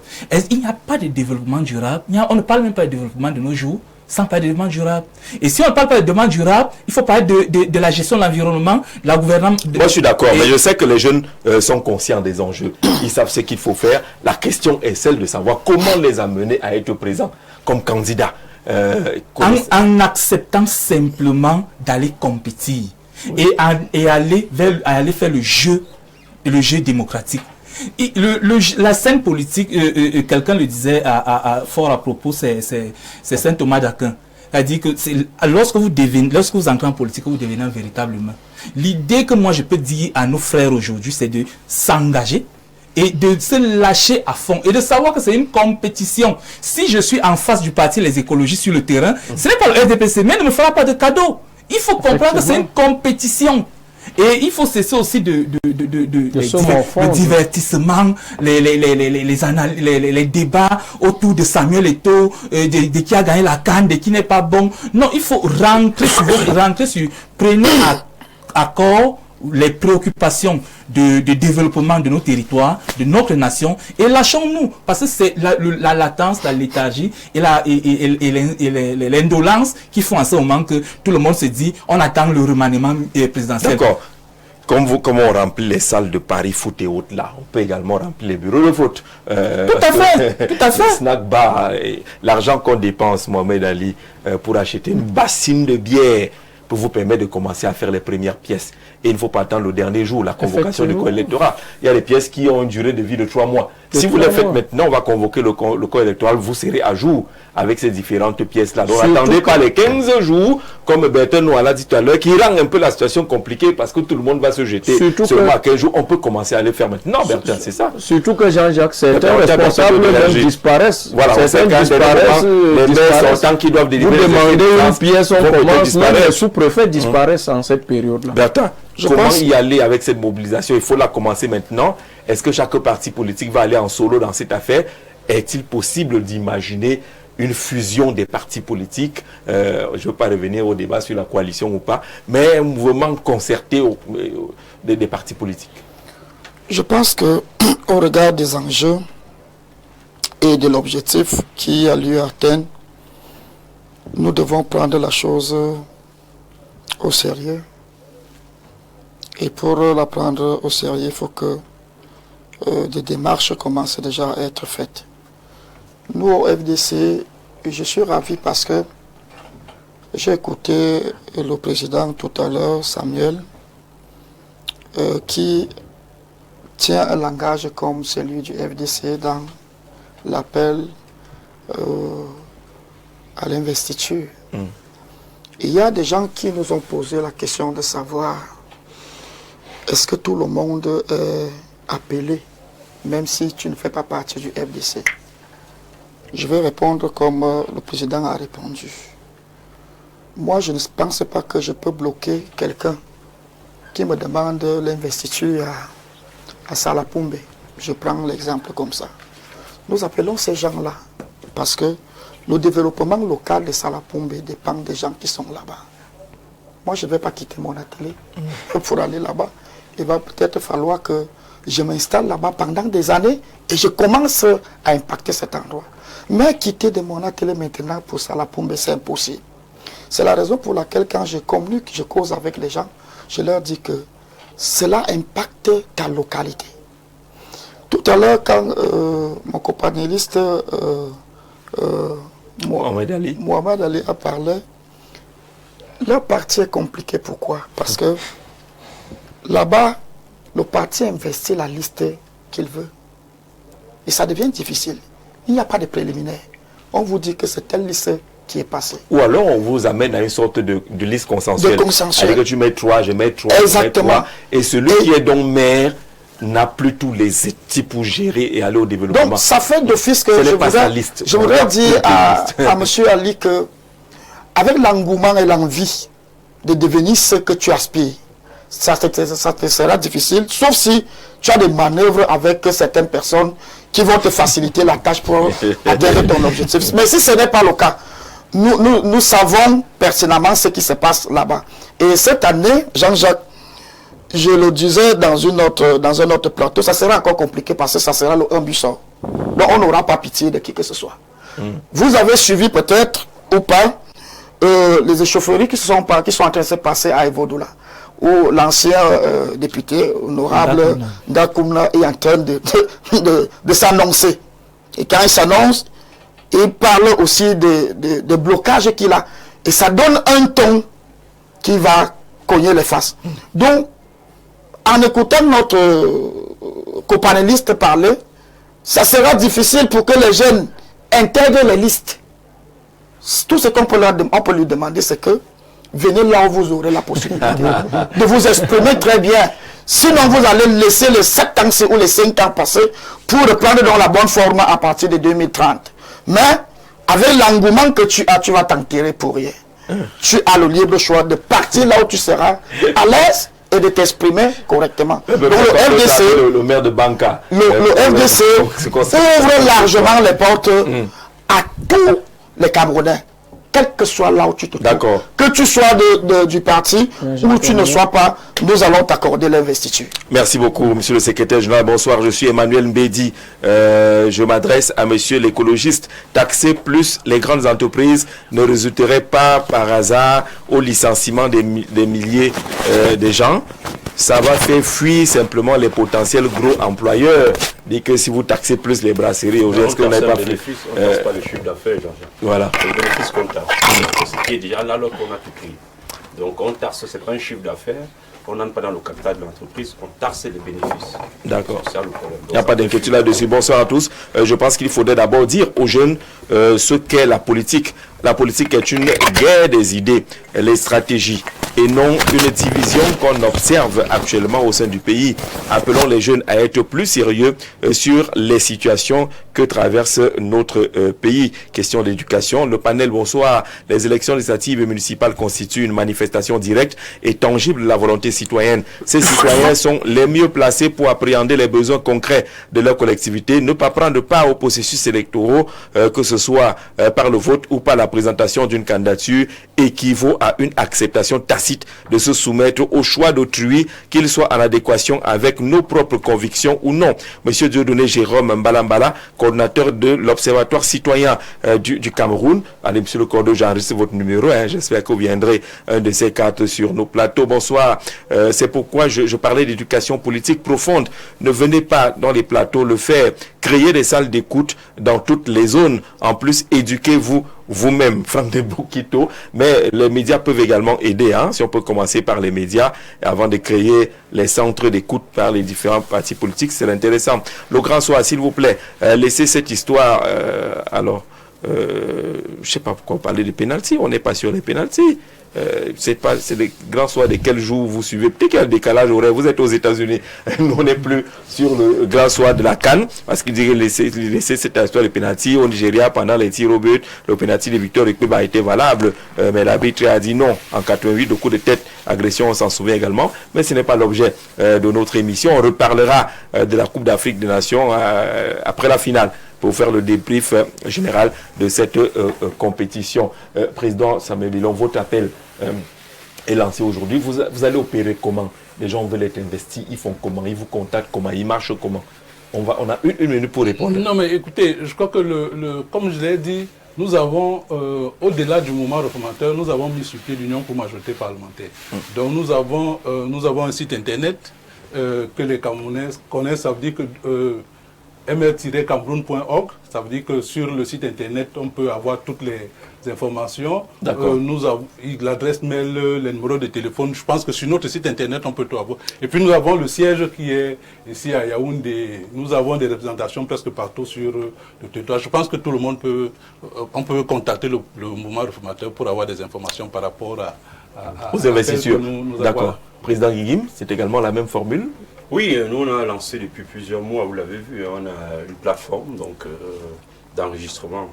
Il n'y a pas de développement durable. On ne parle même pas de développement de nos jours sans parler de développement durable. Et si on ne parle pas de développement durable, il faut parler de la gestion de l'environnement, de la gouvernance. Moi, je suis d'accord, mais je sais que les jeunes sont conscients des enjeux. Ils savent ce qu'il faut faire. La question est celle de savoir comment les amener à être présents comme candidats. en acceptant simplement d'aller compétir et aller faire le jeu démocratique. Et la scène politique, quelqu'un le disait fort à propos, c'est Saint Thomas d'Aquin. Il a dit que lorsque vous entrez en politique, vous devenez un véritable humain. L'idée que moi je peux dire à nos frères aujourd'hui, c'est de s'engager et de se lâcher à fond et de savoir que c'est une compétition. Si je suis en face du parti Les Écologistes sur le terrain, ce n'est pas le RDPC, mais il ne me fera pas de cadeau. Il faut comprendre que c'est une compétition. Et il faut cesser aussi le divertissement, les débats autour de Samuel Eto'o, de qui a gagné la CAN, de qui n'est pas bon. Non, il faut rentrer sur prenez à corps les préoccupations de développement de nos territoires, de notre nation, et lâchons-nous, parce que c'est la latence, la léthargie et l'indolence qui font en ce moment que tout le monde se dit on attend le remaniement présidentiel. D'accord. Comme on remplit les salles de Paris foot et autres là, on peut également remplir les bureaux de foot. Tout à fait, tout à fait. Snack bar, l'argent qu'on dépense, Mohamed Ali, pour acheter une bassine de bière, pour vous permettre de commencer à faire les premières pièces. Et il ne faut pas attendre le dernier jour, la convocation du corps électoral. Il y a des pièces qui ont une durée de vie de 3 mois. Si vous les faites maintenant, on va convoquer le corps électoral, vous serez à jour avec ces différentes pièces-là. Donc n'attendez pas les 15 jours, comme Bertrand nous l'a dit tout à l'heure, qui rend un peu la situation compliquée parce que tout le monde va se jeter sur à 15 jours. On peut commencer à les faire maintenant, Bertrand, c'est ça. Surtout que Jean-Jacques, certains responsables disparaissent. Voilà, certains disparaissent. Les maires sortants qui doivent délivrer. Vous demandez une pièce, on commence, même les sous-préfets disparaissent en cette période-là. Bertrand, comment y aller avec cette mobilisation? Il faut la commencer maintenant. Est-ce que chaque parti politique va aller en solo dans cette affaire? Est-il possible d'imaginer une fusion des partis politiques? Je ne veux pas revenir au débat sur la coalition ou pas, mais un mouvement concerté des partis politiques. Je pense que au regard des enjeux et de l'objectif qui a lieu à atteindre, nous devons prendre la chose au sérieux. Et pour la prendre au sérieux, il faut que des démarches commencent déjà à être faites. Nous, au FDC, je suis ravi parce que j'ai écouté le président tout à l'heure, Samuel, qui tient un langage comme celui du FDC dans l'appel à l'investiture. Il y a des gens qui nous ont posé la question de savoir est-ce que tout le monde est appelé, même si tu ne fais pas partie du FDC? Je vais répondre comme le président a répondu. Moi, je ne pense pas que je peux bloquer quelqu'un qui me demande l'investiture à Salapumbe. Je prends l'exemple comme ça. Nous appelons ces gens-là parce que le développement local de Salapumbe dépend des gens qui sont là-bas. Moi, je ne vais pas quitter mon atelier pour aller là-bas. Il va peut-être falloir que je m'installe là-bas pendant des années et je commence à impacter cet endroit. Mais quitter de mon atelier maintenant pour Salapumbe, c'est impossible. C'est la raison pour laquelle quand je communique, je cause avec les gens, je leur dis que cela impacte ta localité. Tout à l'heure, quand mon compagnoniste Mohamed Ali a parlé, leur parti est compliqué. Pourquoi? Parce que là-bas, le parti investit la liste qu'il veut. Et ça devient difficile. Il n'y a pas de préliminaire. On vous dit que c'est telle liste qui est passée. Ou alors on vous amène à une sorte de liste consensuelle. De consensuelle. Que tu mets 3, je mets 3, exactement. Je mets 3. Et celui qui est donc maire n'a plus tous les outils pour gérer et aller au développement. Donc ça fait d'office que je voudrais dire à M. Ali que avec l'engouement et l'envie de devenir ce que tu aspires, ça te sera difficile, sauf si tu as des manœuvres avec certaines personnes qui vont te faciliter la tâche pour atteindre ton objectif. Mais si ce n'est pas le cas, nous savons pertinemment ce qui se passe là-bas. Et cette année, Jean-Jacques, je le disais dans un autre plateau, ça sera encore compliqué parce que ça sera un buisson. Donc on n'aura pas pitié de qui que ce soit. Vous avez suivi peut-être ou pas les échaufferies qui sont en train de se passer à Evodoula, où l'ancien député honorable Ndakoumna est en train de s'annoncer. Et quand il s'annonce, il parle aussi des blocages qu'il a. Et ça donne un ton qui va cogner les faces. Donc, en écoutant notre copanéliste parler, ça sera difficile pour que les jeunes intègrent les listes. Tout ce qu'on peut lui demander, c'est que venez là où vous aurez la possibilité de vous exprimer très bien. Sinon, vous allez laisser les 7 ans ou les 5 ans passer pour reprendre dans la bonne forme à partir de 2030. Mais, avec l'engouement que tu as, tu vas t'enterrer pour rien. Tu as le libre choix de partir là où tu seras à l'aise et de t'exprimer correctement. Donc, le FDC, le maire de Banca, le FDC ouvre largement les portes à tous les Camerounais, quel que soit là où tu te trouves. Que tu sois du parti ou tu ne sois pas, nous allons t'accorder l'investiture. Merci beaucoup, monsieur le secrétaire général. Bonsoir, je suis Emmanuel Mbedi. Je m'adresse à monsieur l'écologiste. Taxer plus les grandes entreprises ne résulterait pas par hasard au licenciement des milliers de gens. Ça va faire fuir simplement les potentiels gros employeurs. Dit que si vous taxez plus les brasseries, aujourd'hui, est-ce que vous n'avez pas fait... On ne taxe pas le chiffre d'affaires, Jean-Jacques. Voilà. Le bénéfice qu'on taxe, c'est qui est déjà là alors qu'on a tout pris. Donc on taxe, ce n'est pas un chiffre d'affaires. On n'entre pas dans le capital de l'entreprise, on taxe les bénéfices. D'accord. Il n'y a pas d'inquiétude là-dessus. Bonsoir à tous. Je pense qu'il faudrait d'abord dire aux jeunes ce qu'est la politique. La politique est une guerre des idées, les stratégies, et non une division qu'on observe actuellement au sein du pays. Appelons les jeunes à être plus sérieux sur les situations que traverse notre pays. Question d'éducation. Le panel, bonsoir. Les élections législatives et municipales constituent une manifestation directe et tangible de la volonté citoyenne. Ces citoyens sont les mieux placés pour appréhender les besoins concrets de leur collectivité, ne pas prendre part aux processus électoraux, que ce soit par le vote ou par la présentation d'une candidature, équivaut à une acceptation tacite de se soumettre au choix d'autrui, qu'il soit en adéquation avec nos propres convictions ou non. Monsieur Dieudonné Jérôme Mbalambala, coordinateur de l'Observatoire citoyen du Cameroun. Allez, monsieur le Cordeau, j'enregistre votre numéro. J'espère que vous viendrez un de ces 4 sur nos plateaux. Bonsoir. C'est pourquoi je parlais d'éducation politique profonde. Ne venez pas dans les plateaux le faire. Créez des salles d'écoute dans toutes les zones. En plus, éduquez-vous vous-même, Franck de Boukito, mais les médias peuvent également aider, si on peut commencer par les médias, avant de créer les centres d'écoute par les différents partis politiques, c'est intéressant. Le grand soir, s'il vous plaît, laissez cette histoire, je ne sais pas pourquoi parler de pénalty, on n'est pas sur les pénaltys. C'est les grands soirs de quel jour vous suivez. Peut-être qu'il y a un décalage horaire. Vous êtes aux États-Unis. Nous, on n'est plus sur le grand soir de la CAN. Parce qu'il dirait laisser cette histoire de pénalty au Nigeria pendant les tirs au but. Le pénalty de Victor Ekpeba a été valable. Mais l'arbitre a dit non. En 88, de coup de tête, agression, on s'en souvient également. Mais ce n'est pas l'objet de notre émission. On reparlera de la Coupe d'Afrique des Nations après la finale, pour faire le débrief général de cette compétition. Président Samuel Bilon, votre appel est lancé aujourd'hui. Vous allez opérer comment? Les gens veulent être investis, ils font comment? Ils vous contactent comment? Ils marchent comment? On a une minute pour répondre. Non, mais écoutez, je crois que, comme je l'ai dit, nous avons, au-delà du mouvement réformateur, nous avons mis sur pied l'Union pour majorité parlementaire. Donc nous avons un site internet que les Camerounais connaissent, ça veut dire que... mr-cameroun.org, ça veut dire que sur le site internet, on peut avoir toutes les informations. Nous avons l'adresse mail, les numéros de téléphone. Je pense que sur notre site internet, on peut tout avoir. Et puis nous avons le siège qui est ici à Yaoundé. Nous avons des représentations presque partout sur le territoire. Je pense que tout le monde on peut contacter le mouvement réformateur pour avoir des informations par rapport aux investisseurs. D'accord. Président Guigim, c'est également la même formule? Oui, nous on a lancé depuis plusieurs mois, vous l'avez vu, on a une plateforme d'enregistrement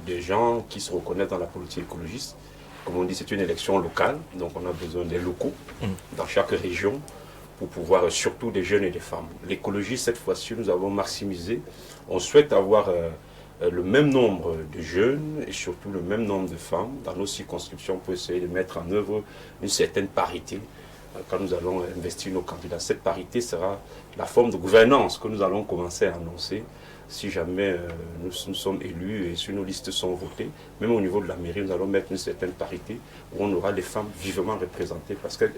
des gens qui se reconnaissent dans la politique écologiste. Comme on dit, c'est une élection locale, donc on a besoin des locaux dans chaque région pour pouvoir, surtout des jeunes et des femmes. L'écologie, cette fois-ci, nous avons maximisé. On souhaite avoir le même nombre de jeunes et surtout le même nombre de femmes dans nos circonscriptions pour essayer de mettre en œuvre une certaine parité. Quand nous allons investir nos candidats, cette parité sera la forme de gouvernance que nous allons commencer à annoncer si jamais nous sommes élus et si nos listes sont votées. Même au niveau de la mairie, nous allons mettre une certaine parité où on aura les femmes vivement représentées parce qu'elles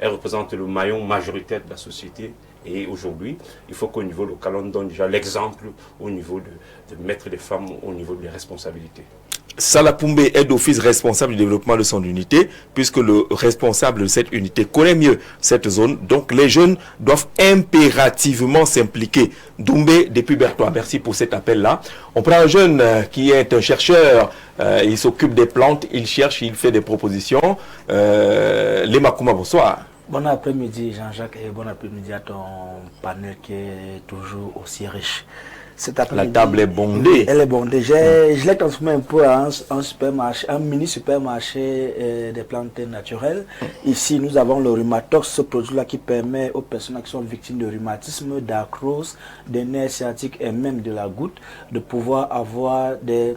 représentent le maillon majoritaire de la société Et aujourd'hui, il faut qu'au niveau local, on donne déjà l'exemple au niveau de mettre les femmes au niveau des responsabilités. Salah Poumbe est d'office responsable du développement de son unité, puisque le responsable de cette unité connaît mieux cette zone. Donc les jeunes doivent impérativement s'impliquer. Doumbé depuis Bertois, merci pour cet appel-là. On prend un jeune qui est un chercheur, il s'occupe des plantes, il cherche, il fait des propositions. Lema Kouma, bonsoir. Bon après-midi Jean-Jacques et bon après-midi à ton panel qui est toujours aussi riche. La table est bondée. Elle est bondée. Je l'ai transformé un peu en un supermarché, un mini supermarché des plantes naturelles. Ici, nous avons le Rhumatox, ce produit-là qui permet aux personnes qui sont victimes de rhumatisme, d'arthrose, des nerfs sciatiques et même de la goutte, de pouvoir avoir des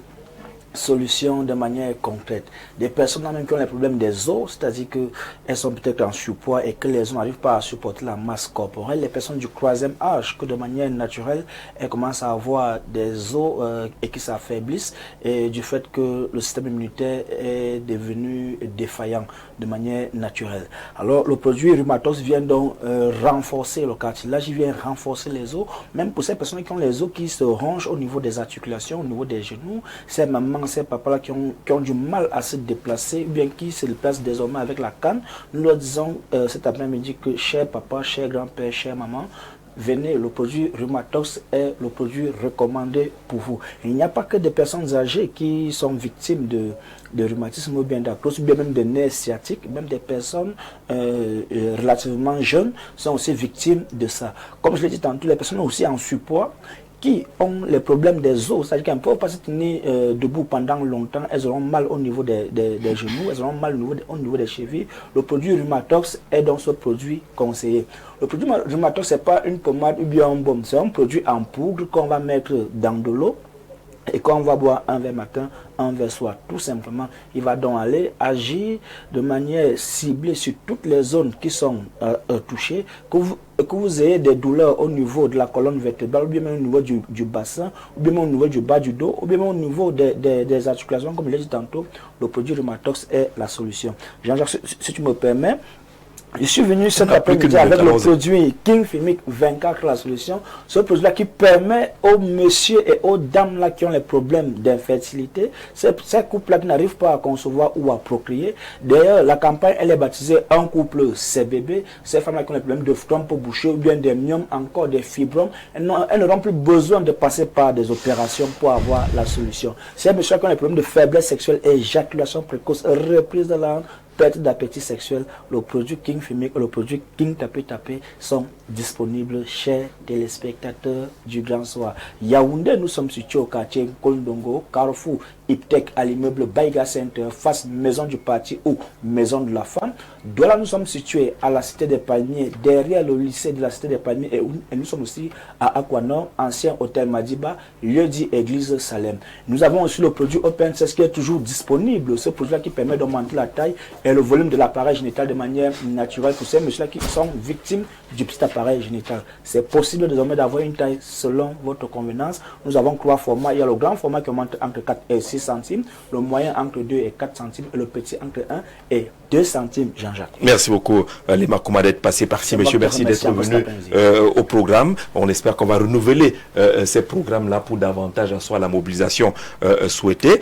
solutions de manière concrète. Des personnes même qui ont les problèmes des os, c'est-à-dire qu'elles sont peut-être en surpoids et que les os n'arrivent pas à supporter la masse corporelle. Les personnes du troisième âge, que de manière naturelle, elles commencent à avoir des os et qui s'affaiblissent, et du fait que le système immunitaire est devenu défaillant de manière naturelle. Alors le produit Rhumatox vient donc renforcer le cartilage, il vient renforcer les os, même pour ces personnes qui ont les os qui se rongent au niveau des articulations, au niveau des genoux, ces mamans, ces papas-là qui ont du mal à se déplacer, ou bien qui se déplacent désormais avec la canne. Nous leur disons cet après-midi que cher papa, cher grand-père, cher maman, venez, le produit Rhumatox est le produit recommandé pour vous. Il n'y a pas que des personnes âgées qui sont victimes de rhumatisme ou bien d'arthrose, ou bien même de nerfs sciatiques, même des personnes relativement jeunes sont aussi victimes de ça. Comme je l'ai dit tantôt, les personnes aussi en surpoids, qui ont les problèmes des os, c'est-à-dire qu'elles ne peuvent pas se tenir debout pendant longtemps, elles auront mal au niveau des genoux, elles auront mal au niveau des chevilles. Le produit Rhumatox est donc ce produit conseillé. Le produit Rhumatox, ce n'est pas une pommade ou bien un baume, c'est un produit en poudre qu'on va mettre dans de l'eau et qu'on va boire un verre matin, un verre soir. Tout simplement, il va donc aller agir de manière ciblée sur toutes les zones qui sont touchées, que vous ayez des douleurs au niveau de la colonne vertébrale, ou bien même au niveau du bassin, ou bien même au niveau du bas du dos, ou bien même au niveau des articulations, comme je l'ai dit tantôt, le produit Rhumatox est la solution. Jean-Jacques, si tu me permets, je suis venu cet après-midi avec le produit King Fimic 24, la solution. Ce produit-là qui permet aux messieurs et aux dames là qui ont les problèmes d'infertilité, ces couples-là qui n'arrivent pas à concevoir ou à procréer. D'ailleurs, la campagne, elle est baptisée Un couple, c'est bébé. Ces femmes-là qui ont les problèmes de trompe bouchée ou bien des myomes, encore des fibromes, elles n'auront plus besoin de passer par des opérations pour avoir la solution. Ces messieurs qui ont les problèmes de faiblesse sexuelle, éjaculation précoce, reprise de la perte d'appétit sexuel, le produit King Fimic et le produit King Tapé Tapé sont disponibles, chers téléspectateurs du Grand Soir. Yaoundé, nous sommes situés au quartier Kondongo, Carrefour, Iptec, à l'immeuble Baïga Center, face Maison du Parti ou Maison de la Femme. Douala, nous sommes situés à la Cité des Palmiers, derrière le lycée de la Cité des Palmiers, et nous sommes aussi à Aquanor, ancien hôtel Madiba, lieu dit Église Salem. Nous avons aussi le produit Open Sex qui est toujours disponible, ce produit-là qui permet d'augmenter la taille et le volume de l'appareil génital de manière naturelle pour ces messieurs-là qui sont victimes du petit appareil génital. C'est possible désormais d'avoir une taille selon votre convenance. Nous avons 3 formats. Il y a le grand format qui augmente entre 4 et 6 centimes, le moyen entre 2 et 4 centimes et le petit entre 1 et 2 centimes, Jean-Jacques. Merci beaucoup, Lema Kouma, d'être passé par ici. Monsieur, merci d'être venu au programme. On espère qu'on va renouveler ces programmes-là pour davantage asseoir la mobilisation souhaitée.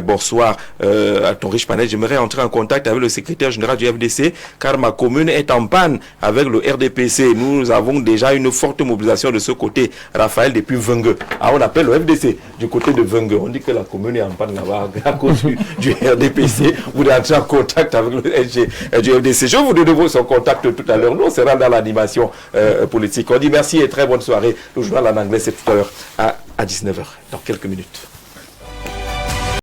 Bonsoir à ton riche panel. J'aimerais entrer en contact avec le secrétaire général du FDC, car ma commune est en panne avec le RDPC. Nous avons déjà une forte mobilisation de ce côté. Raphaël, depuis Vengue. Ah, on appelle le FDC du côté de Vengue. On dit que la commune est en panne là-bas à cause du RDPC. Vous devez entrer en contact avec le SG du FDC. Je vous donne son contact tout à l'heure. Nous, on sera dans l'animation politique. On dit merci et très bonne soirée. Le journal en anglais, c'est tout à l'heure à 19h, dans quelques minutes.